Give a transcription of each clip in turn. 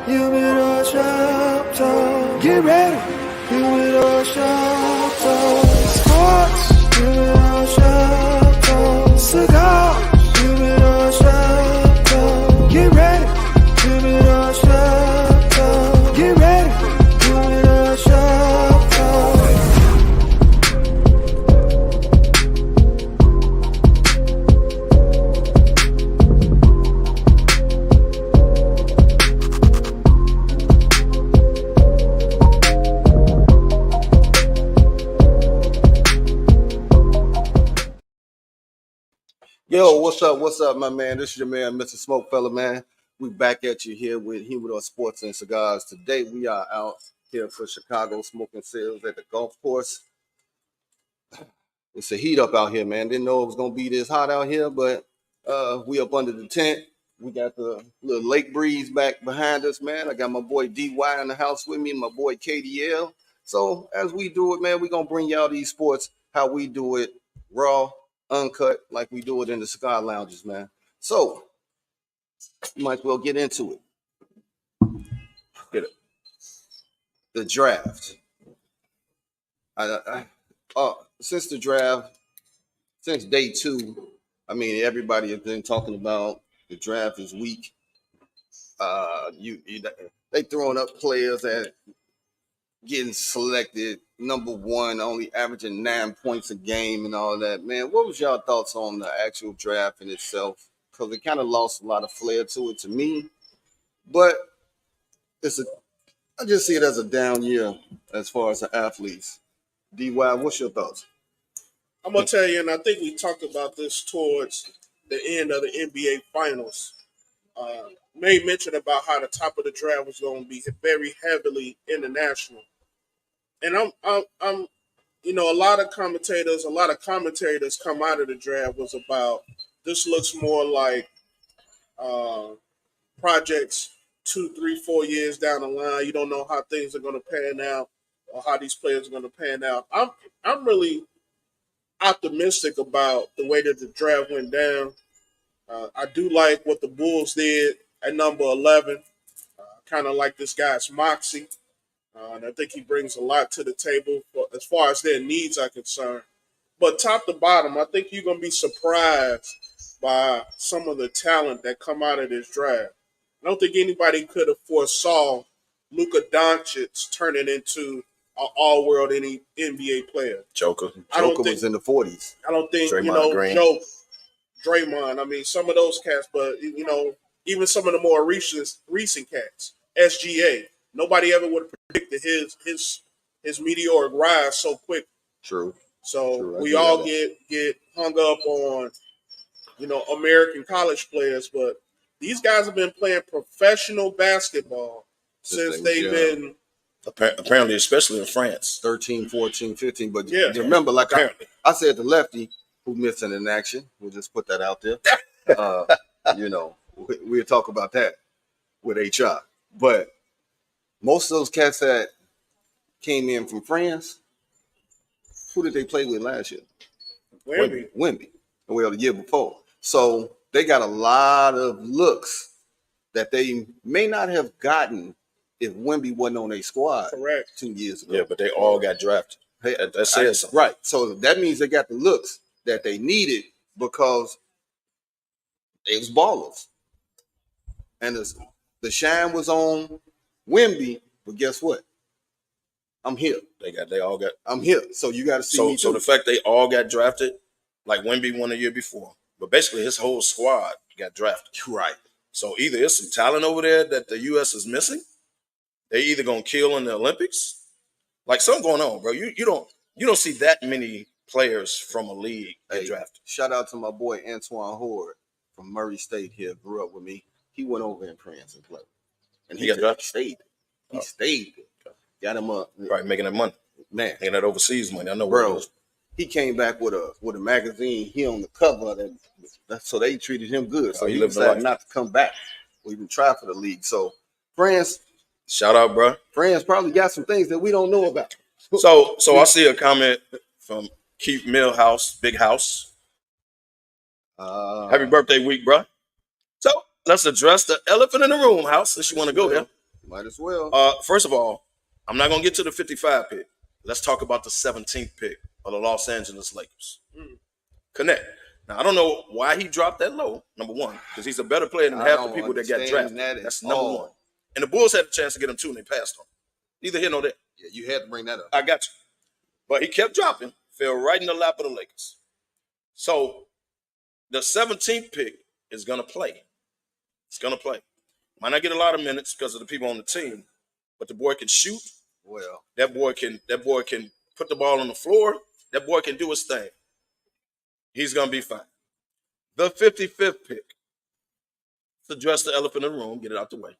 Humidor chapter. Get ready. Humidor chapter. Sports. Humidor chapter. Cigars. Humidor chapter. Get ready. Humidor chapter. Get ready. Humidor chapter. Yo, what's up, my man? This is your man, Mr. SmokeFella, man. We back at you here with Humidor Sports and Cigars. Today we are out here for Chicago smoking sales at the golf course. It's a heat up out here, man. Didn't know it was gonna be this hot out here, but we up under the tent. We got the little lake breeze back behind us, man. I got my boy DY in the house with me, my boy KDL. So as we do it, man, we're gonna bring y'all these sports how we do it, raw, uncut, like we do it in the cigar lounges, man. So you might as well get into it. Get it. The draft. Since the draft, since day 2, I mean, everybody has been talking about the draft is weak. They throwing up players that getting selected number 1, only averaging 9 points a game and all that. Man, what was y'all thoughts on the actual draft in itself? Because it kind of lost a lot of flair to it to me. But I just see it as a down year as far as the athletes. DY, what's your thoughts? I'm going to tell you, and I think we talked about this towards the end of the NBA Finals. Made mention about how the top of the draft was going to be very heavily international. And I'm a lot of commentary that's come out of the draft was about this looks more like projects 2, 3, 4 years down the line. You don't know how things are going to pan out or how these players are going to pan out. I'm really optimistic about the way that the draft went down. I do like what the Bulls did at number 11. Kind of like this guy's moxie. And I think he brings a lot to the table as far as their needs are concerned. But top to bottom, I think you're going to be surprised by some of the talent that come out of this draft. I don't think anybody could have foresaw Luka Doncic turning into an all-world NBA player. Joker was in the 40s. I don't think, Green. Draymond. I mean, some of those cats, but, even some of the more recent cats, SGA. Nobody ever would have predicted his meteoric rise so quick. True. So we all get hung up on, American college players, but these guys have been playing professional basketball since they've been apparently, especially in France. 13, 14, 15. But remember, like I said, the lefty who missing in action, we'll just put that out there. We'll talk about that with HR. But most of those cats that came in from France, who did they play with last year? Wemby. Well, the year before. So they got a lot of looks that they may not have gotten if Wemby wasn't on their squad. Correct. 2 years ago. Yeah, but they all got drafted. Hey, that says something. Right. So that means they got the looks that they needed because they was ballers. And the shine was on Wemby, but guess what? I'm here. I'm here. So you got to see me. So the fact they all got drafted, like Wemby won a year before, but basically his whole squad got drafted. Right. So either there's some talent over there that the U.S. is missing. They either gonna kill in the Olympics, like something going on, bro. You don't see that many players from a league get drafted. Shout out to my boy Antoine Horde from Murray State here. Grew up with me. He went over in France and played, and he got drafted. Stayed. He stayed. Got him up. Right, making that money. Man, making that overseas money. I know, bro. He came back with a magazine. He on the cover. So they treated him good. So he decided not to come back or even try for the league. So France. Shout out, bro. France probably got some things that we don't know about. So I see a comment from Keith Millhouse, Big House. Happy birthday week, bro. So let's address the elephant in the room, House, since you want to go here. Might as well. First of all, I'm not gonna get to the 55 pick. Let's talk about the 17th pick of the Los Angeles Lakers. Connect. Now I don't know why he dropped that low. Number one, because he's a better player than half the people that got drafted. That's number one. And the Bulls had a chance to get him too, and they passed on. Neither here nor there. Yeah, you had to bring that up. I got you. But he kept dropping, fell right in the lap of the Lakers. So the 17th pick is gonna play. It's gonna play. Might not get a lot of minutes because of the people on the team, but the boy can shoot. Well, that boy can put the ball on the floor. That boy can do his thing. He's gonna be fine. The 55th pick. Let's address the elephant in the room, get it out the way.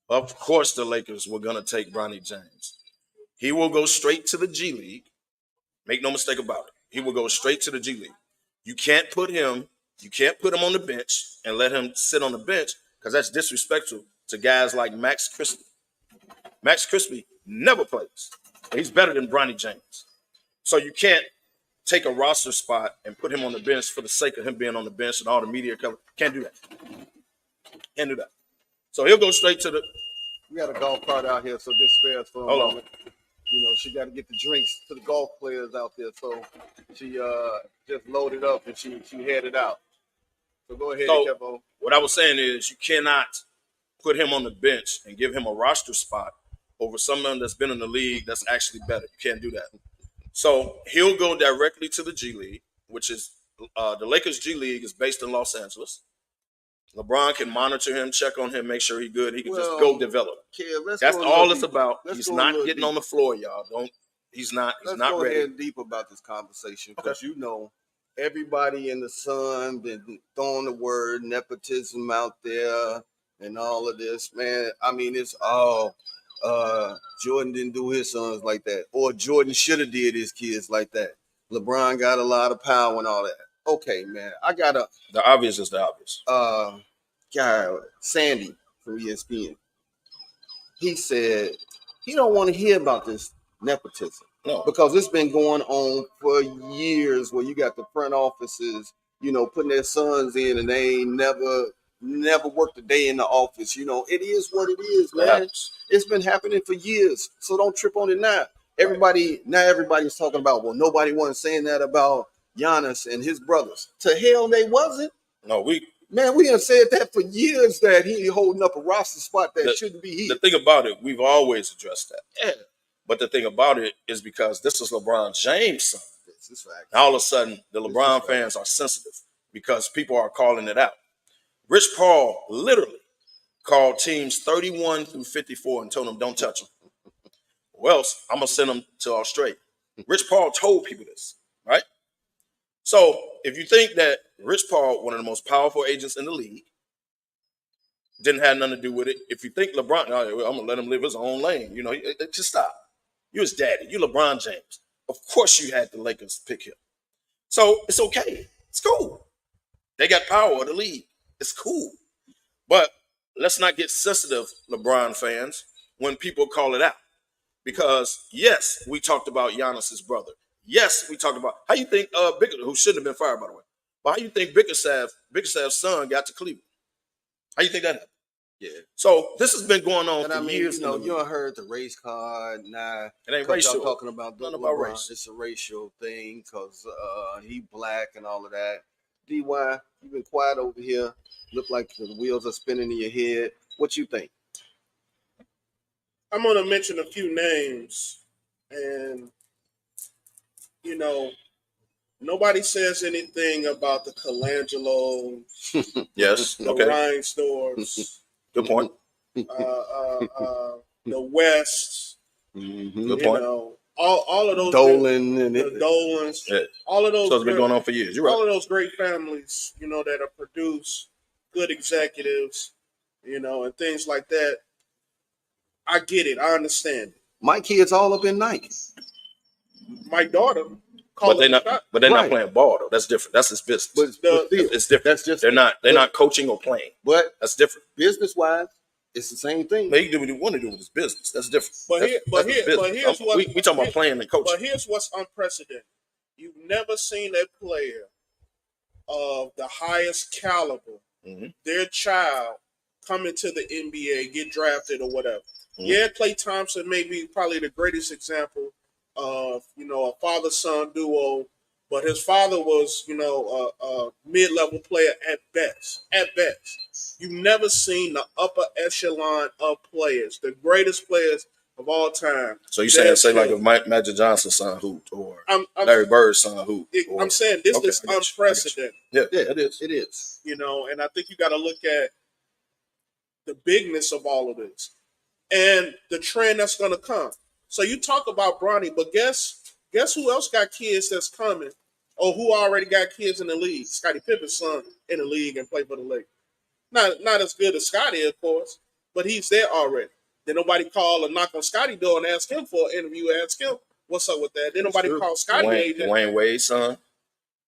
Of course, the Lakers were gonna take Bronny James. He will go straight to the G League. Make no mistake about it. He will go straight to the G League. You can't put him on the bench and let him sit on the bench because that's disrespectful to guys like Max Christie. Max Christie never plays. He's better than Bronny James. So you can't take a roster spot and put him on the bench for the sake of him being on the bench and all the media cover. Can't do that. Can't do that. So he'll go straight to the. We got a golf cart out here, so this fair for a moment. You know, she got to get the drinks to the golf players out there. So she just loaded up and she headed out. So go ahead, Kevo. What I was saying is you cannot put him on the bench and give him a roster spot over someone that's been in the league that's actually better. You can't do that. So he'll go directly to the G League, which is the Lakers G League is based in Los Angeles. LeBron can monitor him, check on him, make sure he's good. He can just go develop. That's all it's about. He's not getting on the floor, y'all. He's not ready. Let's go ahead deep about this conversation because you know everybody in the sun been throwing the word nepotism out there and all of this, man. I mean, it's all Jordan didn't do his sons like that, or Jordan should have did his kids like that. LeBron got a lot of power and all that. Okay, man, the obvious is the obvious. Guy Sandy from ESPN. He said he don't want to hear about this nepotism. No, because it's been going on for years where you got the front offices, you know, putting their sons in and they ain't never worked a day in the office. You know, it is what it is, man. It's been happening for years. So don't trip on it now. Everybody's talking about, well, nobody wasn't saying that about Giannis and his brothers. To hell they wasn't. No, we have said that for years that he holding up a roster spot that shouldn't be here. The thing about it, we've always addressed that. Yeah. But the thing about it is because this is LeBron James' son. This is fact. All of a sudden, the LeBron fans are sensitive because people are calling it out. Rich Paul literally called teams 31 through 54 and told them, don't touch them. Or else I'm going to send them to Australia. Rich Paul told people this, right? So if you think that Rich Paul, one of the most powerful agents in the league, didn't have nothing to do with it. If you think LeBron, I'm going to let him live his own lane. You know, just stop. You his daddy. You LeBron James. Of course you had the Lakers pick him. So it's okay. It's cool. They got power of the league. It's cool. But let's not get sensitive, LeBron fans, when people call it out. Because, yes, we talked about Giannis's brother. Yes, we talked about how you think Bickerstaff, who shouldn't have been fired, by the way, but how you think Bickerstaff's son got to Cleveland? How you think that happened? Yeah. So this has been going on for years. You know, you don't heard the race card. Nah, it ain't racial. Y'all talking about nothing about race. It's a racial thing because he black and all of that. DY, you've been quiet over here. Look like the wheels are spinning in your head. What you think? I'm going to mention a few names, and you know, nobody says anything about the Colangelos. Yes. The Reinsdorfs. Good point. The Wests. Mm-hmm. Good point. You know, all of those Dolan and the Dolans. Yeah. All of those. So it's been going on for years. You're right. All of those great families, you know, that have produced good executives, you know, and things like that. I get it. I understand it. My kids all up in Nike. My daughter. But they're not playing ball though. That's different. That's his business. But it's different. That's just they're not coaching or playing. But that's different. Business wise, it's the same thing. But he can do what he want to do with his business. That's different. But here's what we talking about playing and coaching. But here's what's unprecedented. You've never seen a player of the highest caliber, their child come into the NBA, get drafted or whatever. Yeah, Klay Thompson may be probably the greatest example of, a father-son duo, but his father was, a mid-level player at best. At best. You've never seen the upper echelon of players, the greatest players of all time. So you saying, say like if Magic Johnson's son hooped, or Larry Bird's son hooped? I'm saying this is unprecedented. Yeah, it is. It is. And I think you got to look at the bigness of all of this and the trend that's going to come. So you talk about Bronny, but guess who else got kids that's coming, or who already got kids in the league? Scottie Pippen's son in the league and play for the Lakers. Not as good as Scottie, of course, but he's there already. Then nobody call or knock on Scottie door and ask him for an interview. Ask him what's up with that. Then nobody call Scottie agent. Dwayne Wade's son.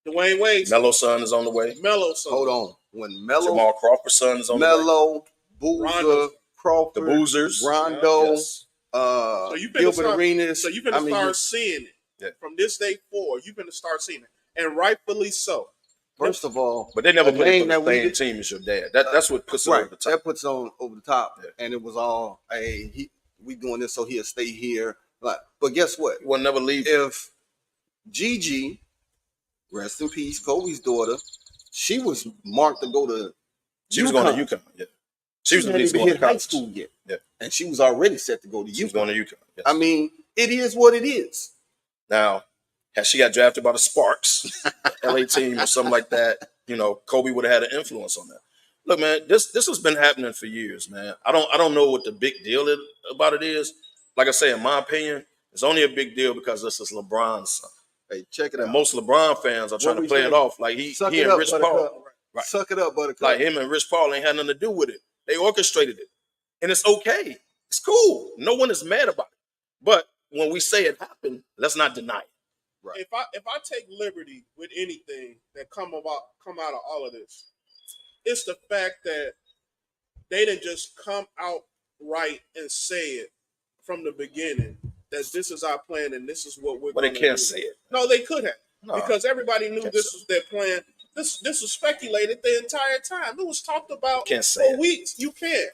Dwayne Wade's Melo's son is on the way. Melo's son. Hold on. When Melo, Jamal Crawford's son is on the way. Melo, Boozer, Crawford, the Boozers, Rondo, so you Gilbert Arenas. So you're going to start seeing it from this day forward. You're going to start seeing it, and rightfully so. First of all, but they never played for the same team as your dad. That's what puts it over the top. That puts on over the top, and it was all, hey, we doing this so he'll stay here. But guess what? We'll never leave. If Gigi, rest in peace, Kobe's daughter, she was marked to go to. She was going to UConn. Yeah, she was at least going to high school yet. Yeah, and she was already set to go to UConn. She was going to UConn. Yes. I mean, it is what it is. Now, had she got drafted by the Sparks, LA team or something like that, Kobe would have had an influence on that. Look, man, this has been happening for years, man. I don't know what the big deal about it is. Like I say, in my opinion, it's only a big deal because this is LeBron's son. Hey, check it out. Most LeBron fans are trying to play it off like he and Rich Paul. Right. Suck it up, Buttercup. Like him and Rich Paul ain't had nothing to do with it. They orchestrated it. And it's okay. It's cool. No one is mad about it. But when we say it happened, let's not deny it. Right. If I take liberty with anything that come out of all of this, it's the fact that they didn't just come out right and say it from the beginning that this is our plan and this is what we're going to do. But they can't say it. No, they could have. Because everybody knew this was their plan. This was speculated the entire time. It was talked about for weeks. You can.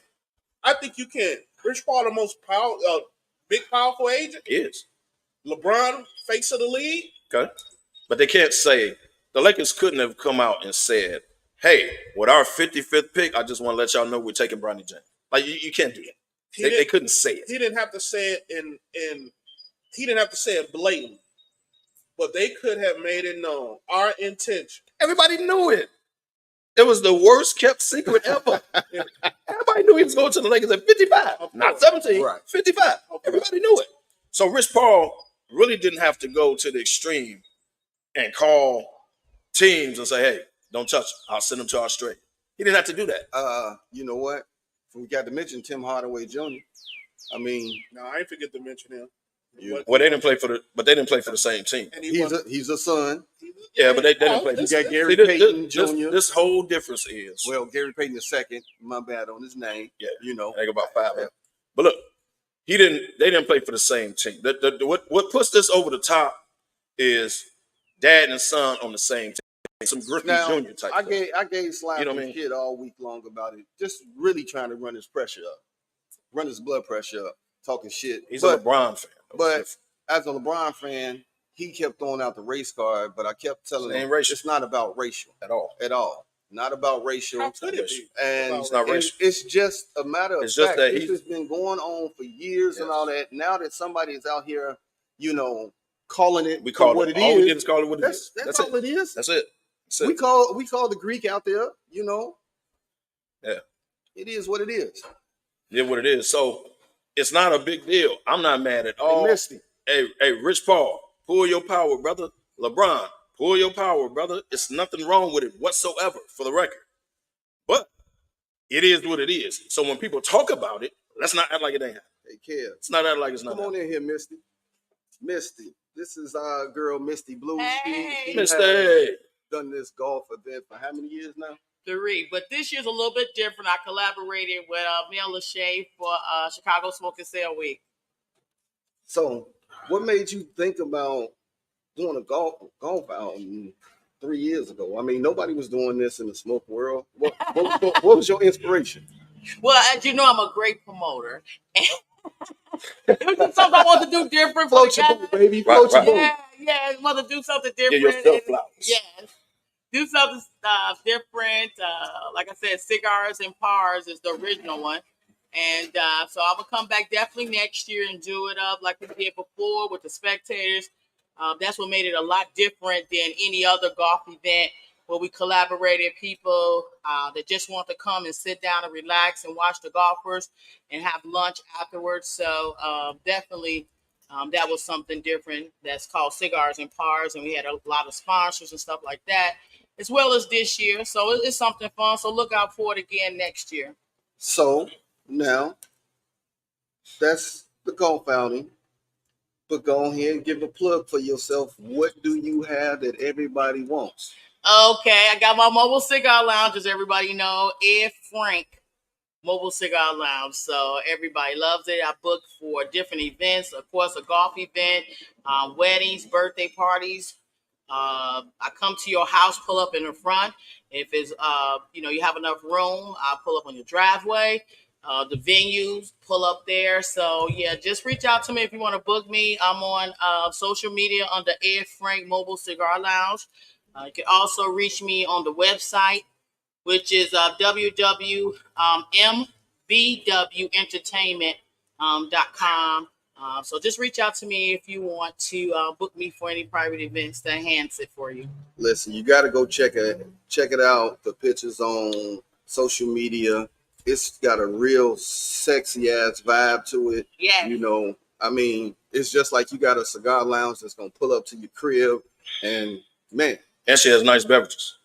I think you can. Rich Paul, the most big, powerful agent. He is. LeBron, face of the league. Okay. But they can't say, the Lakers couldn't have come out and said, hey, with our 55th pick, I just want to let y'all know we're taking Bronny James. Like, you can't do that. They couldn't say it. He didn't have to say it he didn't have to say it blatantly. But they could have made it known. Our intention. Everybody knew it. It was the worst kept secret ever. Everybody knew he was going to the Lakers at 55. Not 17, right. 55. Everybody knew it. So Rich Paul really didn't have to go to the extreme and call teams and say, hey, don't touch him. I'll send him to Australia. He didn't have to do that. You know what? We got to mention Tim Hardaway Jr. I mean, no, I ain't forget to mention him. Well, they didn't play for the same team. And he's a son. Yeah, but they didn't play. You got Gary Payton Jr. This whole difference is, well, Gary Payton II. My bad on his name. Yeah, I think about 5. But look, they didn't play for the same team. What puts this over the top is dad and son on the same team. Some Griffey Jr. type. I gave Slime some shit all week long about it. Just really trying to run his pressure up, run his blood pressure up, talking shit. He's a LeBron fan. But as a LeBron fan, he kept throwing out the race card, but I kept telling him it's not about racial at all. Not about racial. How could it be? And it's not racial. It's just a matter of fact. Just that this has been going on for years and all that. Now that somebody is out here, calling it what it is. All we did is call it what it is. That's all it is. That's it. We call the Greek out there, Yeah. It is what it is. Yeah, what it is. So it's not a big deal. I'm not mad at all. Hey, Misty. Hey, Rich Paul, pull your power, brother. LeBron, pull your power, brother. It's nothing wrong with it whatsoever, for the record. But it is what it is. So when people talk about it, let's not act like it ain't happening. Take care. It's not act like it's not Come on in here, Misty. Misty. This is our girl, Misty Blue. Hey. She Misty. Done this golf event for how many years now? 3, but this year's a little bit different. I collaborated with Mel Lachey for Chicago Smoke and Sale Week. So, what made you think about doing a golf outing 3 years ago? I mean, nobody was doing this in the smoke world. What was your inspiration? Well, as you know, I'm a great promoter. It was just something I want to do different for the Float your guys. boat, baby. Right, Float your right. boat. Yeah, I want to do something Give different. yourself flowers. Yes, do something different. Like I said, Cigars and Pars is the original one. And so I will come back definitely next year and do it up like we did before with the spectators. That's what made it a lot different than any other golf event where we collaborated people that just want to come and sit down and relax and watch the golfers and have lunch afterwards. So definitely that was something different. That's called Cigars and Pars, and we had a lot of sponsors and stuff like that, as well as this year. So it's something fun. So look out for it again next year. So now that's the golf outing. But go ahead and give a plug for yourself. What do you have that everybody wants? Okay, I got my mobile cigar lounge, as everybody know, Ed Frank Mobile Cigar Lounge. So everybody loves it. I book for different events, of course, a golf event, weddings, birthday parties. I come to your house, pull up in the front. If it's you have enough room, I'll pull up on your driveway. The venues, pull up there. So yeah, just reach out to me if you want to book me. I'm on social media under Ed Frank Mobile Cigar Lounge. You can also reach me on the website, which is www.mbwentertainment.com. So just reach out to me if you want to book me for any private events to enhance it for you. Listen, you got to go check it out. The pictures on social media. It's got a real sexy ass vibe to it. Yeah. I mean, it's just like you got a cigar lounge that's gonna pull up to your crib, and man, And she has nice beverages.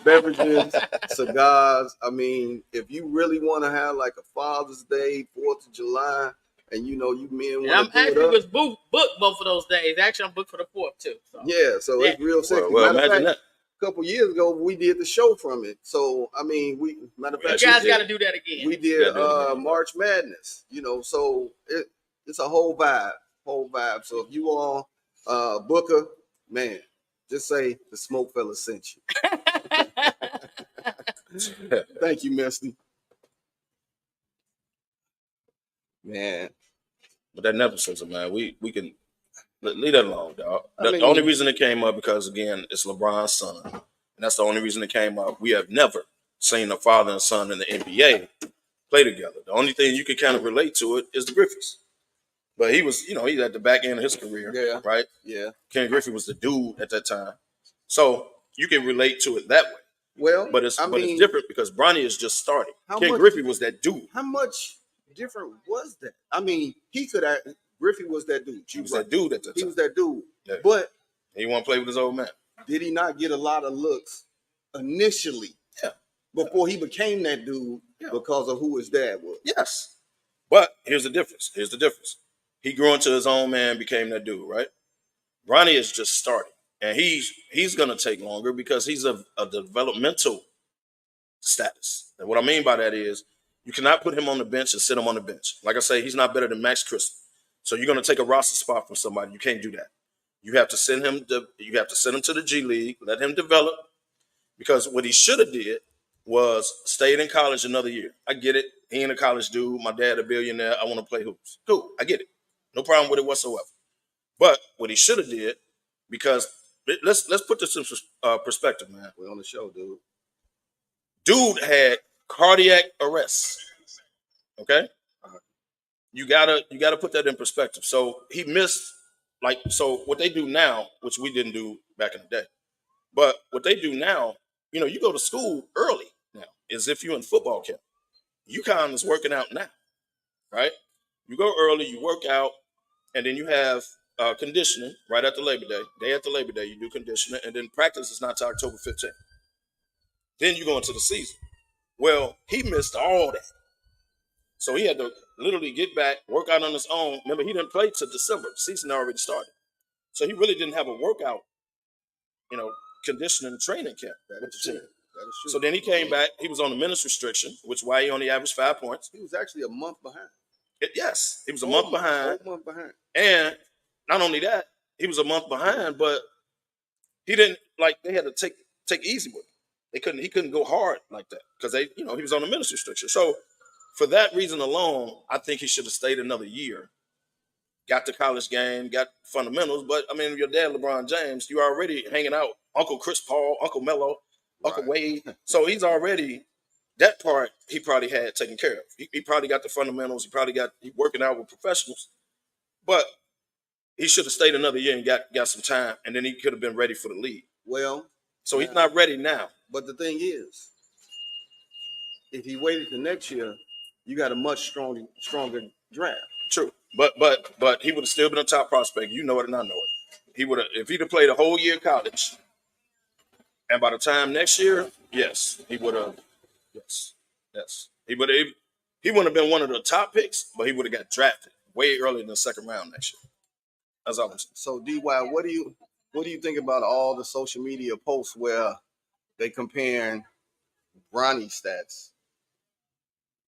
beverages, cigars. I mean, if you really want to have like a Father's Day, 4th of July, and you men I'm want to do actually it up. was booked both of those days. Actually, I'm booked for the 4th too. So. Yeah, so it's real sexy. Well, Matter of imagine fact, that. a couple years ago we did the show from it. So I mean, matter of fact, You guys got to do that again. we did March Madness. So it's a whole vibe. So if you are Booker, man, just say the SmokeFellas sent you. Thank you, Misty. Man, But that never says it, man. We can leave that alone, dog. I mean- The only reason it came up because again, it's LeBron's son, and that's the only reason it came up. We have never seen a father and son in the NBA play together. The only thing you could kind of relate to it is the Griffeys. But he was, he's at the back end of his career, Yeah. right? Yeah. Ken Griffey was the dude at that time, so you can relate to it that way. Well, But it's different because Bronny is just starting. Ken Griffey was that dude. How much different was that? I mean, Griffey was that dude. He was that dude at the time. He was that dude. Yeah. But He want to play with his old man. did he not get a lot of looks initially? Yeah. Before he became that dude because of who his dad was. Yes. But here's the difference. He grew into his own man, became that dude, right? Bronny is just starting. And he's going to take longer because he's a developmental status. And what I mean by that is you cannot put him on the bench and sit him on the bench. Like I say, he's not better than Max Crystal. So you're going to take a roster spot from somebody. You can't do that. You have to send him to the G League, let him develop. Because what he should have did was stayed in college another year. I get it. He ain't a college dude. My dad a billionaire. I want to play hoops. Cool. I get it. No problem with it whatsoever. But what he should have did, because let's put this in perspective, man. We're on the show, dude. Dude had cardiac arrest. Okay? You gotta put that in perspective. So he missed, so what they do now, which we didn't do back in the day, but what they do now, you go to school early now, as if you're in football camp. UConn is working out now, right? You go early, you work out, and then you have conditioning right after Labor Day. Day after Labor Day, you do conditioning, and then practice is not till October 15th. Then you go into the season. Well, he missed all that. So he had to literally get back, work out on his own. Remember, he didn't play till December. The season already started. So he really didn't have a workout, conditioning training camp with the team. That is true. So then he came back. He was on the minutes restriction, which is why he only averaged 5 points. He was actually a month behind. Yes, he was a month behind. A month behind. And not only that, he was a month behind, but he didn't, they had to take easy with him. He couldn't go hard like that because he was on a minutes restriction. So for that reason alone, I think he should have stayed another year. Got the college game, got fundamentals. But I mean, your dad, LeBron James, you're already hanging out. Uncle Chris Paul, Uncle Melo, Uncle Wade. So he's already that part he probably had taken care of. He probably got the fundamentals. He working out with professionals. But he should have stayed another year and got some time, and then he could have been ready for the league. Well, so he's not ready now. But the thing is, if he waited till next year, you got a much stronger draft. True, but he would have still been a top prospect. You know it, and I know it. He would have if he'd have played a whole year college, and by the time next year, yes, he would have. Yes, he would have. He wouldn't have been one of the top picks, but he would have got drafted way earlier in the second round next year. That's all I'm saying. So DY, what do you think about all the social media posts where they comparing Bronny's stats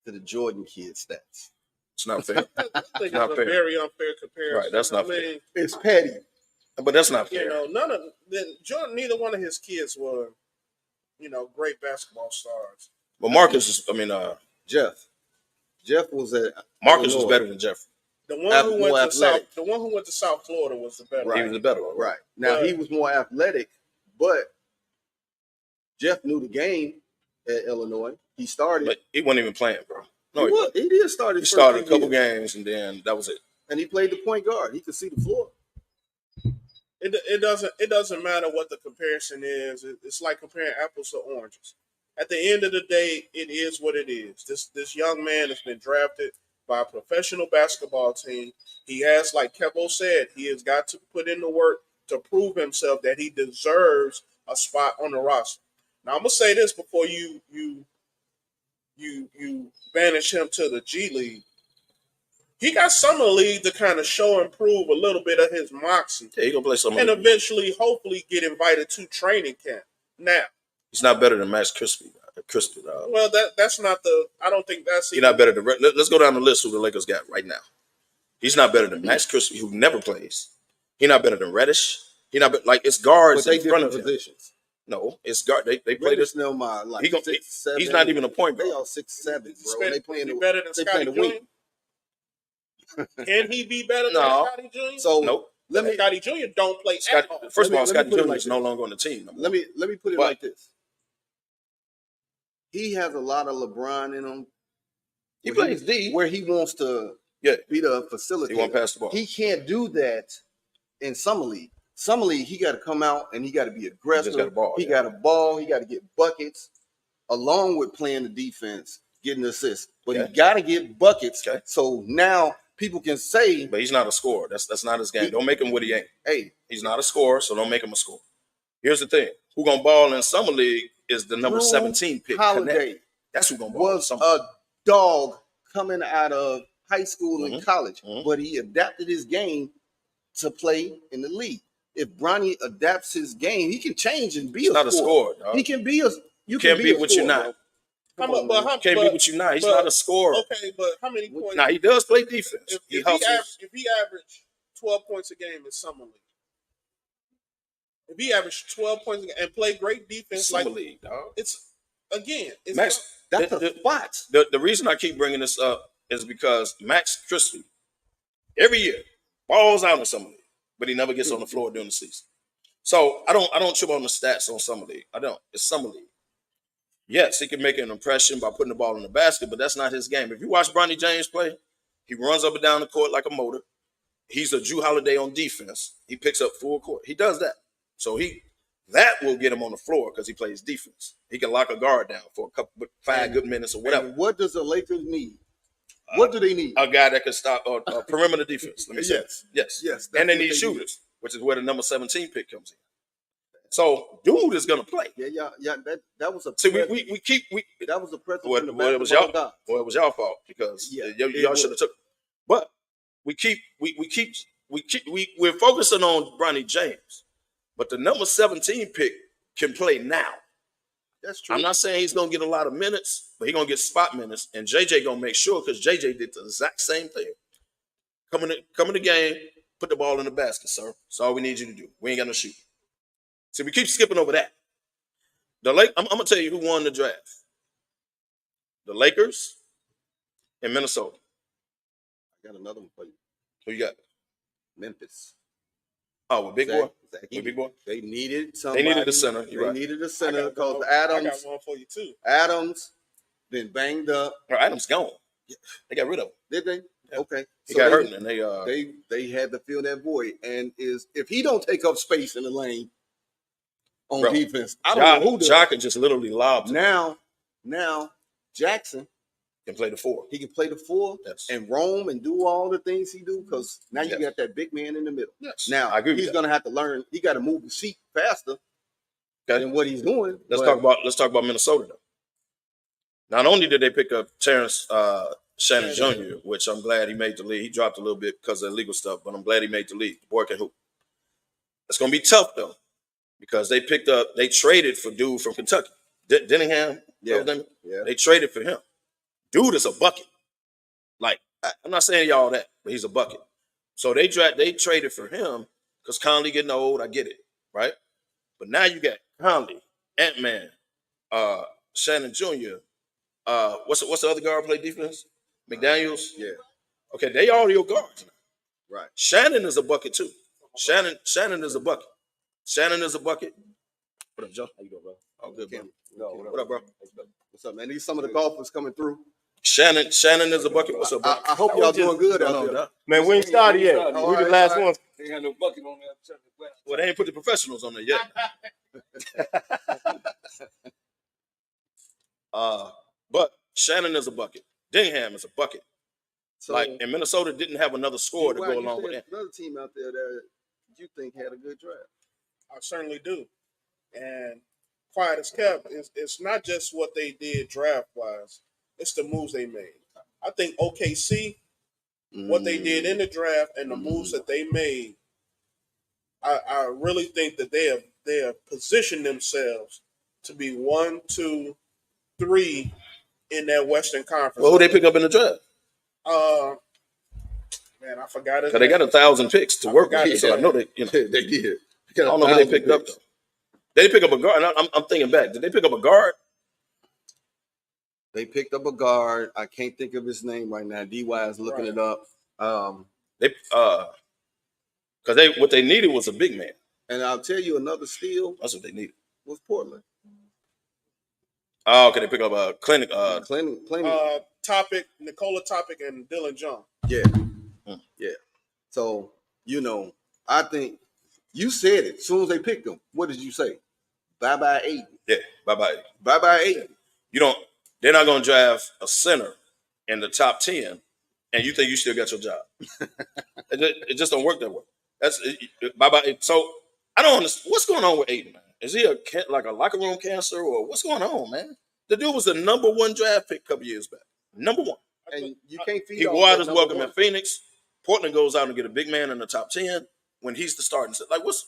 to the Jordan kid stats? It's not fair. I think it's a very unfair comparison. Right, that's not fair. It's petty. But that's not fair. Jordan, neither one of his kids were, great basketball stars. But Marcus Jeff was Marcus was better than Jeffrey. The one who went to South Florida was the better. Right. He was the better one. Right. Now he was more athletic, but Jeff knew the game at Illinois. He started. But he wasn't even playing, bro. No, he did start. He started a couple games, and then that was it. And he played the point guard. He could see the floor. It doesn't matter what the comparison is. It's like comparing apples to oranges. At the end of the day, it is what it is. This young man has been drafted by a professional basketball team. He has, like Kevo said, he has got to put in the work to prove himself that he deserves a spot on the roster. Now, I'm gonna say this before you banish him to the G League. He got summer league to kind of show and prove a little bit of his moxie. Yeah, he gonna play summer and league. Eventually, hopefully, get invited to training camp. Now, he's not better than Max Crispy. Well, that's not the. I don't think that's. He's not better than. Let's go down the list who the Lakers got right now. He's not better than Max Crispy, who never plays. He's not better than Reddish. He's not it's guards but they in front of positions. No, it's guard. They play this. He's not even a point guard. They all 6'7", bro. They playing better than Scottie Jr. Can he be better than Scottie Jr.? So nope. Scottie Jr. don't play at all. First of all, Scottie Jr. is no longer on the team. Let me put it like this. He has a lot of LeBron in him. He plays D where he wants to be the facilitator. He won't pass the ball. He can't do that in summer league. Summer league, he got to come out and he got to be aggressive. He got a ball. He got to get buckets, along with playing the defense, getting assists. But he got to get buckets. Okay. So now people can say, but he's not a scorer. That's not his game. Don't make him what he ain't. Hey, he's not a scorer, so don't make him a scorer. Here's the thing: who gonna ball in summer league is the number 17 pick. Holiday. That's who gonna ball. Was a dog coming out of high school and college, but he adapted his game to play in the league. If Bronny adapts his game, he can change and be not a scorer. He can be a. You can't be what you're not. Can't be what you're not. He's not a scorer. Okay, but how many points? Now he does play defense. If he averaged 12 points a game in summer league, if he averaged 12 points a game and play great defense, summer league, dog. It's Max. That's a spot. The reason I keep bringing this up is because Max Crispy every year balls out in summer league, but he never gets on the floor during the season. So I don't trip on the stats on summer league. I don't. It's summer league. Yes, he can make an impression by putting the ball in the basket, but that's not his game. If you watch Bronny James play, he runs up and down the court like a motor. He's a Jrue Holiday on defense. He picks up full court. He does that. So that will get him on the floor because he plays defense. He can lock a guard down for 5 good minutes or whatever. And what does the Lakers need? What do they need? A guy that can stop perimeter defense. Let me say. Yes. And they need shooters, which is where the number 17 pick comes in. So dude is gonna play. Yeah. That was a. See, we keep that was a present. Well, it was y'all. Well, it was y'all fault because y'all should have took. But we're focusing on Bronny James, but the number 17 pick can play now. That's true. I'm not saying he's gonna get a lot of minutes, but he's gonna get spot minutes, and JJ gonna make sure because JJ did the exact same thing. Come in the game, put the ball in the basket, sir. That's all we need you to do. We ain't got no shooting. So we keep skipping over that. I'm gonna tell you who won the draft. The Lakers and Minnesota. I got another one for you. Who you got? Memphis. Oh, with Big Boy. Zach With Big Boy. They needed somebody. They needed a center. They You're right. needed a center because I Adams. got one for you too. Adams been banged up. Or Adams gone. They got rid of him. Did they? Yeah. Okay. He got hurt, and they had to fill that void. And if he don't take up space in the lane on defense, I don't know who does. Ja can just literally lob. Now Jackson can play the 4. He can play the 4 and roam and do all the things he do because now you got that big man in the middle. Yes. Now I agree with he's going to have to learn. He got to move the feet faster than what he's doing. Let's talk about Minnesota though. Not only did they pick up Terrence Shannon Jr., which I'm glad he made the league. He dropped a little bit because of legal stuff, but I'm glad he made the league. The boy can hoop. It's going to be tough though because they traded for dude from Kentucky, Dinningham. Yeah. They traded for him. Dude is a bucket. Like, I'm not saying y'all that, but he's a bucket. So they traded for him because Conley getting old. I get it, right? But now you got Conley, Ant-Man, Shannon Jr. What's the other guard play defense? McDaniels. Yeah. Okay, they all your guards now. Right. Shannon is a bucket too. Shannon is a bucket. Shannon is a bucket. What up, Joe? How you doing, bro? All good, bro. What up, bro? What's up, man? These some of the golfers coming through. Shannon is a bucket. What's up, bro? I hope y'all doing good out there. Man, we ain't started yet. We the last ones. They ain't had no bucket on there. Well, they ain't put the professionals on there yet. But Shannon is a bucket. Dingham is a bucket. So, and Minnesota didn't have another score to go along with it. Another team out there that you think had a good draft. I certainly do. And quiet as kept, it's not just what they did draft-wise. It's the moves they made. I think OKC, what they did in the draft and the moves that they made, I really think that they have positioned themselves to be 1, 2, 3 in that Western Conference. Well, who they pick up in the draft? Man, I forgot it. Because they got 1,000 picks to work with, so I know they did. I don't know who they picked up though. They pick up a guard. I'm thinking back. Did they pick up a guard? They picked up a guard. I can't think of his name right now. DY is looking it up. Because what they needed was a big man. And I'll tell you another steal. That's what they needed. Was Portland. Oh, okay. They pick up a clinic. Topic, Nikola Topic, and Dylan John. Yeah. Yeah. So, I think you said it. As soon as they picked him, what did you say? Bye-bye 8. Yeah, bye-bye. Bye-bye 8. They're not going to draft a center in the top 10, and you think you still got your job. It just don't work that way. That's bye-bye. So, I don't understand. What's going on with Aiden, man? Is he like a locker room cancer, or what's going on, man? The dude was the number 1 draft pick a couple years back. Number 1. And you can't feed. He go out his welcome in Phoenix. Portland goes out and get a big man in the top 10 when he's the starting. Like, what's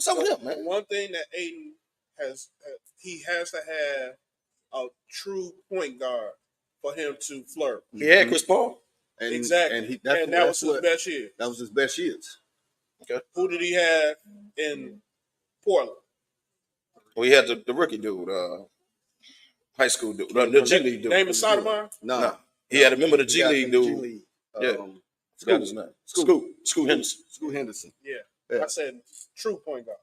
up with him, man? One thing that Aiden has to have a true point guard for him to flirt. He had Chris Paul. Exactly. And that was his best year. That was his best years. Okay. Who did he have in Portland? Well, he had the rookie dude, high school dude, the G League dude. Name is Sotomayor? No. He had a member of the G League dude. League. Forgot his name. Scoot Henderson. Scoot Henderson. Yeah. I said true point guard.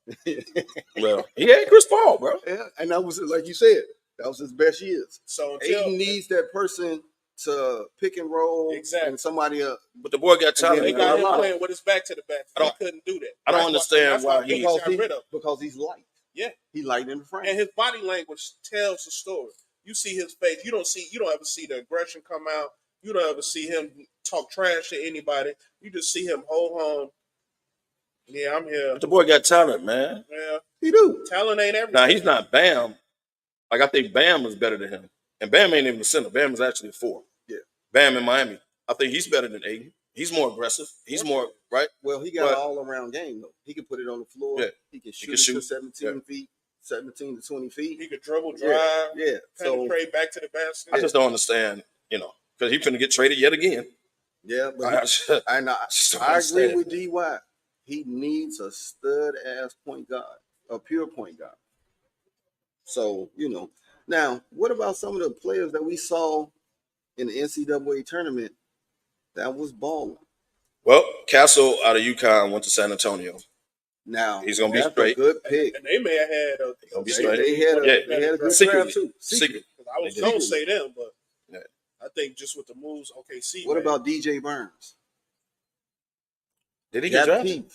Well, he had Chris Paul, bro. Yeah, and that was, like you said, that was his best years. So Aiden needs that person to pick and roll. Exactly. And somebody but the boy got talent. He got him playing with his back to the back. He couldn't do that. I don't understand why he got rid of him. Because he's light. Yeah. He light in the frame. And his body language tells the story. You see his face. You don't ever see the aggression come out. You don't ever see him talk trash to anybody. You just see him hold on. Yeah, I'm here. But the boy got talent, man. Yeah. He do. Talent ain't everything. Now, he's not Bam. Like, I think Bam is better than him. And Bam ain't even a center. Bam is actually a 4. Yeah. Bam in Miami. I think he's better than Aiden. He's more aggressive. He's more, right? Well, he got an all-around game, though. He can put it on the floor. Yeah. He can shoot to 17 feet, 17 to 20 feet. He could dribble, drive, penetrate back to the basket. I just don't understand, because he's going to get traded yet again. Yeah, but I agree with DY. He needs a stud-ass point guard, a pure point guard. So, now what about some of the players that we saw in the NCAA tournament that was balling? Well, Castle out of UConn went to San Antonio. Now he's gonna be that's straight. A good pick. And they may have had a. He's gonna be They, straight. they had a, Yeah. they had a good Secretly. draft too. Secret. I was gonna say them, but I think just with the moves, OKC. What about DJ Burns? Did he get drafted?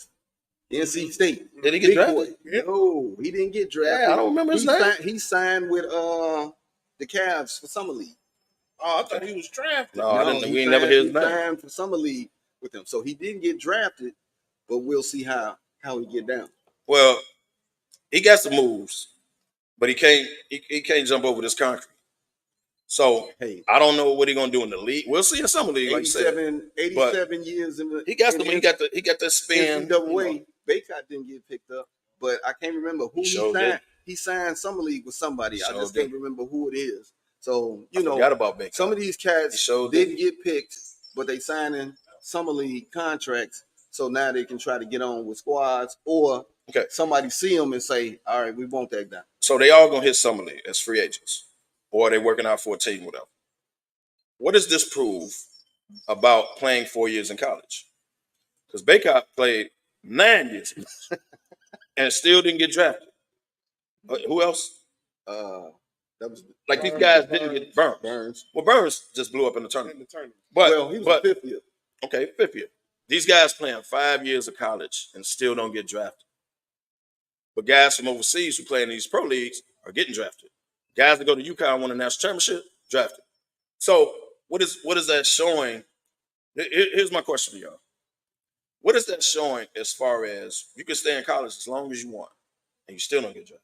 NC State. Did he get drafted? No, he didn't get drafted. Yeah, I don't remember his name. He signed with the Cavs for Summer League. Oh, I thought he was drafted. No, I didn't. We ain't never hear his name. He signed for Summer League with them, so he didn't get drafted. But we'll see how he get down. Well, he got some moves, but he can't jump over this concrete. So Hey, I don't know what he's gonna do in the league. We'll see in Summer League, like you said. 87 years in the. He got the spin. NCAA. Baycott didn't get picked up, but I can't remember who he signed. He signed Summer League with somebody. I just can't remember who it is. So I forgot about Baycott. Some of these cats didn't get picked, but they signing Summer League contracts. So now they can try to get on with squads, or somebody see them and say, "All right, we want that guy." So they all gonna hit Summer League as free agents, or they working out for a team, whatever. What does this prove about playing 4 years in college? Because Baycott played 9 years and still didn't get drafted. Who else? That was like these guys didn't get Burns. Well, Burns just blew up in the tournament. But he was a fifth year. Okay, fifth year. These guys playing 5 years of college and still don't get drafted. But guys from overseas who play in these pro leagues are getting drafted. Guys that go to UConn won a national championship, drafted. So what is that showing? Here's my question to y'all. What is that showing as far as you can stay in college as long as you want and you still don't get drafted?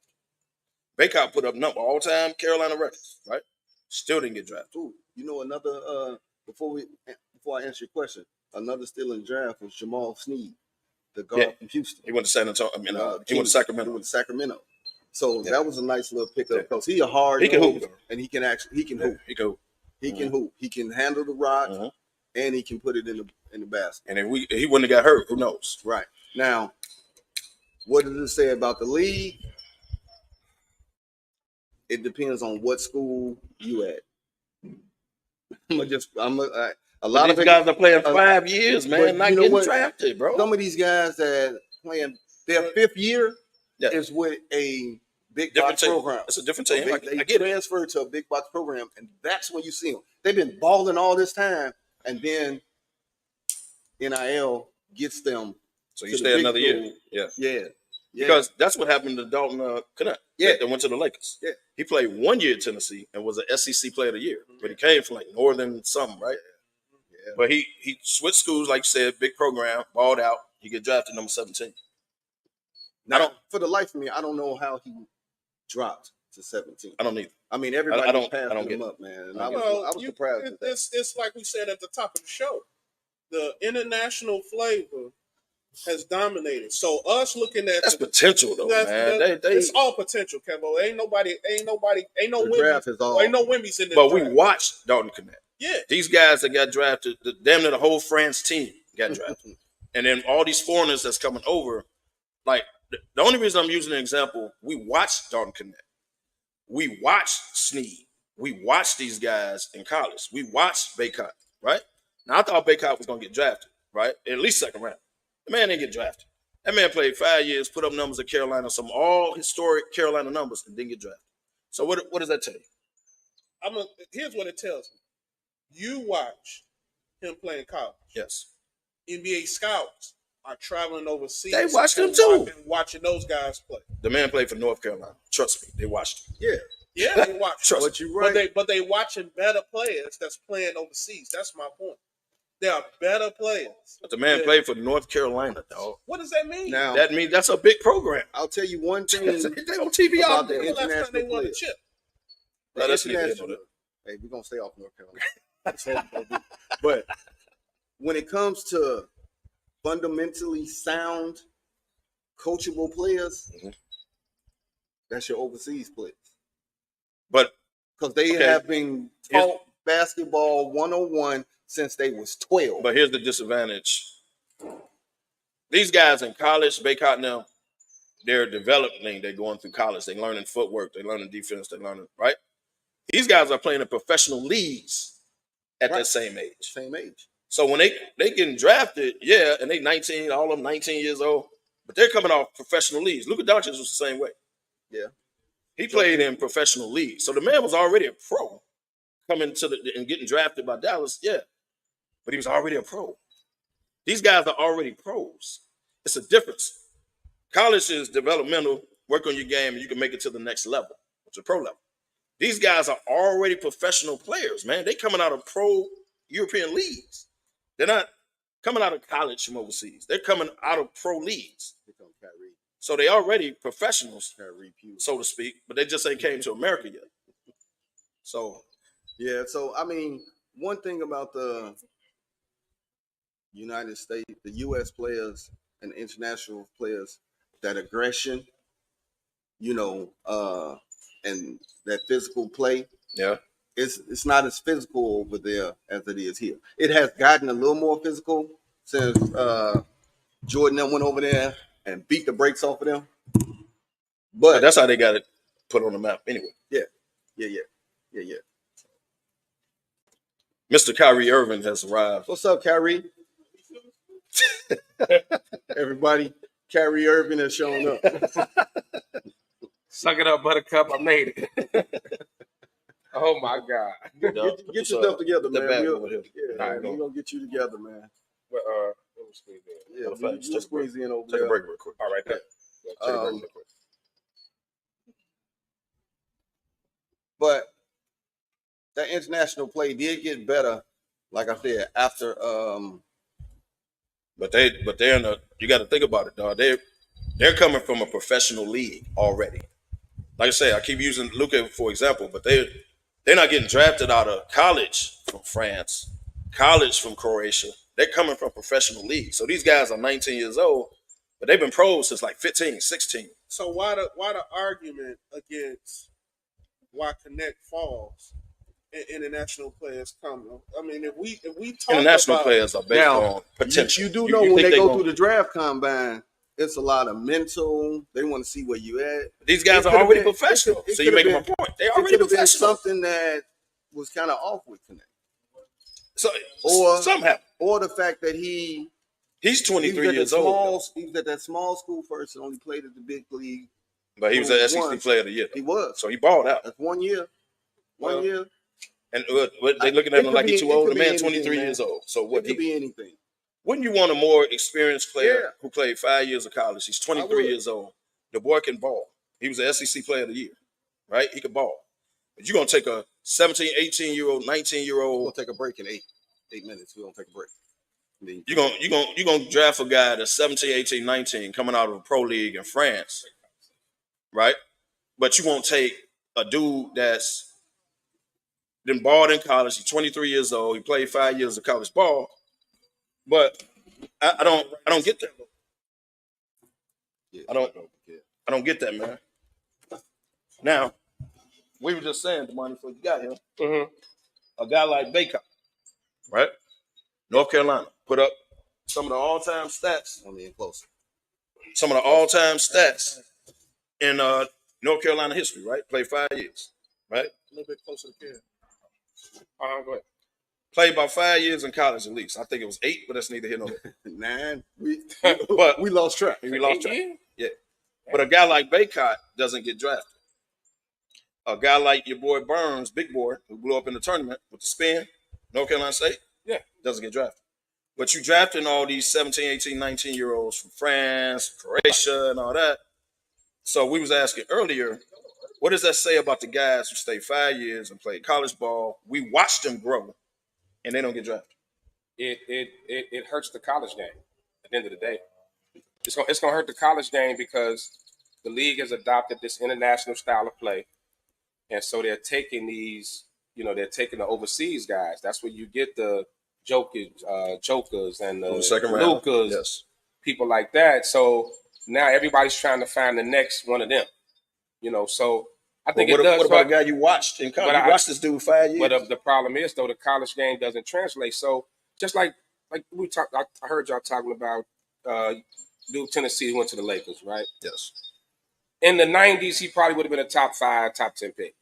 Baycott put up all-time Carolina records, right? Still didn't get drafted. Ooh, another before I answer your question, another still in the draft was Jamal Sneed, the guard from Houston. He went to San Antonio. He went to Sacramento. He went to Sacramento. So that was a nice little pickup because he a hard. He can hoop, and he can hoop. He can hoop. He can handle the rock, and he can put it in the basket. And if he wouldn't have got hurt, who knows? Right now, what does it say about the league? It depends on what school you at. A lot of these guys are playing 5 years, man, not getting drafted, bro. Some of these guys that playing their fifth year is with a big box program. It's a different team. They transfer to a big box program, and that's when you see them. They've been balling all this time, and then NIL gets them. So you stay another year. Yeah. Because that's what happened to Dalton Knutt. That went to the Lakers. Yeah. He played 1 year at Tennessee and was an SEC Player of the Year. But he came from like Northern something, right? Yeah. But he switched schools, like you said, big program, balled out. He get drafted number 17. Now, for the life of me, I don't know how he dropped to 17. I don't either. I mean, everybody was passing him up, man. And I was surprised at that. It's like we said at the top of the show. The international flavor has dominated. So us looking at that's potential though, man. It's all potential, Kevo. Ain't no Wimbies in this. But we watched Dalton Knutt. Yeah. These guys that got drafted, damn near the whole France team got drafted. And then all these foreigners that's coming over, like the only reason I'm using an example, we watched Dalton Knutt. We watched Sneed. We watched these guys in college. We watched Baycott, right? Now I thought Baycott was gonna get drafted, right? At least second round. The man didn't get drafted. That man played 5 years, put up numbers at Carolina, some all historic Carolina numbers, and didn't get drafted. So what does that tell you? Here's what it tells me. You watch him playing college. Yes. NBA scouts are traveling overseas. They watched him too. Watching those guys play. The man played for North Carolina. Trust me, they watched him. Yeah, they watch. Trust me. But they watching better players that's playing overseas. That's my point. They are better players. But the man played for North Carolina, dog. What does that mean? Now, that means that's a big program. I'll tell you one thing. They on TV about out the there. international they won the players. chip. Hey, we're going to stay off North Carolina. But when it comes to fundamentally sound, coachable players, that's your overseas players. But because they have been taught basketball 101 since they was 12. But here's the disadvantage. These guys in college, Baycott now, they're developing. They're going through college. They're learning footwork. They're learning defense. They're learning, right? These guys are playing in professional leagues at that same age. Same age. So when they getting drafted, yeah, and they 19, all of them 19 years old, but they're coming off professional leagues. Luka Doncic was the same way. Yeah. He played in professional leagues. So the man was already a pro coming to and getting drafted by Dallas, yeah. But he was already a pro. These guys are already pros. It's a difference. College is developmental, work on your game, and you can make it to the next level, which is pro level. These guys are already professional players, man. They coming out of pro European leagues. They're not coming out of college from overseas. They're coming out of pro leagues. So they already professionals, so to speak, but they just ain't came to America yet. So, yeah. So, I mean, one thing about the United States, the U.S. players and international players, that aggression, you know, and that physical play. Yeah. It's not as physical over there as it is here. It has gotten a little more physical since Jordan went over there and beat the brakes off of them. But that's how they got it put on the map anyway. Yeah. Mr. Kyrie Irving has arrived. What's up, Kyrie? Everybody, Kyrie Irving has shown up. Suck it up, Buttercup. I made it. Oh my God! Get your stuff together, man. We're we're gonna get you together, man. Let me squeeze in. Yeah, we'll squeeze in over there. Take a break real quick. All right, there. Take a break real quick. But that international play did get better, like I said, after. But they're in a. You got to think about it, dog. They're coming from a professional league already. Like I say, I keep using Luka for example, but they're not getting drafted out of college from France, college from Croatia. They're coming from professional leagues. So these guys are 19 years old, but they've been pros since like 15, 16. So why the argument against why Connect falls and international players come? I mean, if we talk international about, players are based on potential. You do know when they go through the draft combine, it's a lot of mental. They want to see where you at. These guys are already professional. So you're making my point. They already professional. Something that was kind of off with Connect. So or the fact that he's 23 years old. He was at that small school first and only played at the big league. But he was an SEC player of the year. He was. So he balled out. That's 1 year. One year. And they looking at him like he's too old. The man 23 years old. So what? It could be anything. Wouldn't you want a more experienced player who played 5 years of college? He's 23 years old. The boy can ball. He was an SEC player of the year, right? He could ball. But you're going to take a 17, 18-year-old, 19-year-old. We'll take a break in eight minutes. We're going to take a break. You're going to draft a guy that's 17, 18, 19 coming out of a pro league in France, right? But you won't take a dude that's been balled in college. He's 23 years old. He played 5 years of college ball. But I don't get that. I don't get that, man. Now, we were just saying, the money before you got here, a guy like Baker, right? North Carolina put up some of the all-time stats. Close. Some of the all-time stats in North Carolina history, right? Played 5 years, right? A little bit closer to Ken. Go ahead. Played about 5 years in college at least. I think it was 8, but that's neither here nor there. 9. But we lost track. We lost track. Yeah. But a guy like Baycott doesn't get drafted. A guy like your boy Burns, big boy, who blew up in the tournament with the spin, North Carolina State, doesn't get drafted. But you drafting all these 17, 18, 19-year-olds from France, Croatia, and all that. So we was asking earlier, what does that say about the guys who stayed 5 years and played college ball? We watched them grow. And they don't get drafted. It hurts the college game at the end of the day. It's gonna hurt the college game because the league has adopted this international style of play. And so they're taking these, they're taking the overseas guys. That's where you get the Jokers and the second round. Lukas, people like that. So now everybody's trying to find the next one of them. So I think it does. What about a guy you watched in college? You watched this dude 5 years. But the problem is, though, the college game doesn't translate. So just like we talked, I heard y'all talking about Duke, Tennessee, who went to the Lakers, right? Yes. in the 90s, he probably would have been a top 5, top 10 pick,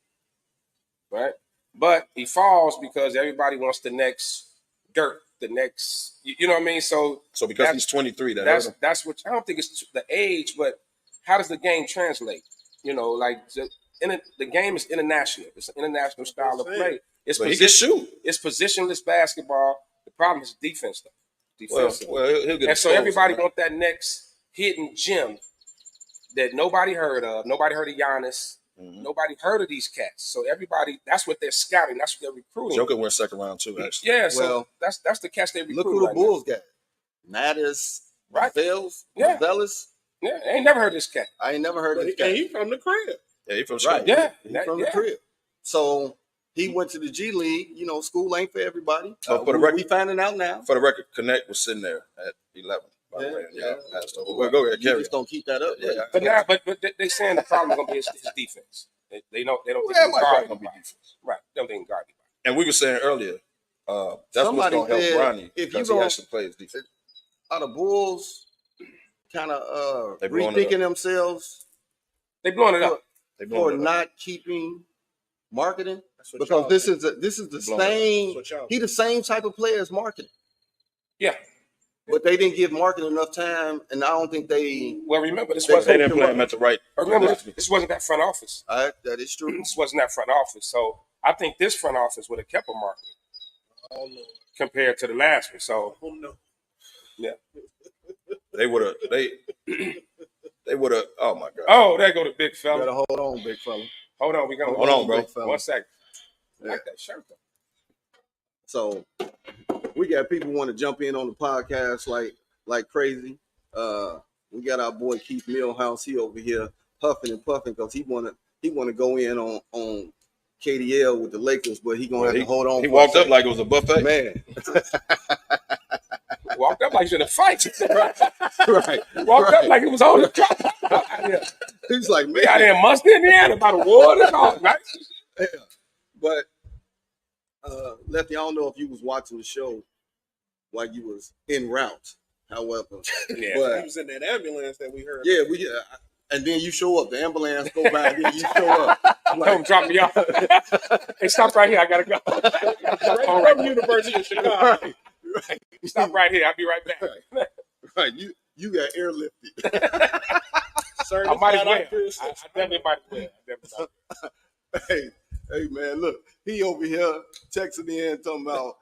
right? But he falls because everybody wants the next Dirk, the next, you know what I mean? So because he's 23, that's what, I don't think it's the age, but how does the game translate? You know, like the game is international. It's an international style of play. He can shoot. It's positionless basketball. The problem is defense, though. Defense. Well, he'll get and so everybody want that next hidden gem that nobody heard of. Nobody heard of Giannis. Mm-hmm. Nobody heard of these cats. So everybody, that's what they're scouting. That's what they're recruiting. Joker went second round too, actually. Yeah, so that's the cats they recruit. Look who the Bulls got. Mattis, right? Fells, yeah. Vellis. Yeah, I ain't never heard this cat. I ain't never heard of this cat. He from the crib. Yeah, he from the right. Yeah, he from the crib. So he went to the G League. You know, school ain't for everybody. For the record, we finding out now. For the record, Connect was sitting there at 11. By the way, well, go ahead, Carry. Just don't keep that up. Yeah. But they saying the problem is gonna be his defense. They don't think he's gonna be defense. Right. They don't think guard. And we were saying earlier, that's somebody what's gonna help Ronnie because he actually plays defense. Are the Bulls kind of rethinking themselves? They blowing it up for not keeping marketing because this is the same. He the same type of player as marketing. Yeah. But they didn't give marketing enough time, and I don't think they. Well, remember this wasn't. They didn't play him at the right. Remember this wasn't that front office. That is true. This wasn't that front office. So I think this front office would have kept a marketing compared to the last one. So yeah, they would have. They would have. Oh my God. Oh, there go the big fella. You gotta hold on, big fella. Hold on, we gonna hold on, bro. 1 second. I like that shirt though. So we got people want to jump in on the podcast like crazy. We got our boy Keith Millhouse. He over here huffing and puffing because he wanna go in on KDL with the Lakers, but he gonna have to hold on. He walked up like it was a buffet. Man. Walked up like he's in a fight. Right. Walked up like it was on the clock. Yeah. He's like, man. Out there in Mustang, Indiana, by the water and all, right? Yeah. But Lefty, I don't know if you was watching the show while you was en route. However, but he was in that ambulance that we heard. Yeah, and then you show up. The ambulance go by, and then you show up. Don't drop me off. Hey, stop right here. I gotta go. From University of Chicago. Right. Stop right here. I'll be right back. Right. You got airlifted. Sir, I might as well. I definitely might as well. Hey, man, look. He over here texting in talking about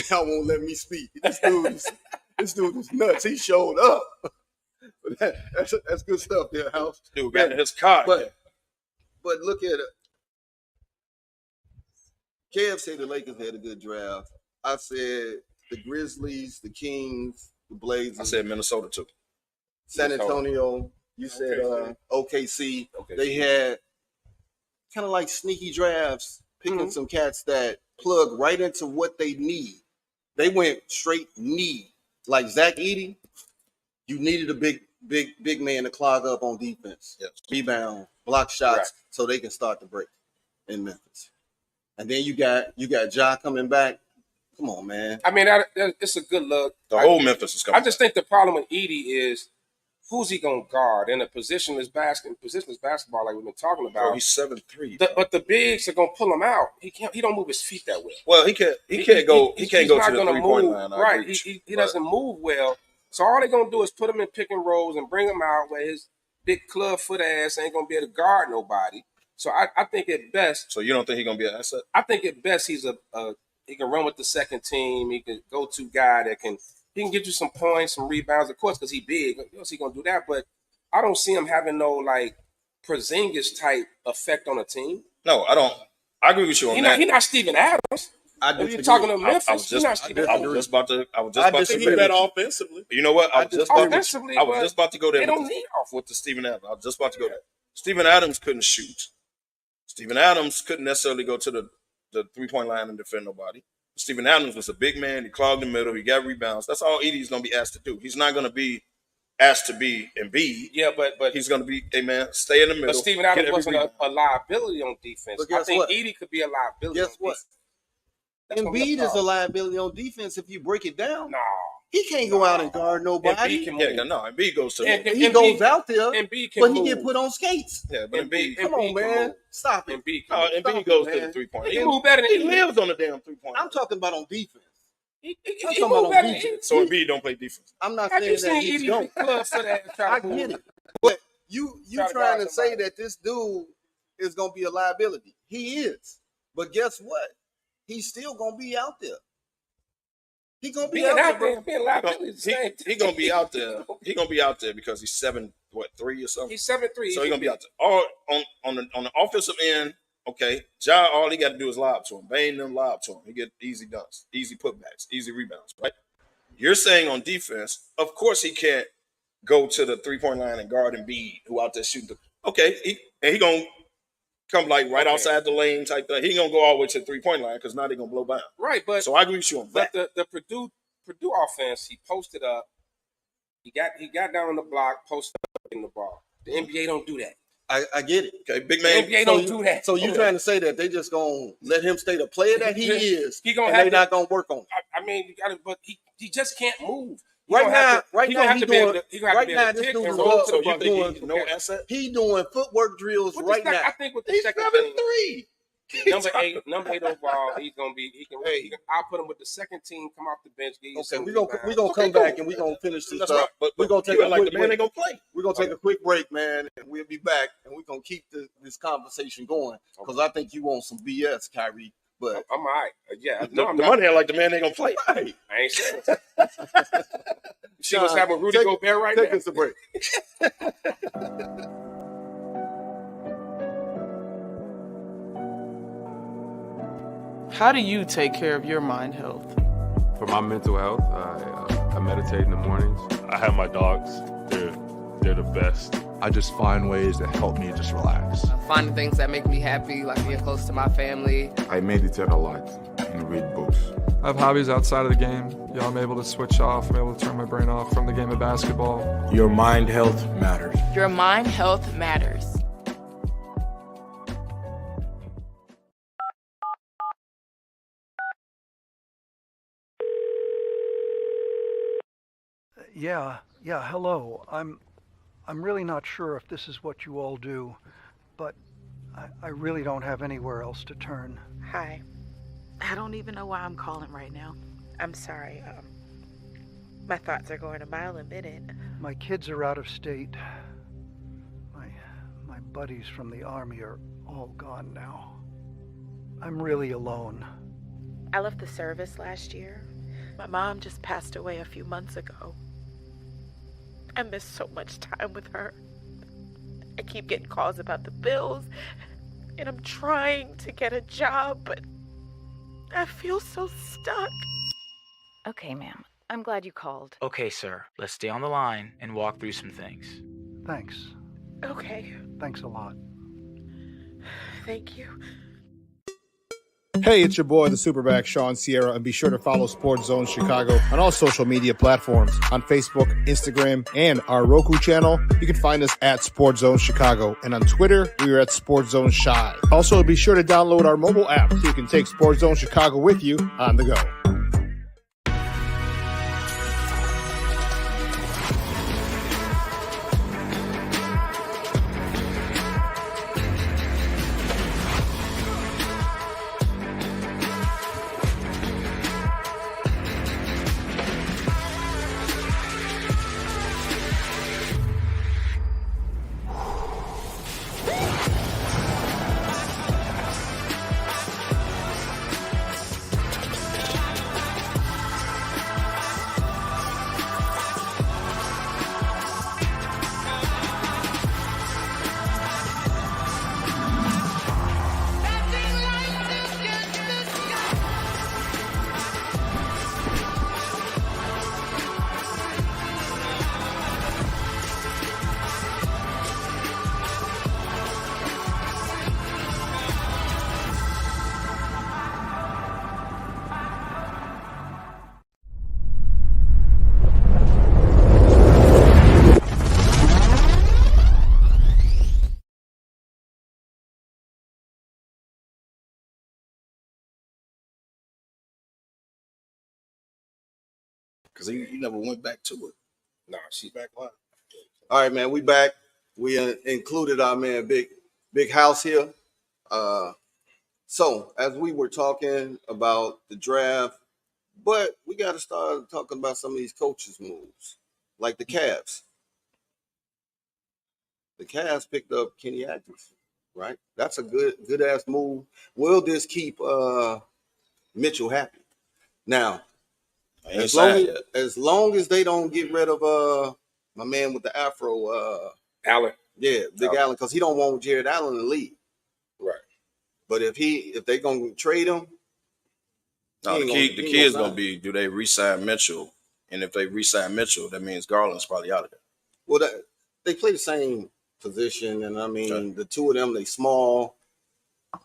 y'all won't let me speak. This dude is nuts. He showed up. That's good stuff there, House. Dude got in his car. But look at it. Kev said the Lakers had a good draft. I said the Grizzlies, the Kings, the Blazers. I said Minnesota too. San Antonio. You said OKC. They had kind of like sneaky drafts, picking some cats that plug right into what they need. They went straight need. Like Zach Edey, you needed a big man to clog up on defense, rebound, block shots, so they can start the break in Memphis. And then you got Ja coming back. Come on, man. I mean, it's a good look. The whole Memphis is coming. I just think the problem with Edey is who's he gonna guard in a positionless basketball like we've been talking about. He's 7'3". But the bigs are gonna pull him out. He don't move his feet that well. Well, he can't go to the 3-point line. Right. He doesn't move well. So all they're gonna do is put him in pick and rolls and bring him out where his big club foot ass ain't gonna be able to guard nobody. So I think at best. So you don't think he's gonna be an asset? I think at best he can run with the second team. He can go to guy that can. He can get you some points, some rebounds, of course, because he's big. Of course, he's going to do that. But I don't see him having no, like, Porzingis type effect on a team. No, I don't. I agree with you on that. He's not Steven Adams. If you're talking to Memphis, he's not Steven Adams. I was just about to think he's better offensively. You know what? I was just about to go there. They don't need with the Steven Adams. I was just about to go there. Steven Adams couldn't shoot. Steven Adams couldn't necessarily go to the 3-point line and defend nobody. Steven Adams was a big man. He clogged the middle. He got rebounds. That's all Edey's going to be asked to do. He's not going to be asked to be Embiid. Yeah, but he's going to be, hey, man, stay in the middle. But Steven Adams wasn't a liability on defense. I think Edey could be a liability guess on what? defense. Embiid is a liability on defense if you break it down. No. He can't go out and guard nobody. Embiid can Yeah, move. no, Embiid goes to And- He goes out there, Embiid can but he move. get put on skates. yeah, but Embiid, Come on, Embiid can man. move. Stop it. Embiid no, can move. Embiid Stop goes it, to man. the 3-point. He can move better than He Embiid. lives on the damn 3-point. I'm talking about on defense. He I'm talking about move on better than defense. So Embiid don't play defense. I'm not Have you saying that seen he Edie don't. Club for that? Try I to move. get it. But you Try to trying guard to say somebody. that this dude is going to be a liability. He is. But guess what? He's still going to be out there. He going to be Being out there, out bro. there, being liability is the same. He gonna be out there. He gonna be out there because he's 7'3" or something. He's 7'3". So he's gonna be out there. All on the offensive end. Okay, Ja, all he got to do is lob to him. Bane them lob to him. He get easy dunks, easy putbacks, easy rebounds. Right? You're saying on defense, of course he can't go to the 3-point line and guard Embiid, who out there shooting. Okay, he gonna come like right outside the lane type thing. He ain't gonna go all the way to the 3-point line because now they're gonna blow by him. Right, but So I agree with you on but that. the Purdue offense, he posted up. He got down on the block, posted up in the ball. The NBA don't do that. I get it. Okay, big The man. NBA don't do that. So you trying to say that they just going to let him stay the player that he is, He gonna and have they to- not going to work on him? I mean, you gotta, but he just can't move. Right now, he gonna have to be able to this tick dude and is roll up. to So the you bucket. think he's no Okay. asset? He doing footwork drills With right the now. I think with the He's second 7'3". number eight overall, he's gonna be. He can. I'll put him with the second team. Come off the bench. Get you Okay, some we're gonna rebounds. come back and we're gonna finish this That's up. right. But We're gonna take you a act like quick the man break. ain't gonna play. We're gonna take a quick break, man, and we'll be back, and we're gonna keep this conversation going because I think you want some BS, Kyrie. But I'm all right. Yeah, The, no, I'm the not. money act like the man ain't gonna play. right, I ain't saying it. See what's Sean, happening with Rudy take- Gobert right take now? us a break. How do you take care of your mind health? For my mental health, I meditate in the mornings. I have my dogs. They're the best. I just find ways that help me just relax. Finding things that make me happy, like being close to my family. I meditate a lot and read books. I have hobbies outside of the game. You know, I'm able to switch off. I'm able to turn my brain off from the game of basketball. Your mind health matters. Your mind health matters. Yeah, hello. I'm really not sure if this is what you all do, but I really don't have anywhere else to turn. Hi. I don't even know why I'm calling right now. I'm sorry. My thoughts are going a mile a minute. My kids are out of state. My buddies from the army are all gone now. I'm really alone. I left the service last year. My mom just passed away a few months ago. I miss so much time with her. I keep getting calls about the bills, and I'm trying to get a job, but I feel so stuck. Okay, ma'am. I'm glad you called. Okay, sir. Let's stay on the line and walk through some things. Thanks. Okay. Thanks a lot. Thank you. Hey, it's your boy, the Superback, Sean Sierra, and be sure to follow Sports Zone Chicago on all social media platforms on Facebook, Instagram, and our Roku channel. You can find us at Sports Zone Chicago, and on Twitter, we are at Sports Zone Shy. Also, be sure to download our mobile app so you can take Sports Zone Chicago with you on the go. because he never went back to it. Nah, she's back live. All right, man, we back. We included our man Big House here. So as we were talking about the draft, but we got to start talking about some of these coaches' moves, like the Cavs. The Cavs picked up Kenny Atkinson, right? That's a good ass move. Will this keep Mitchell happy? Now, as long as they don't get rid of my man with the afro, Allen. Yeah, Big Allen, because he don't want Jared Allen to leave. Right. But if they gonna trade him, no, the key is gonna be, do they re-sign Mitchell? And if they re-sign Mitchell, that means Garland's probably out of there. Well, they play the same position, and I mean the two of them, they small.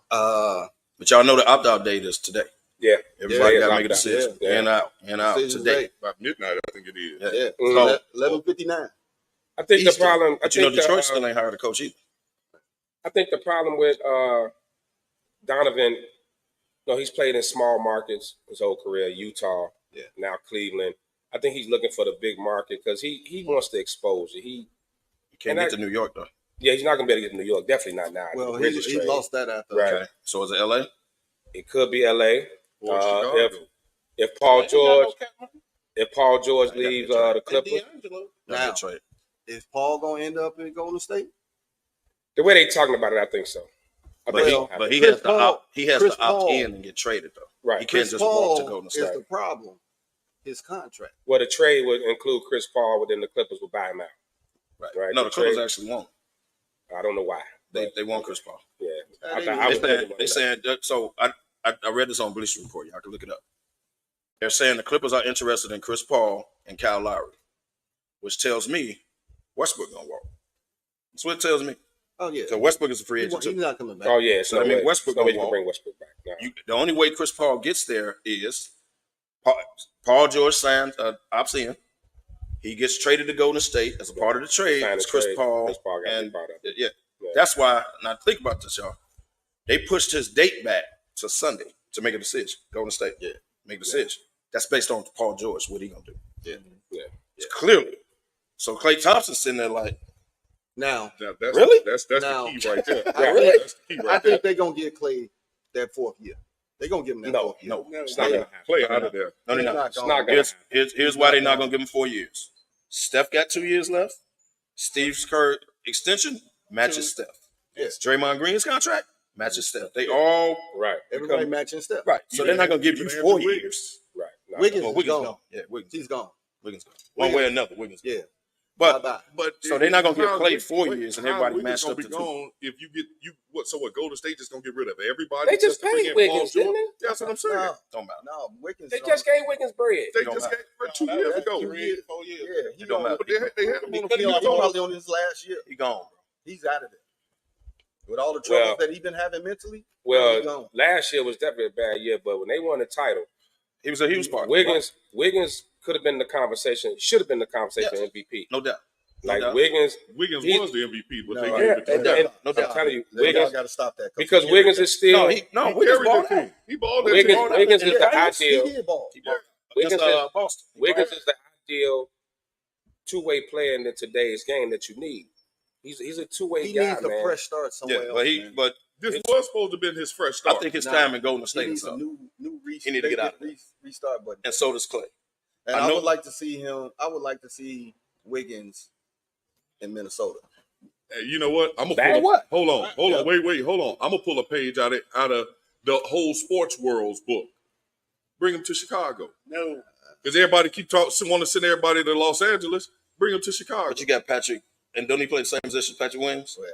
But y'all know the opt-out date is today. Yeah, everybody got to make a decision. Yeah. And out today. About midnight, I think it is. Yeah, 11:59. I think Eastern. the problem. But Detroit still ain't hired a coach either. I think the problem with Donovan, he's played in small markets his whole career, Utah, now Cleveland. I think he's looking for the big market because he wants the exposure. He can't get to New York, though. Yeah, he's not going to be able to get to New York. Definitely not now. Well, he lost that after. Right. Okay. So is it L.A.? It could be L.A. If Paul George leaves the Clippers. Now, is Paul going to end up in Golden State? The way they talking about it, I think so. But he has to opt in and get traded, though. Right. He can't just walk to Golden State. Is the problem his contract? Well, the trade would include Chris Paul, but then the Clippers would buy him out. Right. No, the Clippers actually won't. I don't know why. They want Chris Paul. Yeah. They saying so. I read this on Bleacher Report. Y'all can look it up. They're saying the Clippers are interested in Chris Paul and Kyle Lowry, which tells me Westbrook gonna walk. That's what it tells me. Oh yeah. So Westbrook is a free agent too. He's not coming back. Oh yeah. So I mean Westbrook gonna walk. Bring Westbrook back. No. The only way Chris Paul gets there is Paul George signs opts in. He gets traded to Golden State as a part of the trade. It's Chris Paul got to be part of it. Yeah. That's why. Now think about this, y'all. They pushed his date back to Sunday to make a decision. Golden State, make a decision. That's based on Paul George. What he gonna do? Yeah. It's clearly. So Klay Thompson's sitting there like, now that's really? That's the key right there. That's the key I think they're gonna get Klay that fourth year. They're gonna give him that fourth year. No, it's not gonna happen. Play out of there. No, they're not. It's not gonna happen. Here's why they're not gonna give him 4 years. Steph got 2 years left. Steve Kerr extension matches Steph. Yes. Draymond Green's contract matches Steph. They all Everybody matching Steph. Right. So they're not gonna give you 4 years. Right. Wiggins is Wiggins gone. gone. Yeah, Wiggins. He's gone. Wiggins gone. One way or another, Wiggins gone. Yeah. But Bye-bye. so they're not gonna give Klay 4 years and everybody matched up to 2. Gone if you get what Golden State just gonna get rid of everybody. They just paid Wiggins, didn't they? That's what I'm saying. No, Wiggins. They just gave Wiggins bread. They just gave for 2 years ago. 4 years. Yeah, It don't matter. But they had him on a He's probably on his last year. He gone, bro. He's out of there. With all the troubles that he's been having mentally. Well, last year was definitely a bad year, but when they won the title, he was a huge part. Wiggins could have been the conversation. Should have been the conversation for MVP. No doubt. Wiggins was the MVP, but they gave it to him. No doubt. I'm telling you, Wiggins got to stop that because Wiggins is still Wiggins balled. He balled. Wiggins is the ideal. He did ball. Wiggins is the ideal two-way player in today's game that you need. He's a two-way guy. He needs a fresh start somewhere else. But this was supposed to have been his fresh start. I think his time in Golden State is up. New He need to get out of there. Restart button. And so does Klay. And I would like to see him. I would like to see Wiggins in Minnesota. Hey, you know what? I'm gonna hold on. Wait, hold on. I'm gonna pull a page out of the whole sports world's book. Bring him to Chicago. No, because everybody want to send everybody to Los Angeles. Bring him to Chicago. But you got Patrick, and don't he play the same position as Patrick Williams? Well,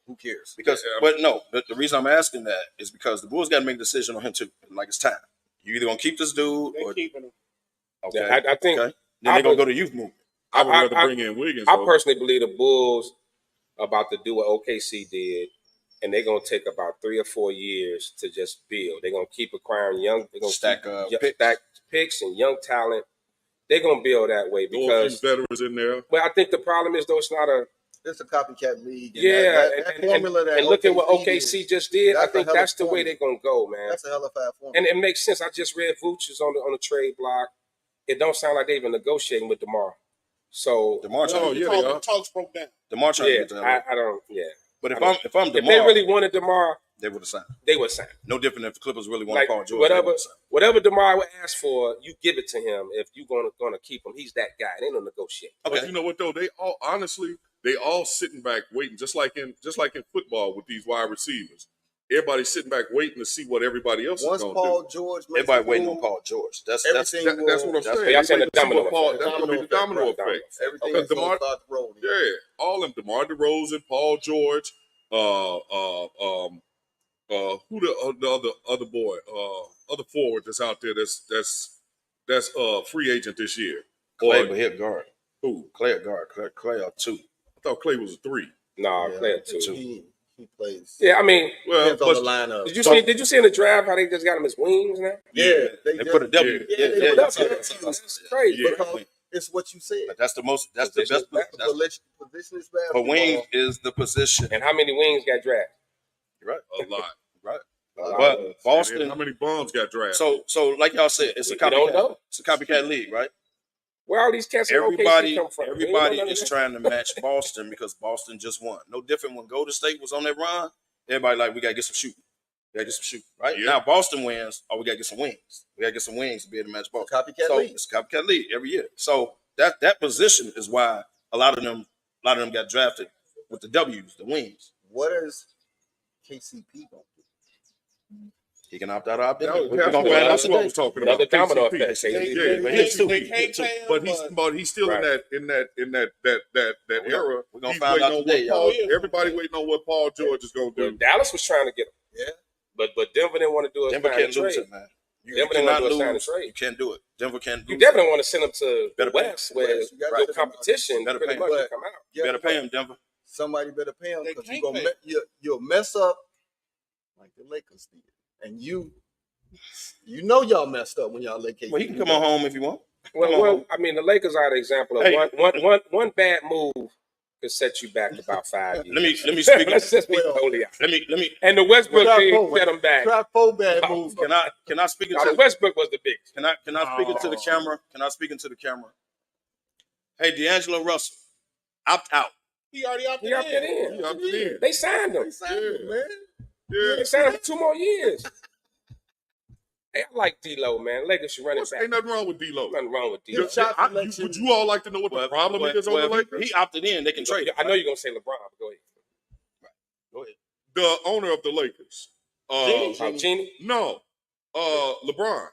who cares? Because, but no, the reason I'm asking that is because the Bulls got to make a decision on him too. Like it's time. You either gonna keep this dude or keeping him. Okay, yeah, I think then they're gonna go to youth movement. I would rather bring in Wiggins. I personally believe the Bulls about to do what OKC did, and they're gonna take about 3 or 4 years to just build. They're gonna keep acquiring young. They're gonna stack picks and young talent. They're gonna build that way because veterans in there. Well, I think the problem is though it's a copycat league. And look at what OKC just did. I think that's the way they're gonna go, man. That's a hell of a formula. And it makes sense. I just read Vooch is on the trade block. it don't sound like they even negotiating with DeMar. So DeMar trying to get the talks broke down. DeMar trying to get to LA. I don't. Yeah. But if I'm DeMar, if they really wanted DeMar, they would have signed. They would sign. No different if the Clippers really want Paul George. Whatever DeMar would ask for, you give it to him. If you're gonna keep him, he's that guy. They don't negotiate. Okay. But you know what though? They all honestly, they all sitting back waiting, just like in football with these wide receivers. Everybody's sitting back waiting to see what everybody else is going to do. Once Paul George, everybody waiting on Paul George. That's what I'm saying. That's the domino effect. That's going to be the domino effect. Everything is going to start rolling. Yeah, all of them. DeMar DeRozan, Paul George, who the other boy, other forward that's out there that's free agent this year. Clay, but hit guard. Who? Clay at guard. Clay are 2. I thought Clay was a 3. No, Clay at 2. He plays. Yeah, I mean, depends on the lineup. Did you see in the draft how they just got him as wings now? Yeah, they put a W. Yeah, That's crazy. It's what you said. But that's the best position is bad. For wing is the position. And how many wings got drafted? You're right. A lot. Right. But Boston. How many bums got drafted? So like y'all said, it's a copycat. It's a copycat league, right? Where all these cats everybody come from? Everybody is trying to match Boston because Boston just won. No different when Golden State was on that run. Everybody like, we got to get some shooting. We got to get some shooting, right? Yeah. Now Boston wins. We got to get some wings. We got to get some wings to be able to match Boston. Copycat league. It's a copycat league every year. So that position is why a lot of them got drafted with the W's, the wings. What is KCP going to do? He can opt out or opt in. That's what I was talking about. Another domino effect. But he's still in that era. We're gonna find out today. Everybody waiting on what Paul George is gonna do. Dallas was trying to get him. Yeah. But Denver didn't want to do it. Denver can't lose it, man. Denver didn't want to do a sign and trade. You can't do it. Denver can't do it. You definitely want to send him to the West where no competition better pretty pay much him. can come out. You better pay him, Denver. Somebody better pay him because you'll mess up like the Lakers did. And you know y'all messed up when y'all let KD. Well, he can come on home if you want. Well, I mean, the Lakers are the example of one bad move could set you back about 5 years. Let me speak. Let's just be totally honest. Let me. And the Westbrook thing set them back. Try 4 bad moves. Can I speak into the Westbrook was the biggest. Can I speak into the camera? Can I speak into the camera? Hey, D'Angelo Russell, opt out. He already opted in. They signed him. Man. They signed him for 2 more years. Hey, I like D-Lo, man. Lakers should run it back. Ain't nothing wrong with D-Lo. Nothing wrong with D-Lo. Would you all like to know what the problem is on the Lakers? He opted in. They can trade. I know you're going to say LeBron, but go ahead. Go ahead. The owner of the Lakers. Genie? No. LeBron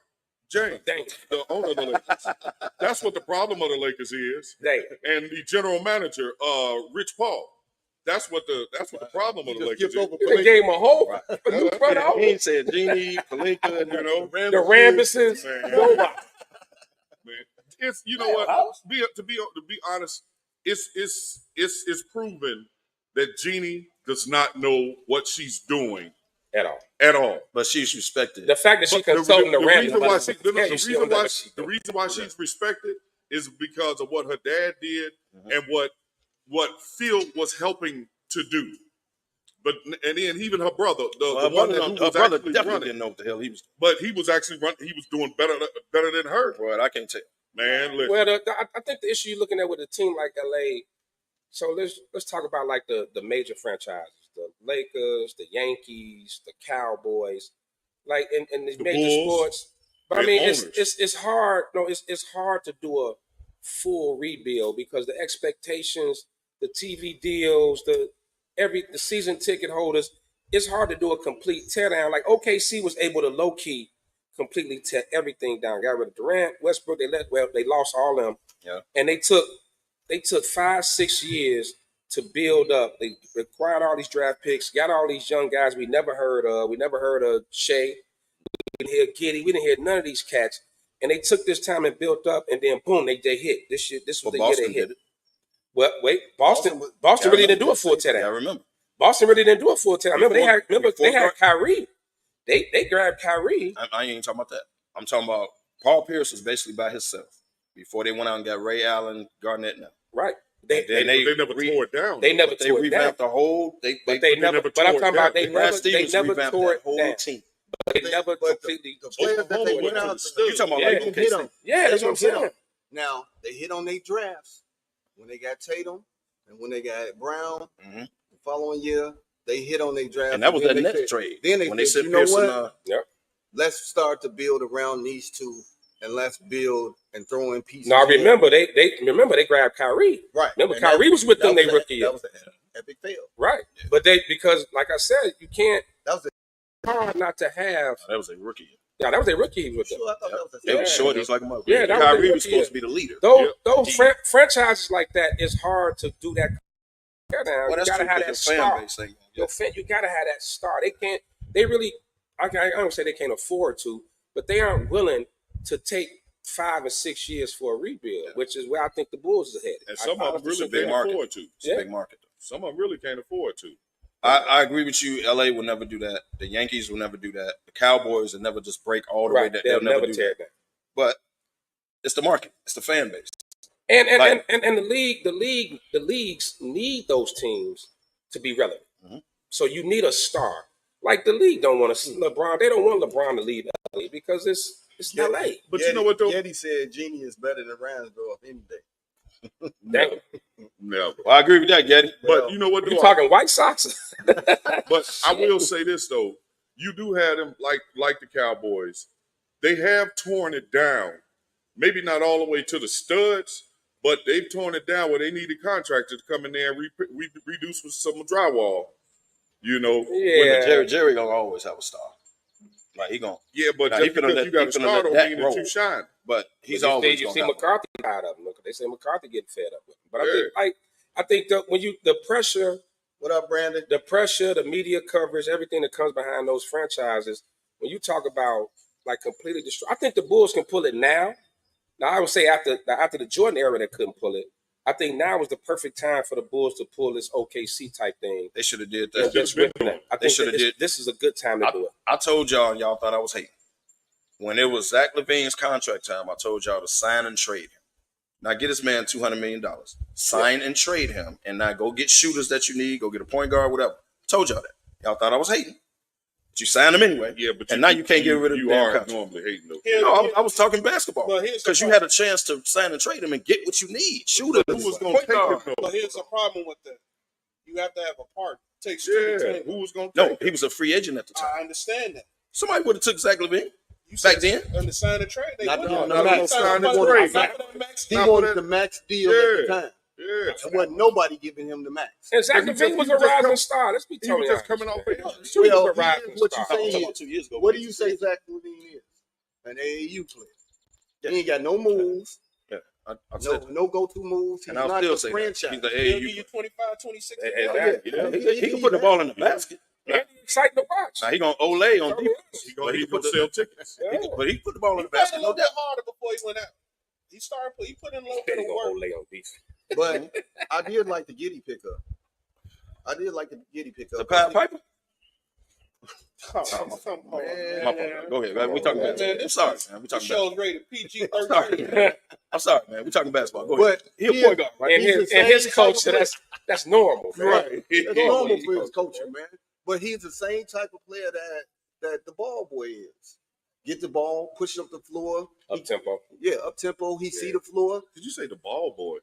James. The owner of the Lakers. That's what the problem of the Lakers is. And the general manager, Rich Paul. That's what the problem of the Lakers is. They gave him a whole new front office. He said Genie, Palinka, the Rambuses. Nobody. Man, it's what. To be honest, it's proven that Genie does not know what she's doing at all. But she's respected. The fact that she's consulting the Rambuses. The reason why she's respected is because of what her dad did and what Phil was helping to do. And then even her brother, the one who was actually running, didn't know what the hell he was. But he was actually running. He was doing better than her. Boy, I can't tell. Man, listen. Well, I think the issue you're looking at with a team like LA. So let's talk about like the major franchises, the Lakers, the Yankees, the Cowboys, like in these major Bulls, sports. But I mean, it's hard. No, it's hard to do a full rebuild because the expectations, the TV deals, the season ticket holders, it's hard to do a complete teardown. Like OKC was able to low key completely tear everything down. Got rid of Durant, Westbrook. They lost all of them. Yeah. And they took 5-6 years to build up. They acquired all these draft picks, got all these young guys we never heard of. We never heard of Shea. We didn't hear Giddey. We didn't hear none of these cats. And they took this time and built up, and then boom, they hit. This was the year they hit. Well, wait, Boston really didn't do a full teardown. I remember. Boston really didn't do a full teardown. Remember they had Kyrie. They grabbed Kyrie. I ain't talking about that. I'm talking about Paul Pierce was basically by himself before they went out and got Ray Allen, Garnett now. Right. They never tore it down. They revamped the whole. But I'm talking about they never tore it down. Team. They never completely. The players that they went out, You talking about Yeah. like they can hit them. Yeah, that's what I'm saying. Now they hit on their drafts when they got Tatum and when they got Brown. The following year, they hit on their draft, and that was then that they Nets said- trade. Then they when they said, said you know Pearson, what? Let's start to build around these two, and let's build and throw in pieces. No, I here. remember they grabbed Kyrie. Right. Remember And Kyrie was with them that their rookie year. That was an epic fail. Right. But because like I said, you can't. That was hard not to have. That was a rookie year. Yeah, that was a rookie with them. Sure, I thought that was They were shorties like a mother. Yeah, that Kyrie was was supposed to be the leader. Those franchises like that, it's hard to do that. Well, that's you gotta true, have but that the fan star. base thing, You gotta have that star. They can't. They really. I don't say they can't afford to, but they aren't willing to take 5 or 6 years for a rebuild, which is where I think the Bulls are headed. And some of them really can't afford to. It's a big market. Some of them really can't afford to. I agree with you. LA will never do that. The Yankees will never do that. The Cowboys will never just break all the way. They'll never do that. But it's the market. It's the fan base. And the leagues need those teams to be relevant. So you need a star. Like the league don't want to see LeBron. They don't want LeBron to leave LA because it's LA. But you know what though? Getty said Genie is better than Ransdorf any day. Never. Well, I agree with that, Getty. But you know what? You talking White Sox? But I will say this though, you do have them like the Cowboys. They have torn it down. Maybe not all the way to the studs, but they've torn it down where they needed contractors to come in there and reduce with some drywall. You know, Jerry gonna always have a star. Like he gonna but just because you got a star don't mean that you shine. But he's But always you gonna see have McCarthy tired of him. Look, they say McCarthy getting fed up with him. But I think that when the pressure, what up, Brandon? The pressure, the media coverage, everything that comes behind those franchises. When you talk about like completely destroy, I think the Bulls can pull it now. Now I would say after the Jordan era, they couldn't pull it. I think now is the perfect time for the Bulls to pull this OKC type thing. They should have did I that. think this is a good time to do it. I told y'all, and y'all thought I was hating. When it was Zach LaVine's contract time, I told y'all to sign and trade him. Now get this man $200 million. Sign and trade him, and now go get shooters that you need. Go get a point guard, whatever. Told y'all that. Y'all thought I was hating, but you signed him anyway. Yeah, but now you can't get rid of you the damn are contract. normally hating though. No, I was talking basketball because you had a chance to sign and trade him and get what you need. Shooters. Who was going to take him though? But here's the problem with that. You have to have a part. Takes who was going to take him? No, he was a free agent at the time. I understand that. Somebody would have took Zach LaVine You back then. On the sign and trade, they Not wouldn't. the max. He wanted the max deal at the time. Yeah. And wasn't nobody giving him the max. And Zach LaVine was a rising star. Let's be He was totally just honest. coming off the He was Well, a rising what you star. saying is, 2 years ago. what do you say Zach LaVine is? An AAU player. He ain't got no moves. Yeah, I said No go-to moves. He's and I'll not still the say franchise. he's the He'll give AAU. you 25, 26. He can put the ball in the basket. And exciting to watch. Now he gonna Olay on defense. He going to sell tickets. But he put the ball in He the played a basket. little No bit doubt. harder before he went out. He put in a little bit They of gonna work. lay on defense. But I did like the Giddy pickup. The Pied Piper. Come on, man. My fault. Go ahead, man. We talking Man, basketball. I'm this- sorry, man. We This talking show's basketball. rated PG-13. I'm sorry, man. We talking basketball. Go ahead. But He a point guard, right? And his coach, that's normal. Man. Right. That's Yeah. normal for his coaching, man. But he's the same type of player that the ball boy is. Get the ball, push up the floor. Up tempo. Yeah, up tempo. He see the floor. Did you say the ball boy?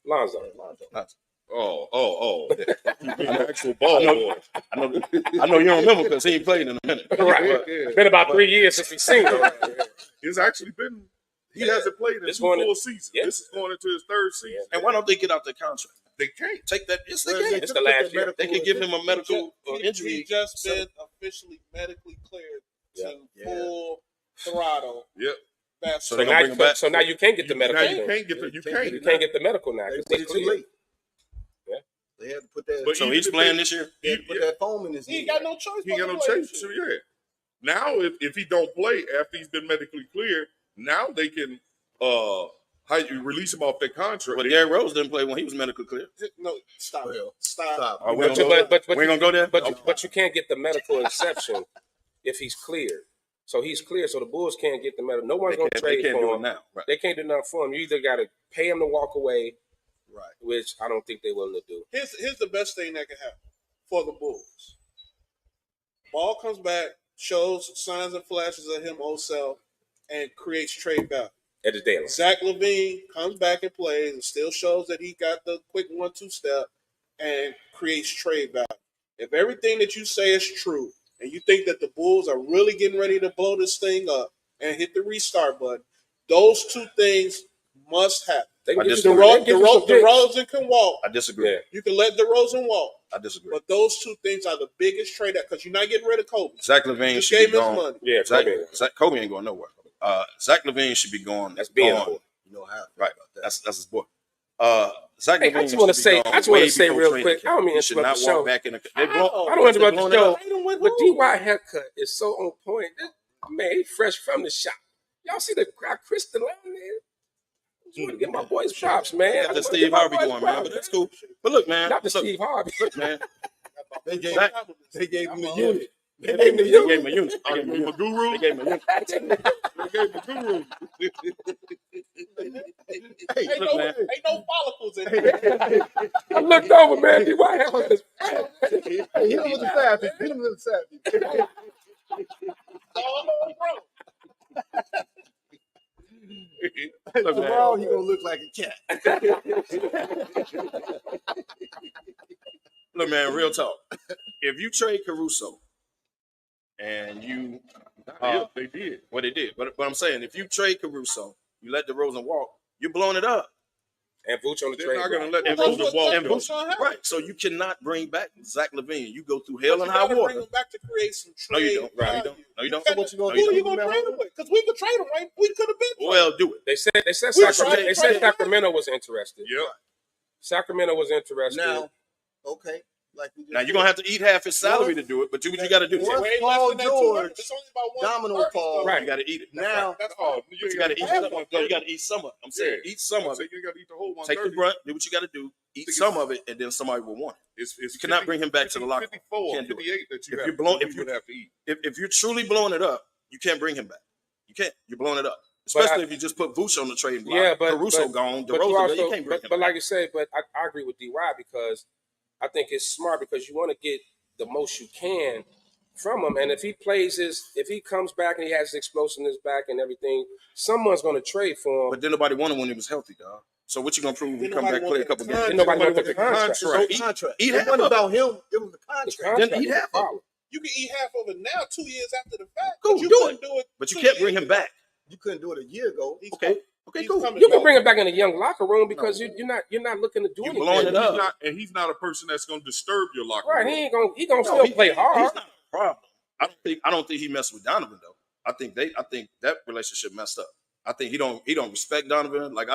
Lonzo. Oh. You mean the actual ball boy. I know you don't remember because he ain't played in a minute. Right. It's been about 3 years since we've seen him. It's actually been, he hasn't played in It's 2 going full to- seasons. yeah. This is going into his 3rd season. And why don't they get out their contract? They can't. Take that. Yes, they Well, can. they It's took the last that year. medical- They can give him a medical injury. He just been officially medically cleared to full throttle Yep. So basketball. they gonna bring him back. So now you can't get the medical. Now you thing. can't get the, you can't. You can't get the medical now They because put they it too clear. late. Yeah. They had to put that. But So even he's if playing they- this year. they had to put that foam in his He ain't knee. got no choice. He ain't got but no to play chance this to, year. yeah. Now, if he don't play after he's been medically cleared, now they can how you release him off that contract. But Derrick Rose didn't play when he was medically clear. No, stop. Well, Stop. We ain't gonna go there. But you can't get the medical exception if he's cleared. So he's clear. So the Bulls can't get the medical. No one's going to They trade can't do for it him. now. Right. They can't do nothing for him. You either got to pay him to walk away, Right. which I don't think they're willing to do. Here's the best thing that can happen for the Bulls. Ball comes back shows signs and flashes of him old self, and creates trade value. At the deadline. Zach LaVine comes back and plays and still shows that he got the quick 1-2 step and creates trade value. If everything that you say is true and you think that the Bulls are really getting ready to blow this thing up and hit the restart button, those two things must happen. DeRozan can walk. I disagree. Yeah. You can let DeRozan walk. I disagree. But those two things are the biggest trade out because you're not getting rid of Kobe. Zach LaVine just should gave be him gone. money. Yeah, Kobe ain't going nowhere. Zach LaVine should be gone. That's being gone. boy. You know how? Right. That's his boy. Zach Hey, LaVine I just want to say, real quick. I don't mean he should interrupt not the show. walk back in the. I don't interrupt the show, but DY haircut is so on point. Man, he fresh from the shop. Y'all see the crystal on there? I just want to get my boys props, man. Got the Steve Harvey going, man. But that's cool. But look, man. Not the Steve Harvey. Look, man. They gave him the unit. They gave him a unit. They gave him a guru. They gave him a unit. They gave him a guru. Ain't no follicles in Hey, there. I looked over, man. DY haircut is Hit him with the savage. Hit him with the savage. Look, man. Tomorrow he gonna look like a cat. Look, man, real talk. If you trade Caruso and you they did. Well, they did. But I'm saying, if you trade Caruso, you let DeRozan walk, you're blowing it up. And Vooch on the They're trade. not going to let And DeRozan walk. and Vooch, right. So you cannot bring back Zach LaVine. You go through hell and high water. Bring him back to create some No, trade. you don't. Right. You don't. No, you don't. So what you gonna Who are do? you gonna trade him with? Because we could trade him, right? We could have been. Well, do it. They said We Sacramento. tried They to said trade him. Sacramento was interested. Yep. Sacramento was interested. Now, okay. Like we just Now you're gonna have to eat half his salary to do it, but do what you got to do. Once Way Paul less than that, George, it's only about one domino third. fall. Right. You got to eat it. Now, That's Oh, all. But you got to eat some. No, you got to eat some of it. I'm saying, eat some of So it. you got to eat the whole one. Take the brunt. Do what you got to do. Eat some of it, and then somebody will want it. It's You cannot bring him back to the locker room. 54, Can't do it. 58 that you If have, you're blown- you if you- would have to eat. If you're truly blowing it up, you can't bring him back. You can't. You're blowing it up. But Especially I- if you just put Vooch on the trading block. Yeah, but Caruso but, gone. but you DeRozan, also, you can't bring him but back. like you say, but I agree with DY because I think it's smart because you want to get the most you can from him, and if he comes back and he has explosiveness back and everything, someone's going to trade for him. But then nobody wanted when he was healthy, dog. So what you gonna prove when you come back play a couple games? Then nobody wanted the contract. Right. contract. Eat It half wasn't of it. about him. It was the The contract. contract Then eat was half the of it. problem. You can eat half of it now, 2 years after the fact. Cool, but you do couldn't it. do it. But you 2 can't years bring him ago. back. You couldn't do it a year ago. Okay. Okay, He's cool. coming You can back. bring him back in a young locker room because you're not looking to do You're anything. blowing it He's up. not, and he's not a person that's going to disturb your locker Right? room. He gonna still play hard. He's not a problem. I don't think he messed with Donovan though. I think that relationship messed up. I think he don't respect Donovan. Like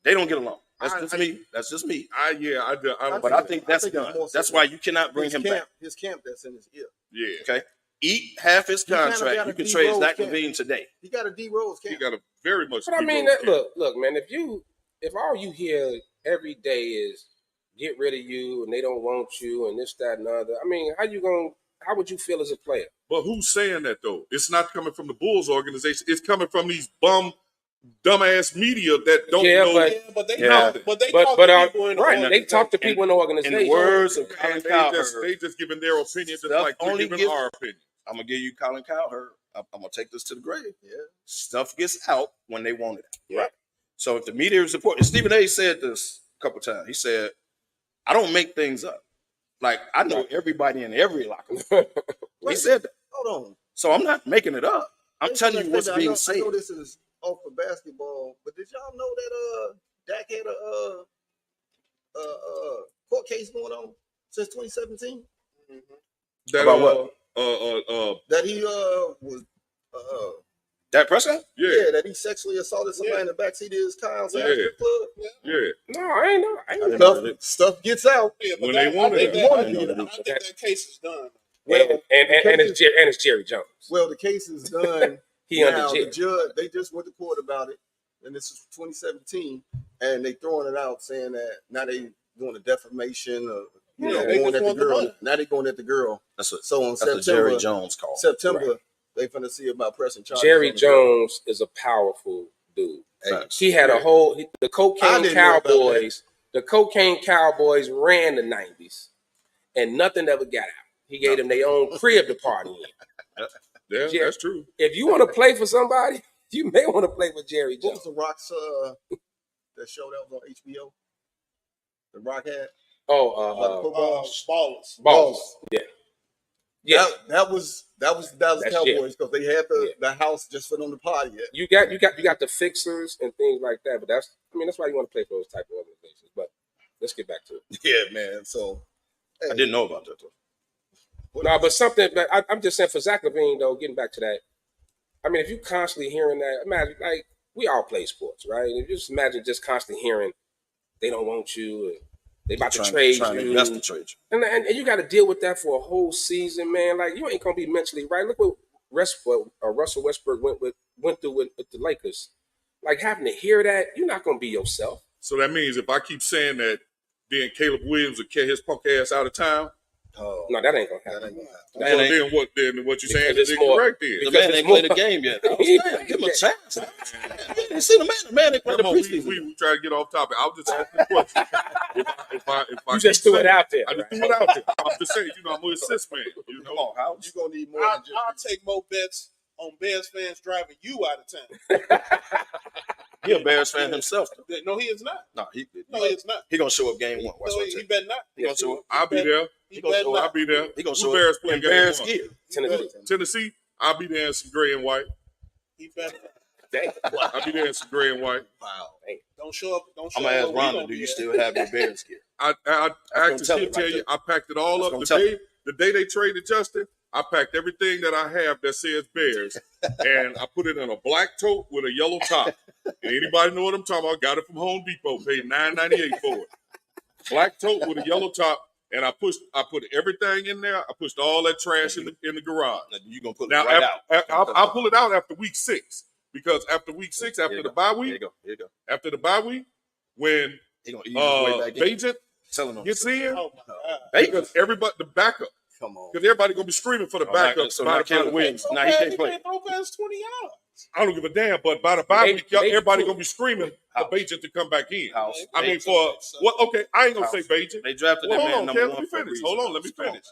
they don't get along. That's just me. That's just me. I don't. But I think that's done. That's why you cannot bring him back. His camp that's in his ear. Yeah. Okay. Eat half his He kinda contract. got You a can D trade Rose Zach camp. LaVine today. He got a D Rose He camp. got a very much. But I mean, look, man. If all you hear every day is get rid of you and they don't want you and this, that, and the other, I mean, how would you feel as a player? But who's saying that though? It's not coming from the Bulls organization. It's coming from these dumbass media that don't know. But they Yeah. talk to people in the right. They talk to people in the organization. In the words of Colin And Cowherd, they just giving their opinion just Stuff like we're only giving gives- our opinion. I'm gonna give you Colin Cowherd. I'm gonna take this to the grave. Yeah. Stuff gets out when they want it. Yeah. So if the media is important, Stephen A. said this a couple times. He said, "I don't make things up. Like I know everybody in every locker room." He said that. Hold on. So I'm not making it up. I'm Just telling you what's I being know, said. I know this is off for basketball, but did y'all know that Dak had a court case going on since 2017? That, About what? That he was Dak Prescott? yeah, that he sexually assaulted somebody in the backseat of his car outside the strip club. Yeah. No, I ain't know. Stuff gets out. Yeah, but When that, they want I think it. that, wanted I it. think that case is done. And it's Jerry Jones. Well, the case is done. He now, under jail. the judge, they just went to court about it, and this is 2017, and they throwing it out saying that now they doing a defamation or they going just at the want the girl. money. Now they going at the girl. That's what. So on That's a September, Jerry Jones call. September, they finna see about pressing charges. Jerry on the girl. Jones is a powerful dude. Facts. He had a whole the I cocaine didn't know about Cowboys. The cocaine Cowboys ran the 90s, and nothing ever got out. He gave them their own crib to party in. Yeah, Jerry, that's true. If you want to play for somebody, you may want to play with Jerry What Jones. was the Rock's that show that was on HBO? The Rock had. Ballers. Yeah. Yeah. That was Dallas That's Cowboys because they had the house just for them to party at. You got the fixers and things like that, but that's why you want to play for those type of organizations. But let's get back to it. Yeah, man. So I didn't know about that though. No, but something. But I'm just saying for Zach LaVine though. Getting back to that, I mean, if you constantly hearing that, imagine like we all play sports, right? If you just imagine just constantly hearing they don't want you, and they about to trade you, and you got to deal with that for a whole season, man. Like you ain't gonna be mentally right. Look what Russell Westbrook went through with the Lakers. Like having to hear that, you're not gonna be yourself. So that means if I keep saying that, then Caleb Williams will carry his punk ass out of town. No, that ain't gonna happen. Well, then what you saying is incorrect then. The man ain't played the game yet. Give him a chance. You didn't see the man ain't played the preseason. We try to get off topic. I was just asking a question. If I you just threw it out there. I just threw it out there. I'm just saying, I'm an assist man. Come on, House. You're gonna need more than just I'll take more bets on Bears fans driving you out of town. He a Bears fan himself. No, he is not. No, he is not. He gonna show up game one. No, he better not. He gonna show up. I'll be there. I'll be there. He gonna Who show Bears up play in game Bears one? gear. Tennessee. I'll be there in some gray and white. He better. I'll be there in some gray and white. Wow. Don't show up. I'm gonna ask Rhonda, do you still have your Bears gear? I actually tell you, I packed it all up the day they traded Justin. I packed everything that I have that says Bears, and I put it in a black tote with a yellow top. And anybody know what I'm talking about? Got it from Home Depot. Paid $9.98 for it. Black tote with a yellow top, and I put everything in there. I pushed all that trash in the garage. You gonna put it right out? I'll pull it out after week 6 because after week 6, after the bye week, here you go. After the bye week, when Bajent gets in, because everybody the backup. Come on. Because everybody gonna be screaming for the backup. So now Caleb Williams. Now he can't play. Throw past 20 yards. I don't give a damn, but by the bye week, everybody gonna be screaming for Bajent to come back in. I mean, for what? Okay, I ain't gonna say Bajent. They drafted that man number 1. Let me finish. Hold on, let me finish.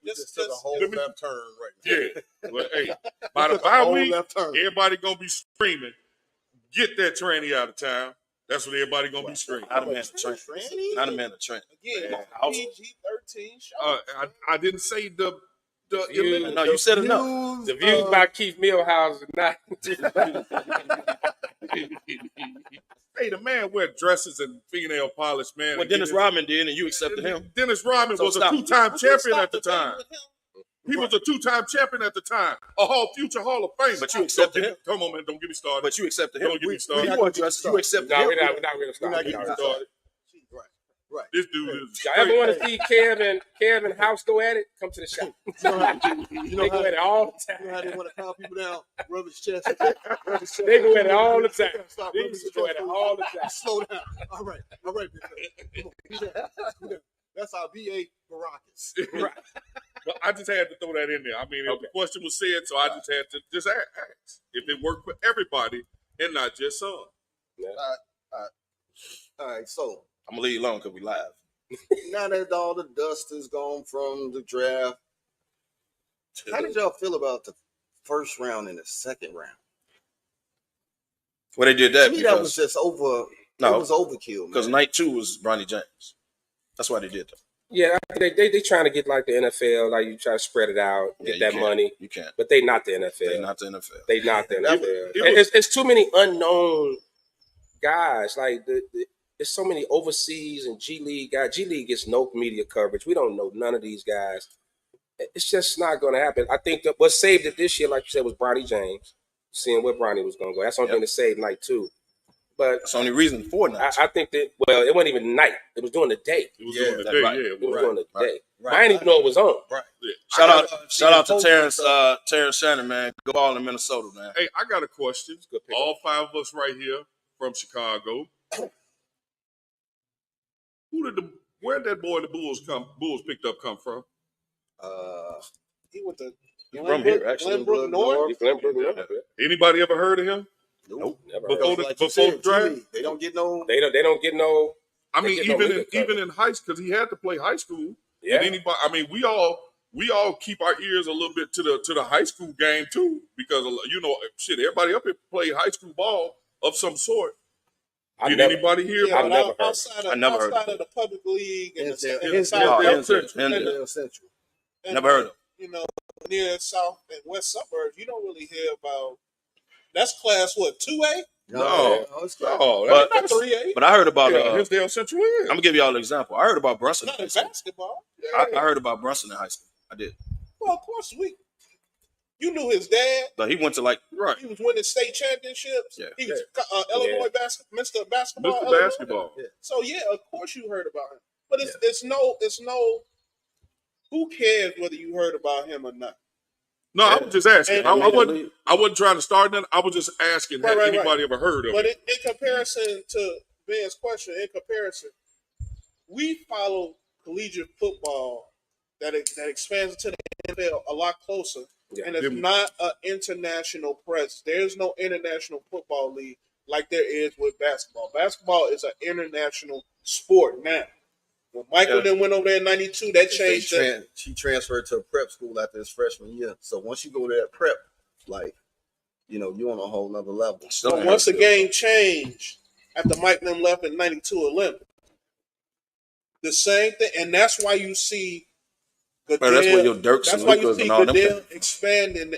This is a whole left turn right now. Yeah. Well, hey, by the bye week, everybody gonna be screaming, get that tranny out of town. That's what everybody gonna be screaming. Not a man of Trent. Not a man of Trent. Again, PG-13. I didn't say the views. No, you said enough. The views by Keith Millhouse are not. Hey, the man wear dresses and fingernail polish, man. What Dennis Rodman did, and you accepted him. Dennis Rodman was a 2-time champion at the time. He was a 2-time champion at the time, future Hall of Fame. But you accepted him. Come on, man, don't get me started. But you accepted him. Don't get me started. You accepted him. We're not going to start. Don't get me started. Right. This dude is. Y'all ever want to see Kev and House go at it? Come to the shop. They go at it all the time. You know how they want to calm people down, rub his chest. They go at it all the time. They go at it all the time. Slow down. All right. Come on. That's our VA Baracus. Right. But I just had to throw that in there. I mean, the question was said, so I just had to just ask if it worked for everybody and not just some. Yeah. All right, so I'm gonna leave you alone because we live. now that all the dust is gone from the draft, how did y'all feel about the first round and the second round? Well, they did that To me, that was just over. No, it was overkill. Because night 2 was Bronny James. That's why they did that. Yeah, they trying to get like the NFL, like you try to spread it out, get that money. You can't. But they not the NFL. They not the NFL. They not the NFL. It's too many unknown guys. Like there's so many overseas and G League guys. G League gets no media coverage. We don't know none of these guys. It's just not going to happen. I think that what saved it this year, like you said, was Bronny James. Seeing where Bronny was going to go. That's the only thing that saved night 2. But that's the only reason for night. I think that, well, it wasn't even night. It was during the day. It was during the day, right. yeah. It was during the day. Right. I didn't even know it was on. Right. Yeah. Shout out to Terrence Shannon, man. Go ball in Minnesota, man. Hey, I got a question. All 5 of us right here from Chicago. Where did that boy the Bulls picked up come from? He went to from here, actually. Glenbrook North. Anybody ever heard of him? Nope. Never Before the draft? They don't get no. They don't get no. I mean, even in high school, because he had to play high school. Yeah. Anybody, I mean, we all we all keep our ears a little bit to the high school game too, because shit, everybody up here play high school ball of some sort. Did anybody hear about it? Outside of the public league and the Central. Never heard of it. Near south and west suburbs, you don't really hear about. That's class what, 2A? No, But not 3A. But I heard about Hinsdale Central is. I'm gonna give y'all an example. I heard about Brunson. Not in basketball. I heard about Brunson in high school. I did. Well, of course you knew his dad. But he went to He was winning state championships. Yeah. He was Illinois Mr. Basketball. Mr. Basketball. Yeah. So of course you heard about him. But it's no. Who cares whether you heard about him or not? No, I was just asking. I wasn't trying to start nothing. I was just asking, had anybody ever heard of it? But in comparison to Ben's question, we follow collegiate football that expands into the NFL a lot closer. Yeah. And it's not an international presence. There's no international football league like there is with basketball. Basketball is an international sport now. When Michael then went over there in 92, that changed. She transferred to a prep school after his freshman year. So once you go to that prep, you're on a whole nother level. So once the game changed after Mike them left in 92 Olympics, the same thing, and that's why you see Goodell. That's where your Dirks and Lucas and all them. Goodell expanding.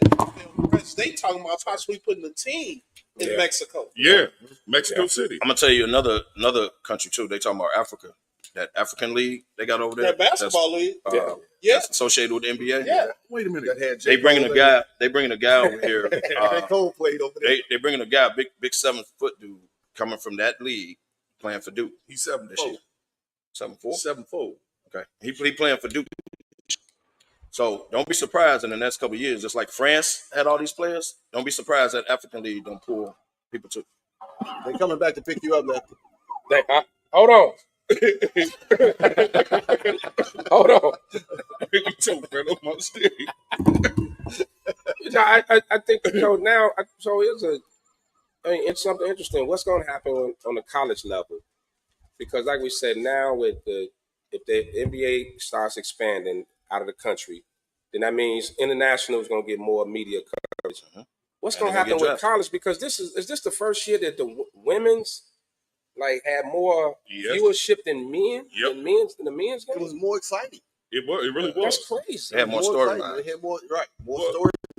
They talking about possibly putting a team in Mexico. Yeah, Mexico City. I'm gonna tell you another country too. They talking about Africa. That African league they got over there. That basketball league. That's associated with the NBA. Yeah. Wait a minute. They bringing a guy. They bringing a guy over here. Cole played over there. They bringing a guy, big 7-foot dude, coming from that league, playing for Duke. He's 7'4". 7'4". 7'4". Okay. He playing for Duke. So don't be surprised in the next couple of years, just like France had all these players. Don't be surprised that African league don't pull people too. They coming back to pick you up, man. Hold on. Hold on. You choke, man, on my stick. I think now. So it's something interesting. What's going to happen on the college level? Because like we said, now if the NBA starts expanding out of the country, then that means international is going to get more media coverage. What's going to happen with college? Because is this the first year that the women's had more viewership than men? Yep. Than the men's game? It was more exciting. It really was. That's crazy. They had more storylines. They had more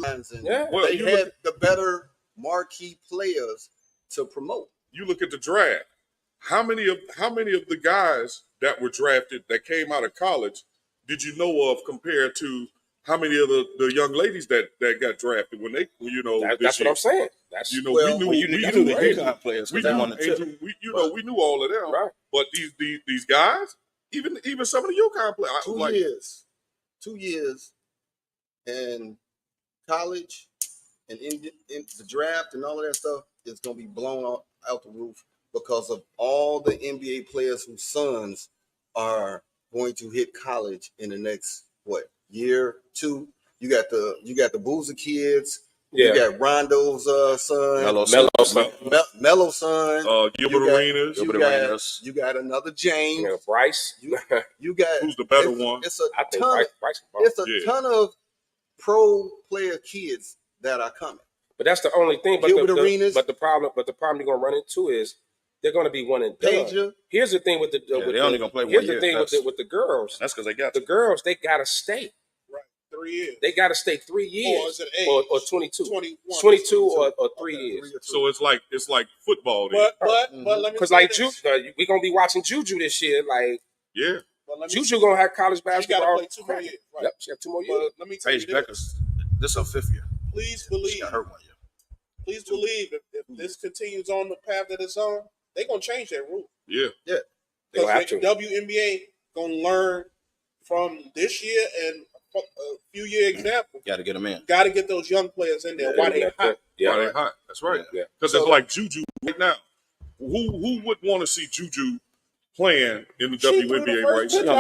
storylines, and they had the better marquee players to promote. You look at the draft. How many of the guys that were drafted that came out of college did you know of compared to how many of the young ladies that got drafted when they that's what I'm saying. That's we knew the UConn players. We knew all of them. Right. But these guys, even some of the UConn players, 2 years, and college and in the draft and all of that stuff is going to be blown out the roof because of all the NBA players whose sons are going to hit college in the next year, 2. You got the Boozer kids. You got Rondo's son, Melo's son, Gilbert Arenas. You got another James, Bryce. You got who's the better one? It's a ton of pro player kids that are coming. But that's the only thing. But the problem you're gonna run into is they're gonna be one and done. Here's the thing with the they only gonna play 1 year. Here's the thing with the girls. That's because they got the girls. They gotta stay. 3 years. They got to stay 3 years, or is it or 22, 21, 22 or 3 years. So it's like football. But let me because we're gonna be watching Juju this year. Juju gonna have college basketball. She got to play 2 more years. Right. Yep, she got 2 more years. But let me tell Paige you Beckers, this her 5th year. Please believe. She got hurt 1 year. Please believe if this continues on the path that it's on, they're gonna change that rule. Yeah. Because the WNBA gonna learn from this year and a few year example. Got to get them in. Got to get those young players in there. Why they hot? Why they hot? That's right. Because it's like Juju right now. Who would want to see Juju playing in the WNBA right now?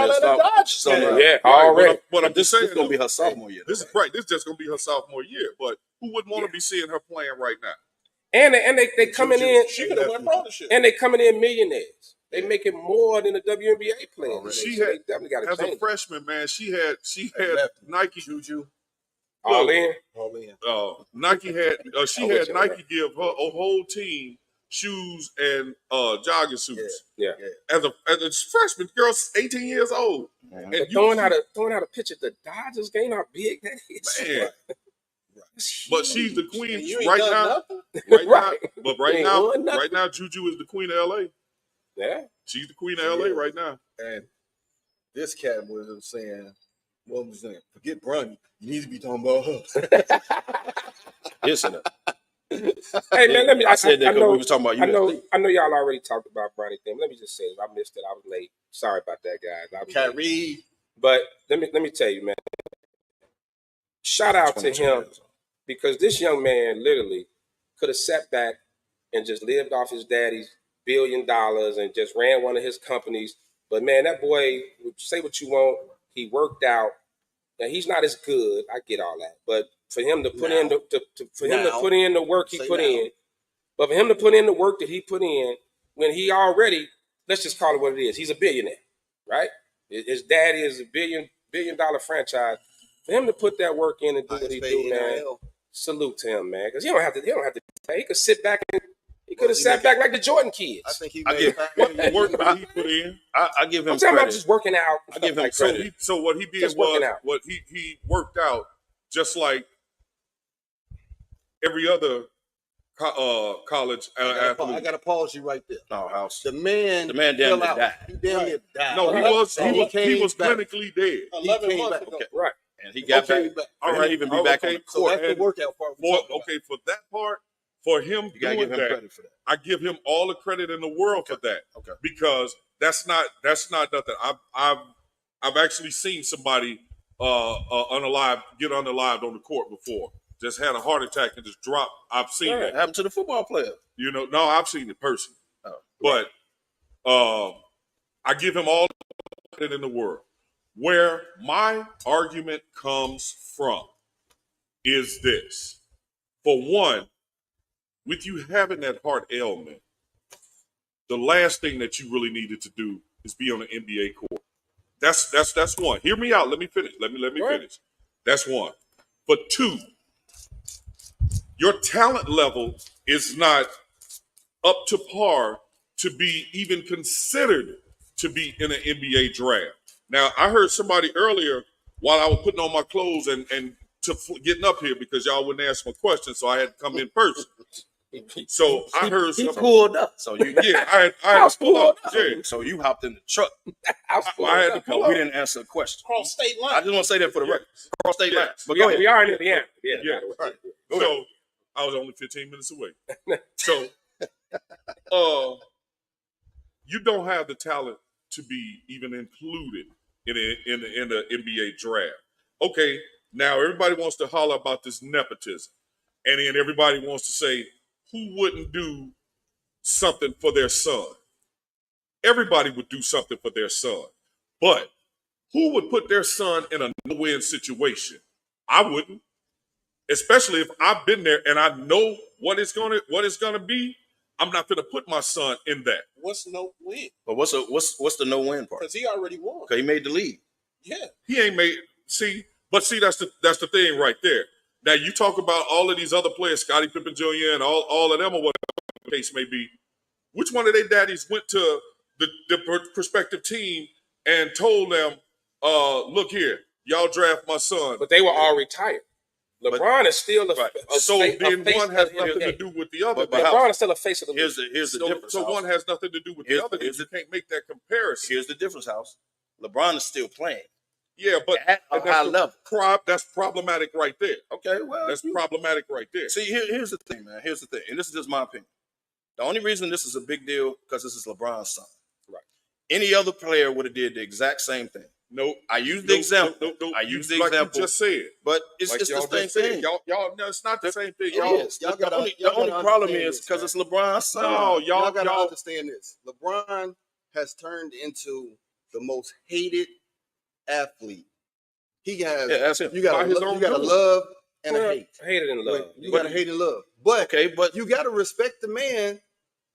Already. But I'm just saying, this is gonna be her sophomore year. This is just gonna be her sophomore year. But who wouldn't want to be seeing her playing right now? And they coming in. She could have won pro this year. And they coming in millionaires. They making more than the WNBA players. She so had, they definitely got to as change a freshman, man, she had Nike. Juju. All in. Nike had she I'm with had you on Nike give her a whole team shoes and jogging suits. Yeah. As a freshman, girl's 18 years old. And throwing out a pitch at the Dodgers game, how big that is. Man. But she's the queen You ain't right done now. nothing. Right now, Juju is the queen of LA. Yeah. She's the queen of LA right now. And this cat was saying, what was saying? Forget Bronny. You need to be talking about her. Listen. Hey man, let me. I said that because we were talking about USC. I know y'all already talked about Bronny thing. Let me just say, I missed it. I was late. Sorry about that, guys. Kyrie. But let me tell you, man. Shout out to him because this young man literally could have sat back and just lived off his daddy's $1 billion and just ran one of his companies. But man, that boy, say what you want, he worked out. Now he's not as good. I get all that, but for him to put in the work he put in, but for him to put in the work that he put in when he already, let's just call it what it is. He's a billionaire, right? His daddy is a billion dollar franchise. For him to put that work in and do what he do, man, salute to him, man. Because he don't have to. He could sit back and he could have sat back like the Jordan kids. I think he give what work that he put in. I give him I'm talking credit. about just working out. I give him So credit. what he did Just was working out. what he worked out just like every other college athlete. I got to pause you right there. No, house. The man damn fell near out. died. He damn near died. No, he was back. clinically dead. 11 months ago. Right. And he got back. All right, even be back on the So court. that's the workout part. For that part, for him You gotta doing give him that, credit for that. I give him all the credit in the world for that. Okay. Because that's not nothing. I've actually seen somebody get unalived on the court before. Just had a heart attack and just dropped. I've seen that. Happened to the football player. No, I've seen it personally. Oh. But I give him all the credit in the world. Where my argument comes from is this. For one, with you having that heart ailment, the last thing that you really needed to do is be on an NBA court. That's one. Hear me out. Let me finish. Let me finish. That's one. But two, your talent level is not up to par to be even considered to be in an NBA draft. Now, I heard somebody earlier while I was putting on my clothes and getting up here because y'all wouldn't ask my questions, so I had to come in person. So I heard He something. pulled up. So you I had to pull up. Yeah. So you hopped in the truck. I had to pull We up. didn't answer a question. Cross state line. I just want to say that for the record. Cross state lines. But Yeah, go ahead. we are in Indiana. Yeah. Yeah. Go ahead. So I was only 15 minutes away. So you don't have the talent to be even included in the NBA draft. Okay, now everybody wants to holler about this nepotism. And then everybody wants to say, who wouldn't do something for their son? Everybody would do something for their son. But who would put their son in a no-win situation? I wouldn't. Especially if I've been there and I know what it's gonna be. I'm not gonna put my son in that. What's no win? But what's the no win part? Because he already won. Because he made the league. Yeah. He ain't made that's the thing right there. Now you talk about all of these other players, Scottie Pippen Jr. and all of them, or whatever the case may be. Which one of their daddies went to the prospective team and told them, "Look here, y'all draft my son." But they were all retired. LeBron is still then one has nothing to do with the other. But LeBron is still a face of the league. Here's the difference. So one has nothing to do with the other. You can't make that comparison. Here's the difference, House. LeBron is still playing. Yeah, but at a high level. That's problematic right there. Okay, well, that's problematic right there. See, here's the thing, man. Here's the thing, and this is just my opinion. The only reason this is a big deal because this is LeBron's son. Right. Any other player would have did the exact same thing. Nope. I used the example. I used the example. You just said. But it's Like the y'all same just said. thing. Y'all, no, it's not the same thing. It is. The only problem is because it's LeBron's son. No, y'all gotta understand this. LeBron has turned into the most hated athlete. He has. Yeah, that's him. You got to love and a hate. Hated and love. You got to hate and love. But you got to respect the man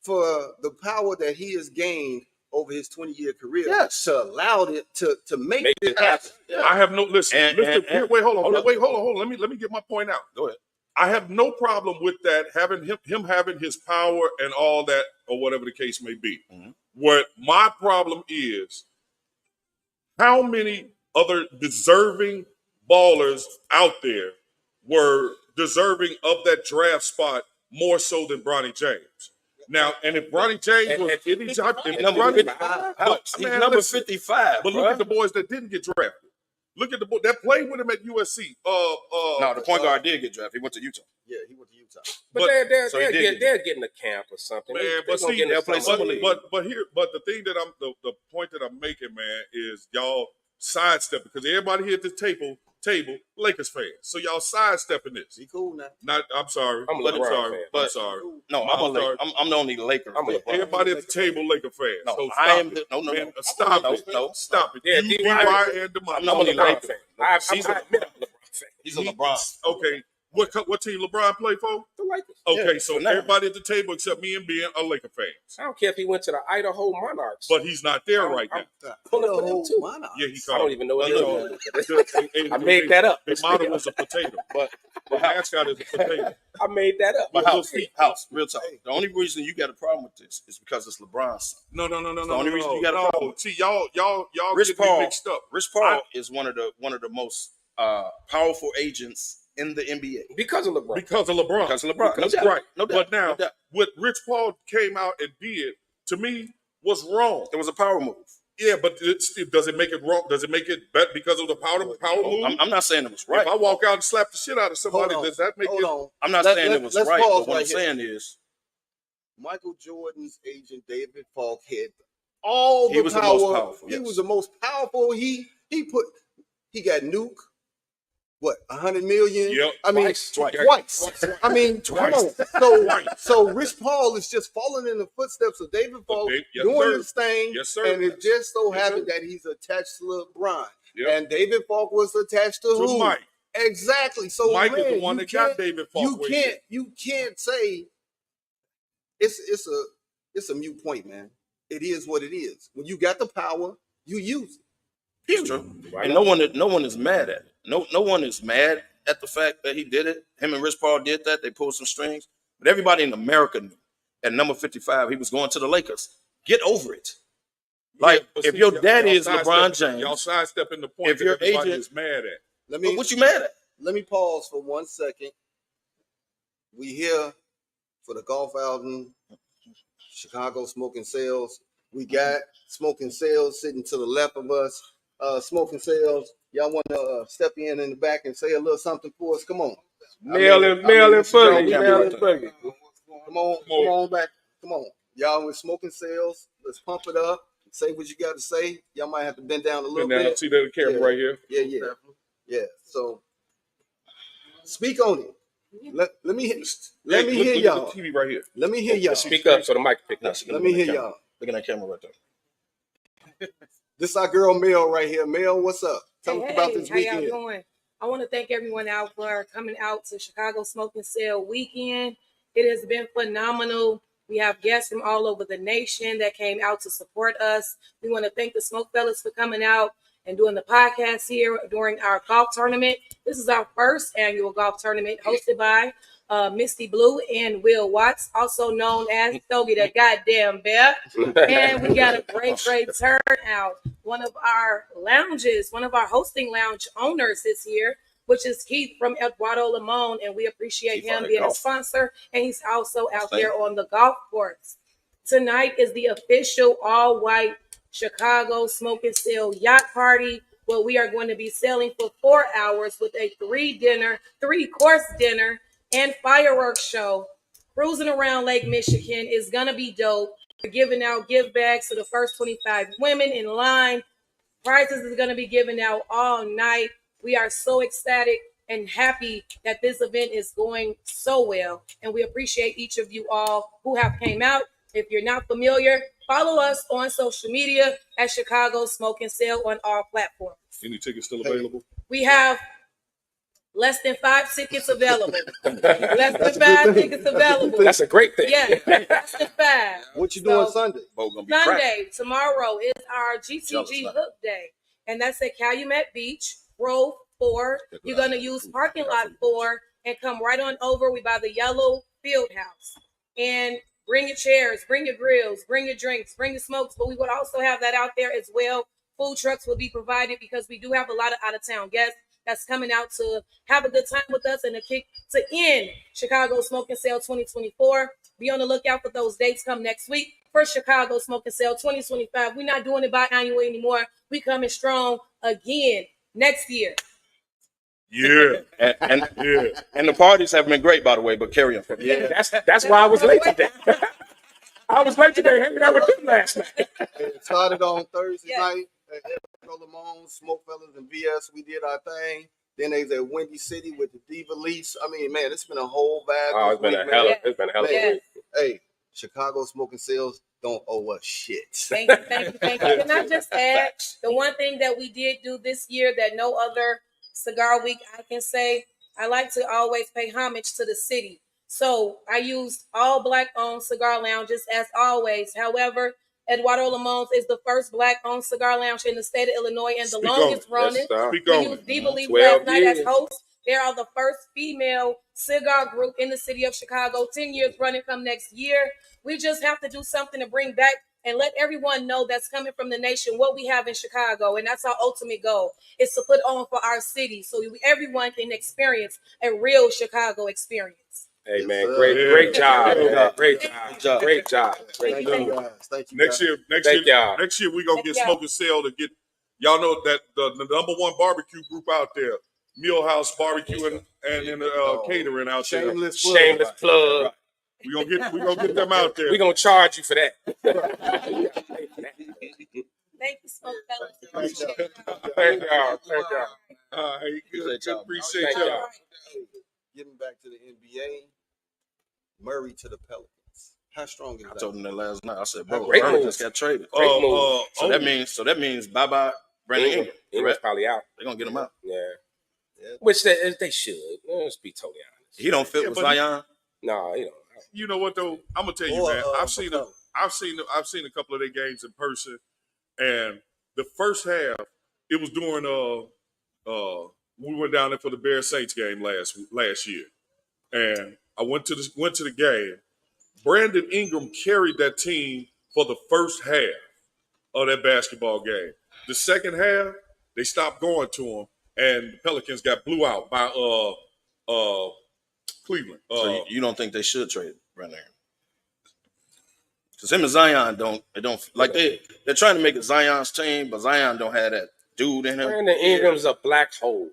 for the power that he has gained over his 20-year career to allow it to make it happen. I have no listen. And wait, hold on. Let me get my point out. Go ahead. I have no problem with that, having him having his power and all that, or whatever the case may be. Mm-hmm. What my problem is, how many other deserving ballers out there were deserving of that draft spot more so than Bronny James? Now, and if Bronny James was any type, if number Bronny, 55, he's number 55. But look at the boys that didn't get drafted. Look at the boy that played with him at USC. No, the point guard did get drafted. He went to Utah. Yeah, he went to Utah. But they're getting a camp or something. Man, They're but play the thing that the point that I'm making, man, is y'all sidestep, because everybody here at the table Lakers fans. So y'all sidestepping this. Be cool now. I'm sorry. I'm a LeBron fan. I'm sorry. No, I'm the only Laker fan. Everybody at the table Laker fans. No, so I am. Stop it. Stop it. Yeah, you, DY, and DeMar. I'm a LeBron fan. I admit I'm a LeBron fan. He's a LeBron. Okay. What team LeBron play for? The Lakers. Okay, Yeah, so now. everybody at the table except me and Ben are Laker fans. I don't care if he went to the Idaho Monarchs. But he's not there right now. Pulling for them too. Yeah, he I called. don't even know what it is. I They- made that up. Their motto was a potato, but the mascot is a potato. I made that up. But house, real talk. The only reason you got a problem with this is because it's LeBron's son. No. The only reason you got a problem. See, y'all Rich get me Paul mixed up. Rich Paul is one of the most powerful agents in the NBA because of LeBron. Because of LeBron. No doubt. Right. No doubt. But now, No doubt. what Rich Paul came out and did, to me, was wrong. It was a power move. Yeah, but does it make it wrong? Does it make it better because of the power move? I'm not saying it was right. If I walk out and slap the shit out of somebody, does that make it? I'm not saying it was right. But what I'm here. saying is, Michael Jordan's agent David Falk had all the he was power. the most powerful. He was the most powerful. He got Nuke. What, 100 million? Yep. I mean, twice. I mean, come on. So Rich Paul is just following in the footsteps of David Falk, doing his thing. Yes, sir. And it just so happened that he's attached to LeBron. Yep. And David Falk was attached to who? Mike. Exactly. So Mike is the one that got David Falk. You can't say it's a mute point, man. It is what it is. When you got the power, you use it. it's true. And no one is mad at it. No one is mad at the fact that he did it. Him and Rich Paul did that. They pulled some strings. But everybody in America knew at number 55, he was going to the Lakers. Get over it. Like, if your daddy is LeBron James. Y'all sidestepping the point if your that everybody agent is mad at. What you mad at? Let me pause for 1 second. We here for the golf album, Chicago Smoking Sales. We got Smoking Sales sitting to the left of us. Smoking Sales, y'all want to step in the back and say a little something for us? Come on. Mail and boogie. Come on back. Come on. Y'all with Smoking Sales. Let's pump it up. Say what you got to say. Y'all might have to bend down a little bit. See that camera right here? Yeah. So speak on it. Let me hear y'all. TV right here. Let me hear y'all. Speak up so the mic pick up. Let me hear y'all. Look at that camera right there. This is our girl Mel right here. Mel, what's up? Tell us about this weekend. How y'all doing? I want to thank everyone out for coming out to Chicago Smoking Sale weekend. It has been phenomenal. We have guests from all over the nation that came out to support us. We want to thank the SmokeFellas for coming out and doing the podcast here during our golf tournament. This is our first annual golf tournament hosted by Misty Blue and Will Watts, also known as Toby the Goddamn Bear. And we got a great turnout. One of our hosting lounge owners is here, which is Keith from Eduardo Limon, and we appreciate him being a sponsor. And he's also out there on the golf course. Tonight is the official all-white Chicago Smoking Sale Yacht Party, where we are going to be sailing for 4 hours with a three-course dinner and fireworks show. Cruising around Lake Michigan is going to be dope. We're giving out gift bags to the first 25 women in line. Prizes is going to be given out all night. We are so ecstatic and happy that this event is going so well. And we appreciate each of you all who have came out. If you're not familiar, follow us on social media at Chicago Smoking Sale on all platforms. Any tickets still available? We have Less than 5 tickets available. Less than 5 tickets available. That's a great thing. Yeah, less than 5. What you doing Sunday? Sunday, tomorrow is our GTG Hook Day, and that's at Calumet Beach, Row 4. You're going to use parking lot 4 and come right on over. We by the yellow field house. And bring your chairs, bring your grills, bring your drinks, bring your smokes, but we would also have that out there as well. Food trucks will be provided because we do have a lot of out-of-town guests that's coming out to have a good time with us and to end Chicago Smoke and Sale 2024. Be on the lookout for those dates come next week for Chicago Smoke and Sale 2025. We're not doing it biannual anymore. We coming strong again next year. Yeah. And the parties have been great, by the way, but carry on. Yeah, that's why I was late today. I was late today hanging out with them last night. It started on Thursday night at Lamone, SmokeFellas, and VS. We did our thing. Then they was at Windy City with the Diva Lease. I mean, man, it's been a whole bag. Oh, it's been a hell of a week. Hey, Chicago Smoking Sales don't owe us shit. Thank you. Can I just add the one thing that we did do this year that no other cigar week I can say? I like to always pay homage to the city. So I used all Black-owned cigar lounges as always. However, Eduardo Lamone's is the first Black-owned cigar lounge in the state of Illinois and the longest running. We used Diva Leaf last night as host. They are the first female cigar group in the city of Chicago, 10 years running come next year. We just have to do something to bring back and let everyone know that's coming from the nation what we have in Chicago. And that's our ultimate goal, is to put on for our city so everyone can experience a real Chicago experience. Hey, man, great job. Great job. Thank you, guys. Thank you. Next year, we're going to get Smoke and Sale to get, y'all know that the number one barbecue group out there, Millhouse Barbecue and catering out there. Shameless plug. We're gonna get them out there. We're gonna charge you for that. Thank you, SmokeFellas. Thank y'all. Appreciate y'all. Getting back to the NBA, Murray to the Pelicans. How strong is that? I told him that last night. I said, bro, Great Murray move. just got traded. So that means bye Brandon Ingram. Ingram's probably out. They're gonna get him out. Yeah. Which they should. Let's be totally honest. He don't fit with Zion. No, he don't. You know what though? I'm gonna tell you, man. I've seen a couple of their games in person, and the first half, it was during we went down there for the Bears Saints game last year, and I went to the game. Brandon Ingram carried that team for the first half of that basketball game. The second half, they stopped going to him, and the Pelicans got blew out by Cleveland. So you don't think they should trade Brandon Ingram? Because him and Zion don't like they're trying to make it Zion's team, but Zion don't have that dude in him. Brandon Ingram's a black hole.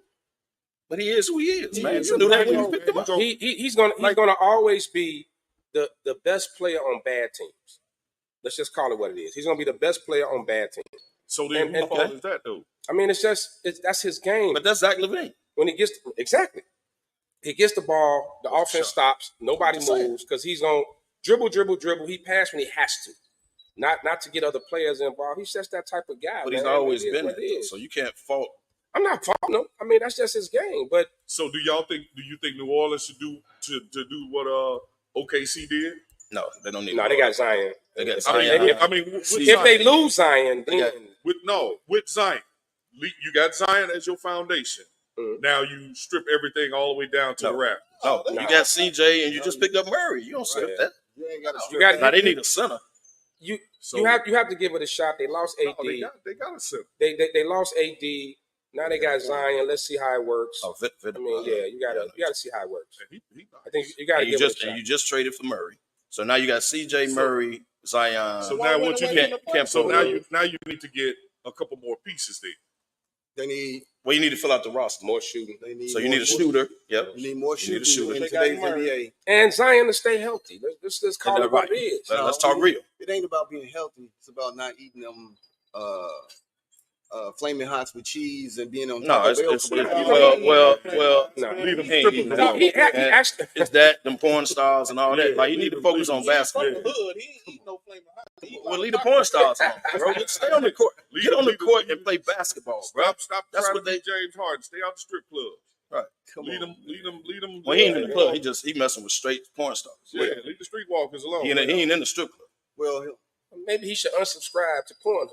But he is who he is, man. He's gonna always be the best player on bad teams. Let's just call it what it is. He's gonna be the best player on bad teams. So then whose fault is that though? I mean, that's his game. But that's Zach LaVine. When he gets he gets the ball, the offense stops, nobody moves because he's gonna dribble. He passes when he has to, not to get other players involved. He's just that type of guy. But man. he's always been that, so you can't fault. I'm not faulting him. I mean, that's just his game. But so do you think New Orleans should do to do what OKC did? No, they don't need. No, they got Zion. They got Zion. If they lose Zion, then with Zion, you got Zion as your foundation. Now you strip everything all the way down to the wrap. Oh, you got CJ and you just picked up Murray. You don't strip that. You ain't got to strip. got. Now they need a center. You have to give it a shot. They lost AD. They got a center. They lost AD. Now they got Zion. Let's see how it works. Oh, I mean, you gotta see how it works. I think you gotta give it a shot. And you just traded for Murray, so now you got CJ Murray, Zion. So now what you need? So now you need to get a couple more pieces there. They need. Well, you need to fill out the roster. More shooting. So you need a shooter. Yep. You need more shooting. You need a shooter. In today's NBA. And Zion to stay healthy. Let's call it what it is. Let's talk real. It ain't about being healthy. It's about not eating them flaming hots with cheese and being on top of it's no. Leave them it's that, them porn stars and all that. Like, you need to focus on basketball. Well, leave the porn stars on, bro. Stay on the court. Get on the court and play basketball, bro. Stop That's trying what to be James Harden. Stay out the strip club. Right. Lead them. Well, he ain't in the club. He messing with straight porn stars. Yeah, leave the streetwalkers alone. He ain't in the strip club. Well, maybe he should unsubscribe to Pornhub.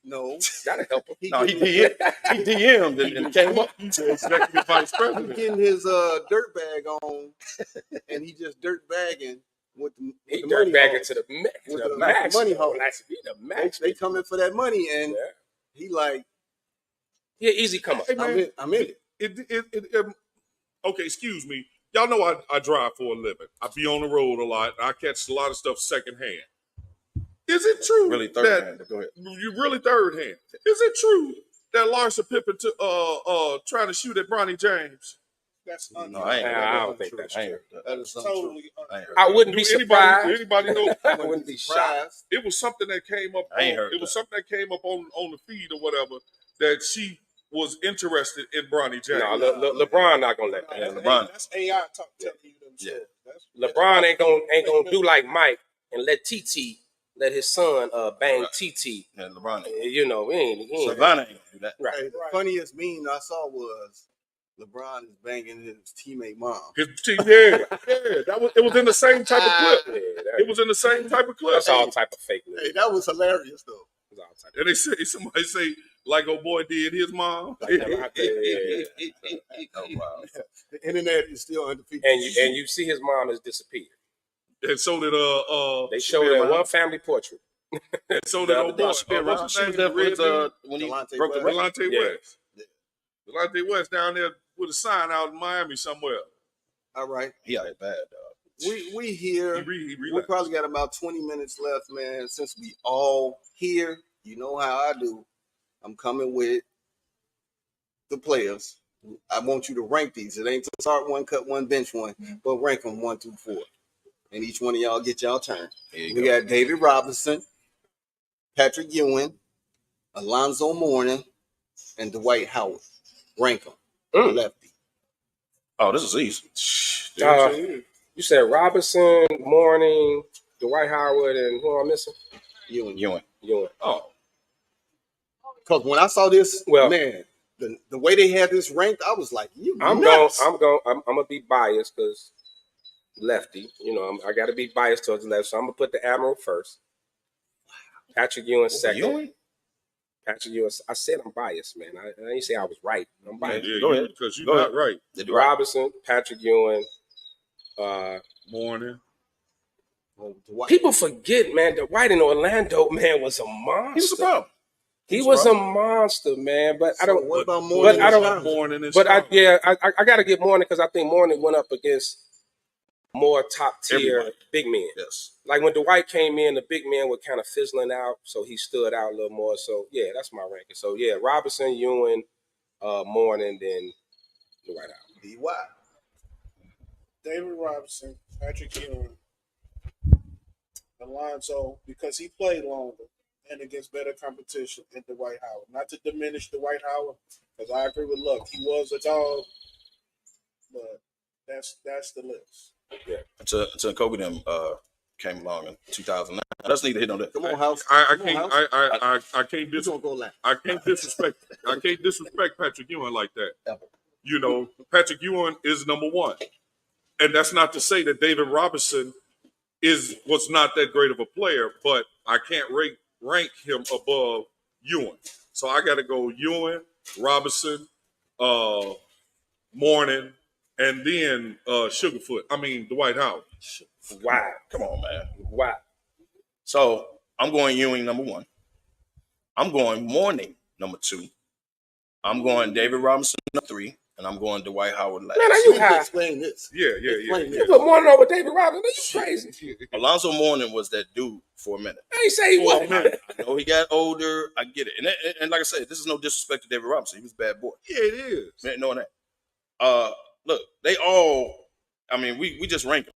No, that'll help him. No, he DM'd and came up. Executive vice president. He getting his dirt bag on, and he just dirt bagging with the He with dirt the money bagging hog. to the With the max. money though. hog. He the max. They coming for that money, and he like, yeah, easy come up. Hey, man, I'm in it. Okay, excuse me. Y'all know I drive for a living. I be on the road a lot. I catch a lot of stuff secondhand. Is it true Really third hand, but go ahead. You really third hand? Is it true that Larsa Pippen trying to shoot at Bronny James? That's No, untrue. I don't think that's true. That is Totally untrue. I wouldn't be surprised. Anybody know? I wouldn't be shocked. It was something that came up. I ain't heard It was that. something that came up on the feed or whatever that she was interested in Bronny James. No, LeBron not gonna let that. Yeah, LeBron. That's AI talk telling you them Yeah. stuff. LeBron ain't gonna do like Mike and let let his son bang TT. Yeah, LeBron. You know, he ain't Savannah ain't gonna do that. right. Hey, the funniest meme I saw was LeBron is banging his teammate mom. It was in the same type of clip. Yeah, It was in the same type of clip. that's all type of fake news. Hey, that was hilarious though. That's all type And they say somebody say like old boy did his mom. of yeah. Oh, wow. The internet is still undefeated. And you see his mom has disappeared. And so did They showed it in one family portrait. and so did old boy. What's his She was name? there for his, when he Delonte broke the West. record. Delonte Yeah. West. Delonte West down there with a sign out in Miami somewhere. All right. He out here bad, dog. We here. He We relaxed. probably got about 20 minutes left, man. Since we all here, you know how I do. I'm coming with the players. I want you to rank these. It ain't to start one, cut one, bench one, but rank them 1 through 4. And each one of y'all get y'all turn. We got David Robinson, Patrick Ewing, Alonzo Mourning, and Dwight Howard. Rank them. Lefty. Oh, this is easy. You said Robinson, Mourning, Dwight Howard, and who am I missing? Ewing. Oh, Because when I saw this, Well- man, the way they had this ranked, I was like, I'm gonna be biased because lefty. You know, I got to be biased towards the left, so I'm gonna put the Admiral first. Patrick Ewing second. Ewing? Patrick Ewing. I said I'm biased, man. I didn't say I was right. I'm biased. Yeah, Go ahead. because you're Go not ahead. right. They do right. Robinson, Patrick Ewing. Morning. Dwight. People forget, man. Dwight in Orlando, man, was a monster. He was a problem. He was a monster, man. But I don't. What about Mourning? But I don't. Morning and But Strong. I got to get Mourning because I think Mourning went up against more top tier Everybody. big men. Yes. Like when Dwight came in, the big men were kind of fizzling out, so he stood out a little more. So yeah, that's my ranking. So yeah, Robinson, Ewing, Mourning, then Dwight Howard. DY. David Robinson, Patrick Ewing, Alonzo, because he played longer and against better competition than Dwight Howard. Not to diminish Dwight Howard, because I agree with Luck. He was a dog, but that's the list. Yeah. Until Kobe them came along in 2009. That's neither hit on that. Come on, House. I Come on, House. can't You gonna go last. I can't disrespect Patrick Ewing like that. Ever. You know, Patrick Ewing is number one. And that's not to say that David Robinson was not that great of a player, but I can't rank him above Ewing. So I got to go Ewing, Robinson, Mourning, and then Dwight Howard. Wow. Come on, man. Wow. So I'm going Ewing number 1. I'm going Mourning number 2. I'm going David Robinson number 3. And I'm going Dwight Howard last. Man, are you high? Explain this. Yeah. You put Mourning over David Robinson? That's crazy. Alonzo Mourning was that dude for a minute. I ain't say he wasn't. I know he got older. I get it. And like I said, this is no disrespect to David Robinson. He was a bad boy. Yeah, it is. Man, knowing that. Look, they all, we just rank them.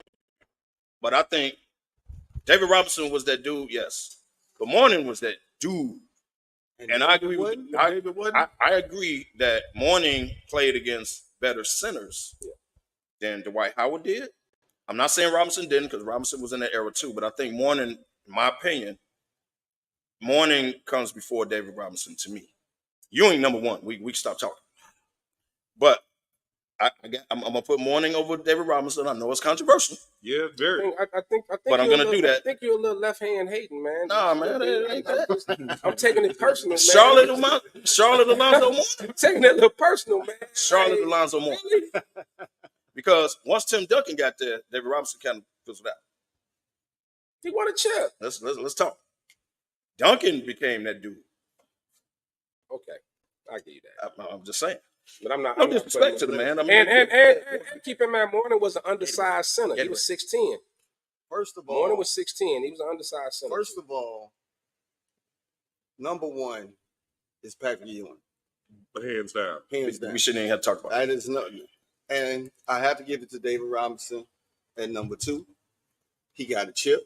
But I think David Robinson was that dude, yes. But Mourning was that dude. And I agree with I agree that Mourning played against better centers than Dwight Howard did. I'm not saying Robinson didn't, because Robinson was in that era too, but I think Mourning, in my opinion, Mourning comes before David Robinson to me. Ewing number 1. We stop talking. But I'm gonna put Mourning over David Robinson. I know it's controversial. Yeah, very. I think. But I'm you're gonna do that. I think you're a little left hand hating, man. Nah, man, it ain't that. I'm taking it personal, man. Charlotte Alonzo Mourning. I'm taking it a little personal, man. Charlotte Alonzo Mourning. Really? Because once Tim Duncan got there, David Robinson kind of fizzled out. He won a chip. Let's talk. Duncan became that dude. Okay, I give you that. I'm just saying. But I'm not. No I'm not disrespect to the man. I mean, and keep in mind, Mourning was an undersized center. He was 6'10". First of all, Mourning was 6'10". He was an undersized center. First of all, number one is Patrick Ewing. Hands down. Hands down. We shouldn't even have to talk about that. That is nothing. And I have to give it to David Robinson at number two. He got a chip.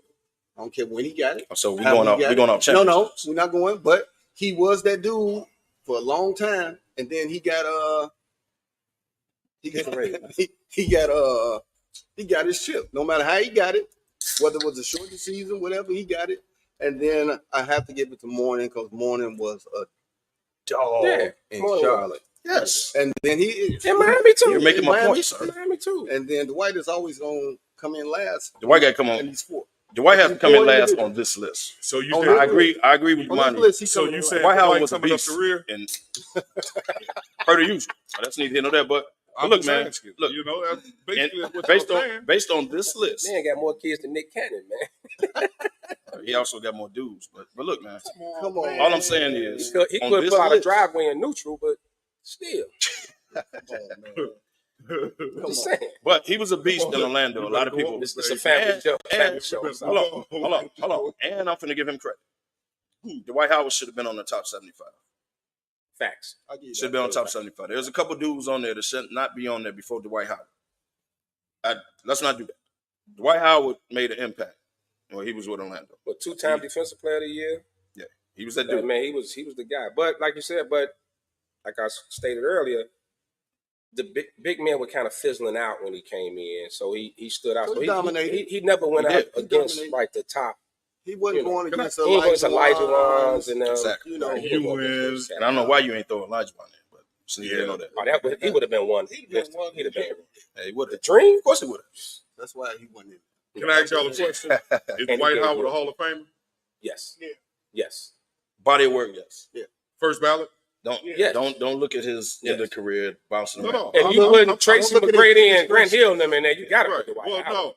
I don't care when he got it. So we're going off championships. No, we're not going. But he was that dude for a long time, and then he got he got his chip. No matter how he got it, whether it was a shorter season, whatever, he got it. And then I have to give it to Mourning because Mourning was a dog in Charlotte. Yes. And then he in Miami too. You're making my point, sir. Miami too. And then Dwight is always gonna come in last. Dwight got to come on. And he's four. Dwight has to come in last on this list. So you I agree with Monty. So you said Dwight Howard Dwight was a coming up beast the rear? and per the usual. That's neither here nor there. But look, man. Look, you know, that's basically what based on this list. Man got more kids than Nick Cannon, man. He also got more dudes. But look, man. Come on. All I'm saying is he could put out a driveway in neutral, but still. Just saying. But he was a beast in Orlando. A lot of people. It's a family show. Hold on. And I'm finna give him credit. Dwight Howard should have been on the top 75. Facts. Should have been on top 75. There's a couple dudes on there that should not be on there before Dwight Howard. Let's not do that. Dwight Howard made an impact when he was with Orlando. But 2-time defensive player of the year. Yeah, he was that dude. Man, he was the guy. But like you said, like I stated earlier, the big man were kind of fizzling out when he came in, so he stood out. So he dominated. He never went out against like the top. He wasn't going against Elijah Wands and exactly. You know, and I don't know why you ain't throwing Elijah on there, but so you didn't know that. He would have been one. He'd have been one. He would have. The dream, of course, he would have. That's why he went in. Can I ask y'all a question? Is Dwight Howard a Hall of Famer? Yes. Yeah. Yes. Body of work, yes. Yeah. First ballot? Don't look at his end of career bouncing around. And you putting Tracy McGrady and Grant Hill in them in there, you got to put Dwight Howard.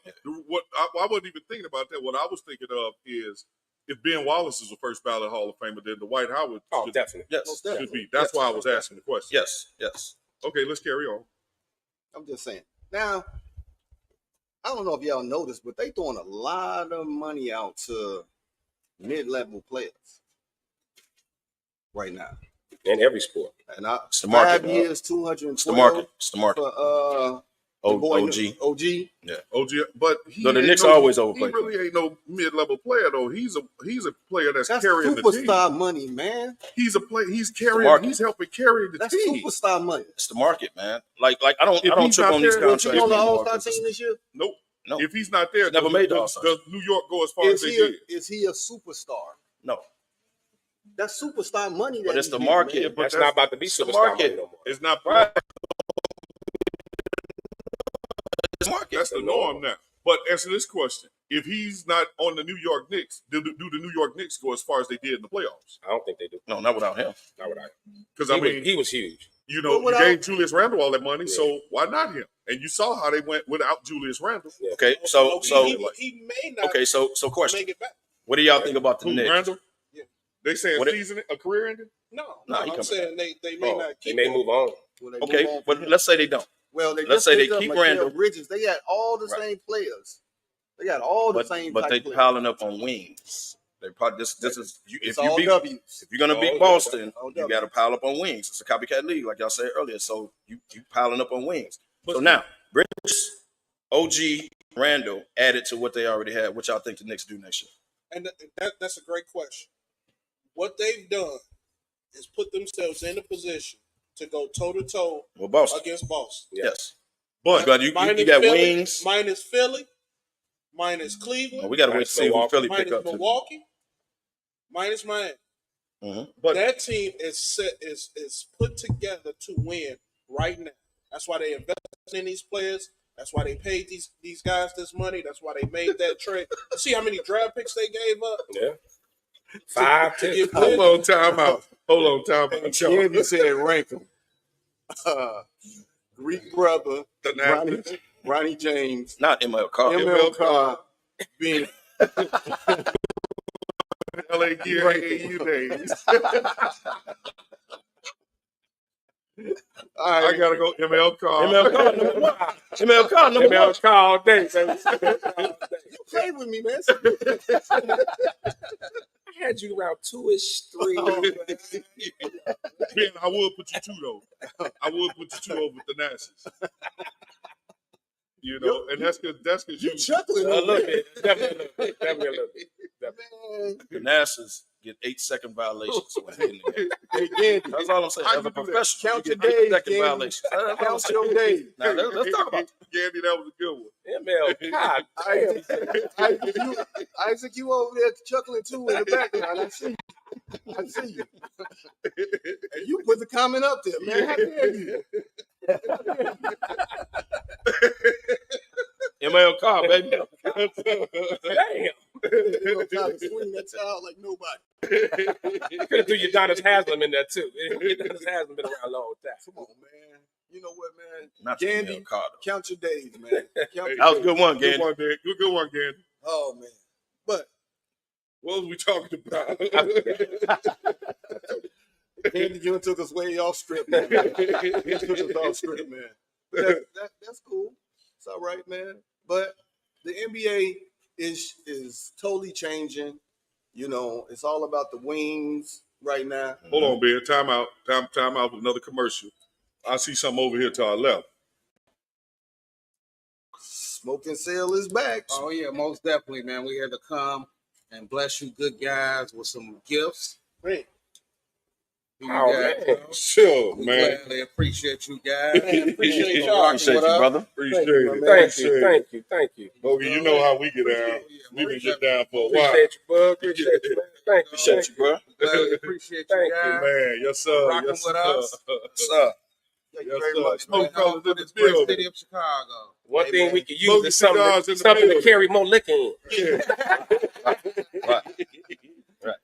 What I wasn't even thinking about that. What I was thinking of is if Ben Wallace is a first ballot Hall of Famer, then Dwight Howard definitely. should be. That's why I was asking the question. Yes. Okay, let's carry on. I'm just saying. Now, I don't know if y'all noticed, but they throwing a lot of money out to mid-level players right now. In every sport. And it's the market. 5 years, 212. It's the market. For, OG. Yeah. OG. But the Knicks always overplay. He really ain't no mid-level player though. He's a player that's carrying the team. Superstar money, man. He's a player. He's carrying. He's helping carry the team. That's superstar money. It's the market, man. Like I don't trip on these contracts. Was he on the All-Star team this year? Nope. No. If he's not there, never made the All-Star. Does New York go as far as they did? Is he a superstar? No. That's superstar money. But it's the market. Man. But that's not about to be superstar money no more. It's not. Right. That's the norm now. But answer this question: if he's not on the New York Knicks, do the New York Knicks go as far as they did in the playoffs? I don't think they do. No, not without him. Not without him. Because I mean, he was huge. You know, you gave Julius Randle all that money, so why not him? And you saw how they went without Julius Randle. Yeah. Okay, so he may not. Okay, so question. Make it back. What do y'all think about the Knicks? Randle? Yeah. They saying a career ending? No, I'm saying they may not. They may move on. Okay, but let's say they don't. Well, let's say they keep Randle. Bridges. They got all the same players. They got all the same. But they players. piling up on wings. They probably this is if you're gonna beat all Boston, you got to pile up on wings. It's a copycat league, like y'all said earlier. So you piling up on wings. So now Bridges, OG, Randle added to what they already had. What y'all think the Knicks do next year? And that's a great question. What they've done is put themselves in a position to go toe-to-toe against Boston. Yes. But you got Philly, wings. Minus Philly. Minus Cleveland. Well, we got to wait to see who Philly pick up. Minus Milwaukee. Minus Miami. Mm-hmm. But that team is put together to win right now. That's why they invest in these players. That's why they paid these guys this money. That's why they made that trade. See how many draft picks they gave up? Yeah. 5, 10. Hold on, time out. Andy said rank them. Greek brother, Ronnie James, not ML ML being LA Gear AAU days. All right. I gotta go ML Carr. ML Carr number one. ML Carr number one. ML Carr all day, baby. You play with me, man. I had you around 2-ish, 3. Ben, I would put you 2 though. I would put you 2 over Thanasis. You know, and that's because you chuckling a little bit. Definitely a little bit. Thanasis get 8-second violations. Again, that's all I'm saying. As a professional, count you your get days. 8-second violations. Count your days. Now let's talk about Gandhi, that was a good one. ML, God Isaac, you over there chuckling too in the background. I see you. And you put the comment up there, man. How dare you? ML Carr, baby. Damn. You're gonna try to swing that towel like nobody. You could have threw your Donis Haslam in there too. Donis Haslam been around a long time. Come on, man. You know what, man? Not Gandhi, count your days, man. That was a good one, Gandhi. Good one, Gandhi. Oh, man. But what was we talking about? Gandhi, you took us way off script, man. You took us off script, man. But that's cool. It's all right, man. But the NBA is totally changing. You know, it's all about the wings right now. Hold on, Ben. Time out. Time out with another commercial. I see something over here to our left. Smoking Sale is back. Oh, yeah, most definitely, man. We had to come and bless you good guys with some gifts. Great. Oh, man. Sure, we man. Gladly appreciate you guys. Appreciate y'all. Appreciate you, brother. Appreciate it. Thank you. Bogey, you know how we get down. We've been get down for a while. Appreciate you, bud. Appreciate you, man. Thank you. Appreciate you, bro. Gladly appreciate you guys. Man, yes, sir. Rocking Yes, with sir. us. Sir. Thank Yes, you very sir. much, man. SmokeFellas in This the great building. city of Chicago. One thing we could use Smoking is cigars in the something to building. carry more liquor in. Yeah.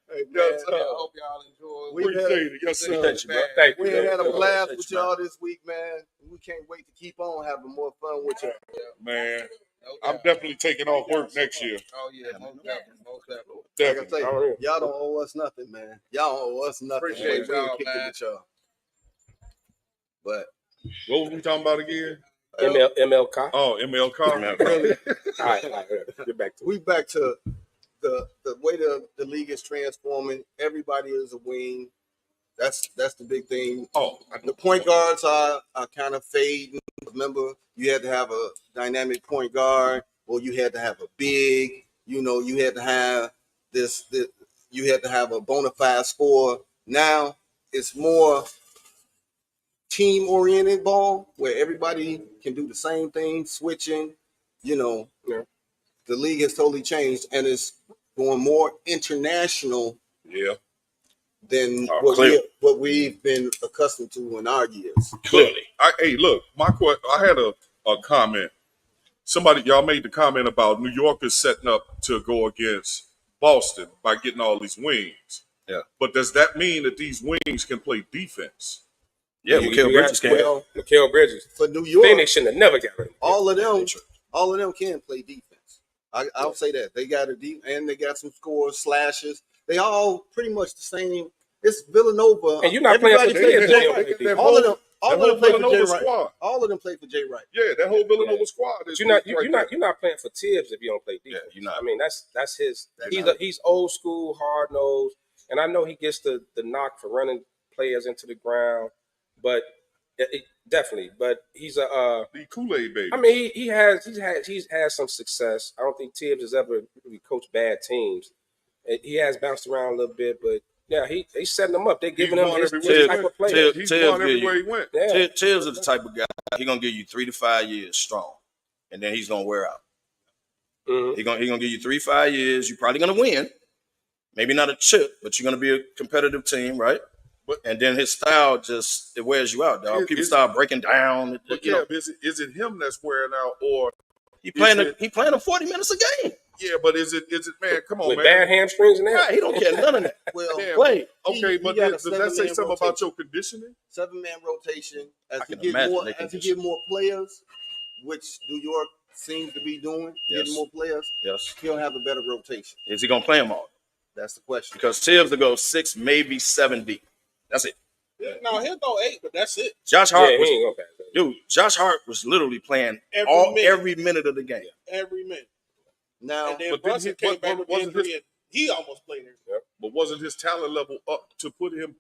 Hey, man, Yes, sir. I hope y'all enjoy. Appreciate it. Yes, sir. Appreciate you, bro. Thank you. We had a blast Thanks, with y'all this week, man. We can't wait to keep on having more fun with y'all. Man, I'm definitely taking off work next year. Oh, yeah, most definitely. Most definitely. Like I Definitely. say, y'all don't owe us nothing, man. Y'all don't owe us nothing. Appreciate We ain't y'all, kicked it man. with y'all. But What was we talking about again? ML Carr. Oh, ML Carr. really, All right. Get back to it. we back to the way the league is transforming. Everybody is a wing. That's the big thing. Oh, The point guards are kind of fading. Remember, you had to have a dynamic point guard, or you had to have a big. You know, you had to have this you had to have a bona fide scorer. Now it's more team-oriented ball where everybody can do the same thing, switching. You know, the league has totally changed, and it's going more international yeah. than clearly. what we've been accustomed to in our years. Clearly. Hey, look, I had a comment. Y'all made the comment about New York is setting up to go against Boston by getting all these wings. Yeah. But does that mean that these wings can play defense? Yeah, Mikal Bridges can. Mikal Bridges. For New York, Phoenix shouldn't have never got rid of him. all of them can play defense. I'll say that. They got and they got some scores, slashes. They all pretty much the same. It's Villanova. And you're not playing for Everybody the plays team. all of them. All of them play for Jay Villanova Wright. squad. All of them play for Jay Wright. Yeah, that whole Villanova squad. But you're not playing for Tibbs if you don't play defense. Yeah, you're not. I mean, that's his. He's old school, hard nosed, and I know he gets the knock for running players into the ground, but definitely. But he's a the Kool-Aid baby. I mean, he's had some success. I don't think Tibbs has ever really coached bad teams. He has bounced around a little bit, but yeah, he's setting them up. They're giving him his type of player. He's won everywhere he went. Yeah. Tibbs is the type of guy, he's going to give you 3 to 5 years strong, and then he's going to wear out. Mm-hmm. He's going to give you 3 to 5 years. You're probably going to win. Maybe not a chip, but you're going to be a competitive team, right? and then his style just it wears you out, dog. People start breaking down. But is it him that's wearing out, or he playing him 40 minutes a game? Yeah, but is it man? Come on, with man. bad hamstrings and that. Right, he don't care none of that. Well, Yeah, play. Okay, but does that say something about your conditioning? 7-man rotation. As I you can get imagine more, they can as you just- get more players, which New York seems to be doing, Yes. getting more players. Yes. He'll have a better rotation. Is he gonna play them all? That's the question. Because Tibbs will go 6, maybe 7 deep. That's it. No, he'll go 8, but that's it. Josh Hart Yeah, he was, ain't gonna pass that. dude. Josh Hart was literally playing every minute of the game. Every minute. Now, And then but Brunson came back with injury, and he almost played every. But wasn't his talent level up to put him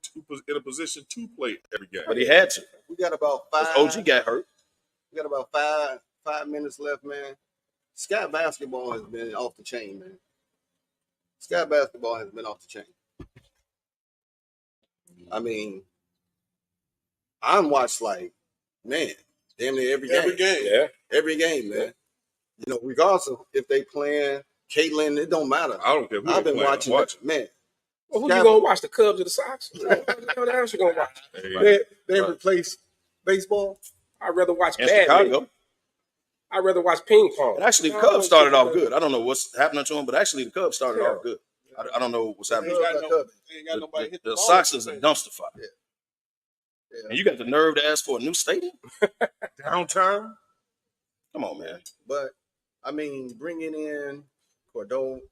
in a position to play every game? But he had to. We got about 5. OG got hurt. We got about five minutes left, man. Sky basketball has been off the chain, man. Sky basketball has been off the chain. I mean, I'm watched like, man, damn near every game. Every game. Yeah. Every game, man. You know, regardless of if they playing Caitlin, it don't matter. I don't care who I've they been playing, watching I'm it, man. Well, who you gonna watch? The Cubs or the Sox? What else you gonna watch? They replaced baseball. I'd rather watch In badminton. Chicago. I'd rather watch ping pong. And actually, the Cubs started off good. I don't know what's happening to them, but actually, the Cubs started off good. I don't know what's happening. Ain't got nobody hit The ball. Sox is a dumpster fire. Yeah. And you got the nerve to ask for a new stadium? Downtown? Come on, man. But I mean, bringing in Cordova.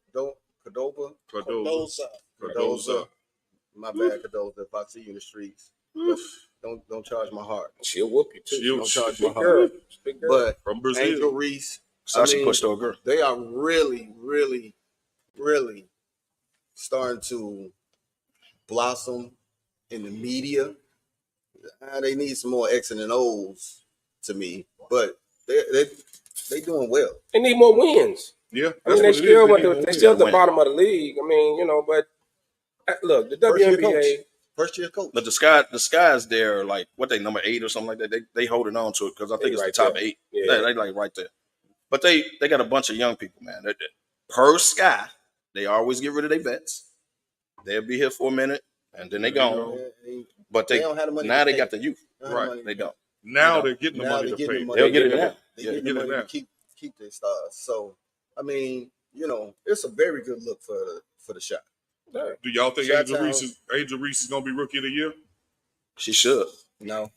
My bad, Cardoza. If I see you in the streets, don't charge my heart. She'll whoop you too. Don't charge my Big girl. heart. Big girl. But From Brazil. Angel Reese, So she pushed over a girl. they are really, really, really starting to blossom in the media. They need some more X and O's to me, but they doing well. They need more wins. Yeah, I mean, they still at the bottom of the league. I mean, you know, but look, the WNBA. First year coach. But the Skies there, like what they number 8 or something like that. They holding on to it because I think it's right the top there. 8. Yeah. They like right there. But they got a bunch of young people, man. Per Sky, they always get rid of their vets. They'll be here for a minute and then they gone. But They don't have the money now to they pay. got the youth. They don't have money They to don't. Now they're getting the Now money they're to getting pay. the money. They'll get it now. They Yeah. get the money to keep their stars. So I mean, you know, it's a very good look for the shot. Do y'all think Shout out. Angel Reese is gonna be rookie of the year? She should. No.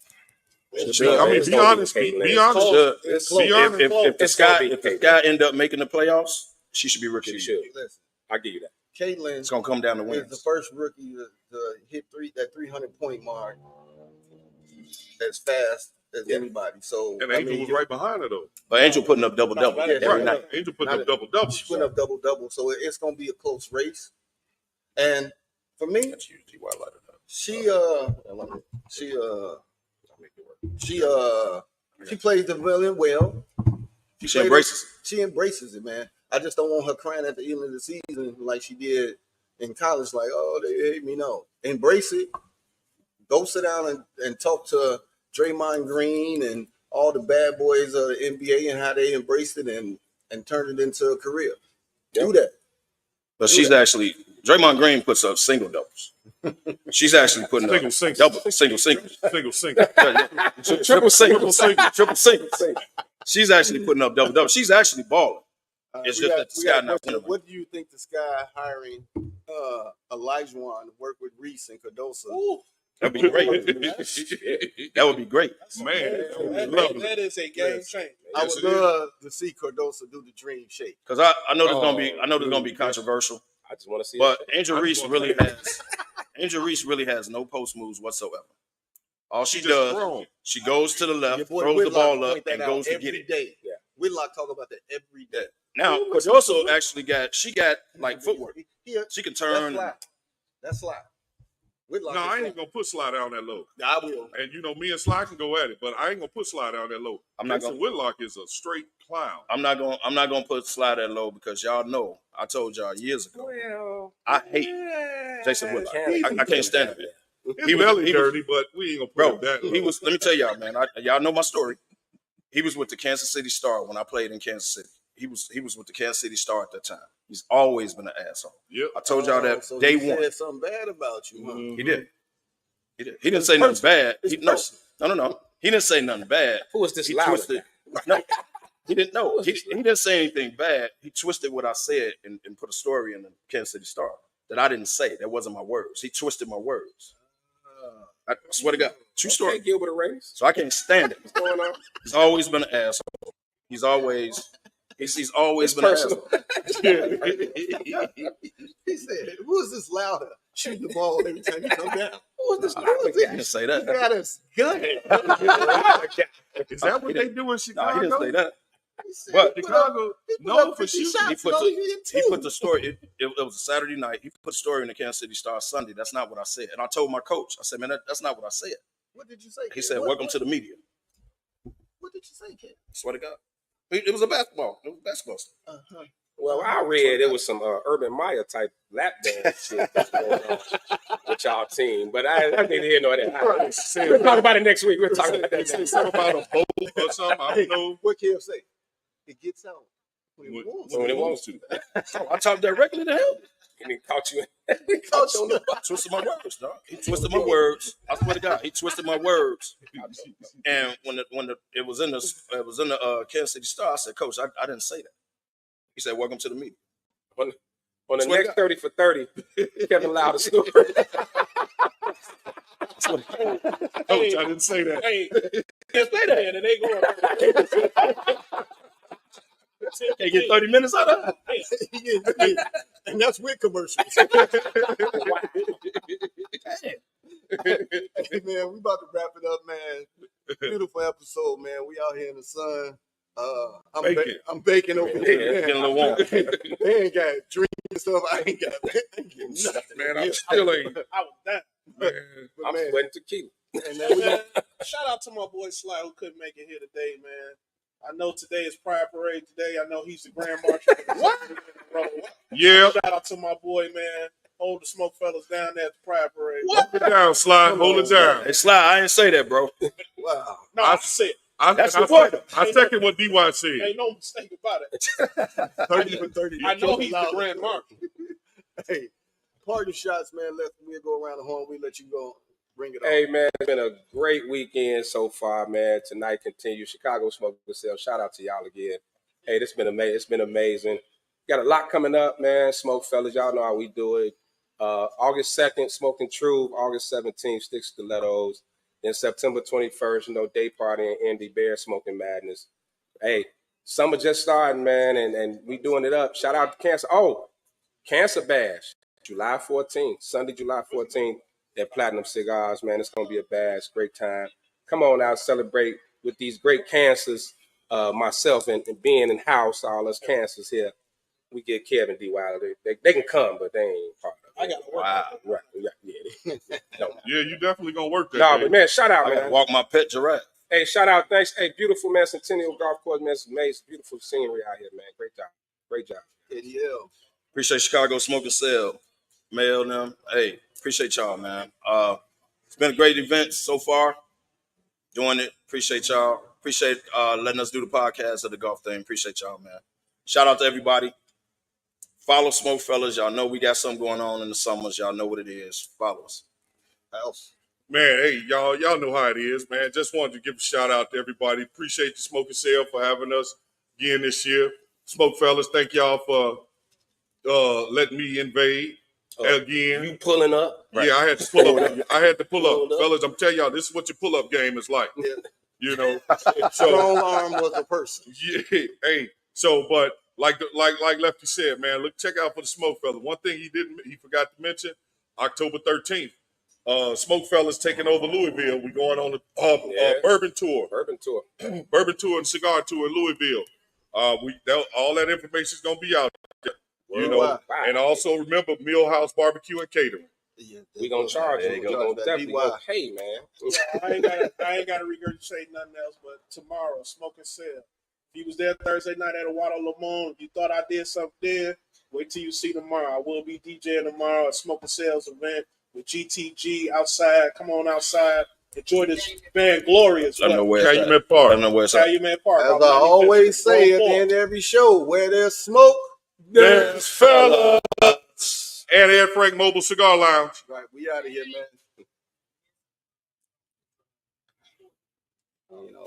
She I should. mean, It's be gonna be honest. Caitlin. Be She honest. should. It's Be close. honest. If the It's gonna be Sky Caitlin. end up making the playoffs, she should be rookie. She of the year. should. Listen, I give you that. Caitlin It's gonna come down to is wins. the first rookie to hit that 300-point mark as fast as anybody. So And I Angel mean, was right behind her though. But Angel putting up double Yeah, every right. night. Angel putting Not up double doubles. She put up double. So it's gonna be a close race. And for me, That's usually why I like it. she plays the villain well. She embraces it. She embraces it, man. I just don't want her crying at the end of the season like she did in college, like, oh, they hate me. No. Embrace it. Go sit down and talk to Draymond Green and all the bad boys of the NBA and how they embraced it and turned it into a career. Do that. But she's actually Draymond Green puts up single doubles. She's actually putting up double single singles. Single. Triple singles. She's actually putting up double doubles. She's actually balling. It's just that the Sky not winning. What do you think the Sky hiring Elijah to work with Reese and Cardosa? That'd be great. That would be great. Man, That is a game changer. I would love to see Cardosa do the dream shake. Because I know there's gonna be controversial. I just want to see. But Angel Reese really has no post moves whatsoever. All she does, she goes to the left, throws the ball up, and goes to get it. Day. Yeah. Whitlock talk about that every day. Now, but also actually got like footwork. She can turn. That's slide. Whitlock. No, I ain't gonna put Sly down that low. I will. And you know, me and Sly can go at it, but I ain't gonna put Sly down that low. I'm not Jason gonna. Whitlock is a straight clown. I'm not gonna put Sly that low because y'all know I told y'all years ago. Well, I hate Jason Whitlock. I can't stand him. His belly dirty, but we ain't gonna put him that low. He was. Let me tell y'all, man. Y'all know my story. He was with the Kansas City Star when I played in Kansas City. He was with the Kansas City Star at that time. He's always been an asshole. Yep. I told y'all that so day he one. said something bad about you, huh? He did. He didn't say nothing bad. No. He didn't say nothing bad. Who is this He loud? twisted. No, he didn't know. He didn't say anything bad. He twisted what I said and put a story in the Kansas City Star that I didn't say. That wasn't my words. He twisted my words. I swear to God. True story. Gilbert Arenas. So I can't stand it. What's going on? He's always been an asshole. He's always been an asshole. He said, "Who is this louder shooting the ball every time you come down? Who is this I louder didn't say that. He got us gun." Is that what they do in Chicago? No, he didn't say that. But Chicago, known for shooting. He put the story. It was a Saturday night. He put a story in the Kansas City Star Sunday. That's not what I said. And I told my coach, I said, man, that's not what I said. What did you say? He said, welcome to the media. What did you say, kid? Swear to God. It was a basketball. It was a basketball story. Well, I read it was some Urban Meyer type lap dance shit that's going on with y'all team, but I didn't hear no of that. We'll talk about it next week. We'll talk about that. Say something about a bowl or something. I don't know. What Kev say? It gets out when it wants to. I talked directly to him. And he caught you. He twisted my words, dog. He twisted my words. I swear to God, he twisted my words. And when it was in the Kansas City Star, I said, Coach, I didn't say that. He said, welcome to the meeting. On the next 30 for 30, Kevin allowed a story. Coach, I didn't say that. Hey, can't say that, and they going. They get 30 minutes out of it. And that's with commercials. Hey, man, we about to wrap it up, man. Beautiful episode, man. We out here in the sun. I'm baking over here. Getting a little warm. They ain't got drinks and stuff. I ain't got nothing. Man, I'm still ain't. I was that. I'm sweating tequila. And then Shout out to my boy Sly who couldn't make it here today, man. I know today is Pride Parade today. I know he's the Grand Marshal. What? Yeah. Shout out to my boy, man. Hold the SmokeFellas down there at the Pride Parade. Hold it down, Sly. Hold it down. Hey, Sly, I didn't say that, bro. Wow. No, I said. That's the point. I second what D.Y. said. Ain't no mistake about it. 30 for 30. I know he's the Grand Marshal. Hey, party shots, man. We'll go around the horn. We let you go. Bring it on. Hey, man, it's been a great weekend so far, man. Tonight continues. Chicago SmokeFellas. Shout out to y'all again. Hey, it's been amazing. It's been amazing. Got a lot coming up, man. SmokeFellas, y'all know how we do it. August 2nd, Smoking Truth. August 17th, Sticks Stilettos. Then September 21st, day party in Indy, Bear Smoking Madness. Hey, summer just starting, man, and we doing it up. Shout out to Cancer. Oh, Cancer Bash, July 14th, Sunday, July 14th. At Platinum Cigars, man. It's going to be a bash, great time. Come on out, celebrate with these great cancers, myself and being in house, all us cancers here. We get Kevin D. Wilder. They can come, but they ain't part of it. I got to work. Wow. Right. Yeah. Yeah, you definitely going to work that No, day. but man, shout out, I man. walk my pet giraffe. Hey, shout out. Thanks. Hey, beautiful, man. Centennial Golf Course, man. It's amazing. Beautiful scenery out here, man. Great job. Great job. ADL. Appreciate Chicago Smoke and Sell. Mail them. Hey, appreciate y'all, man. It's been a great event so far. Doing it. Appreciate y'all. Appreciate letting us do the podcast of the golf thing. Appreciate y'all, man. Shout out to everybody. Follow SmokeFellas. Y'all know we got something going on in the summers. Y'all know what it is. Follow us. Else. Man, hey, y'all know how it is, man. Just wanted to give a shout out to everybody. Appreciate you, Smoke and Sale, for having us again this year. SmokeFellas, thank y'all for letting me invade again. You pulling up? Right. Yeah, I had to pull up. I had to pull up. Fellas, I'm telling y'all, this is what your pull-up game is like. Yeah. You know? Strong arm was a person. Yeah, hey. So, but like Lefty said, man, look, check out for the SmokeFellas. One thing he forgot to mention, October 13th. SmokeFellas taking over Louisville. We going on a bourbon tour. Bourbon tour and cigar tour in Louisville. All that information is gonna be out there. You know, and also remember Millhouse Barbecue and Catering. Yeah, we gonna charge you. We gonna definitely go pay, man. I ain't gotta regurgitate nothing else, but tomorrow, Smoke and Sell. If you was there Thursday night at Water Lamont, if you thought I did something there, wait till you see tomorrow. I will be DJing tomorrow at Smoke and Sales event with GTG outside. Come on outside. Enjoy this band Glorious. Calumet Park. Calumet Park. As I always say at the end of every show, where there's smoke, there's fellas. And Ed Frank Mobile Cigar Lounge. Right, we out of here, man. You know,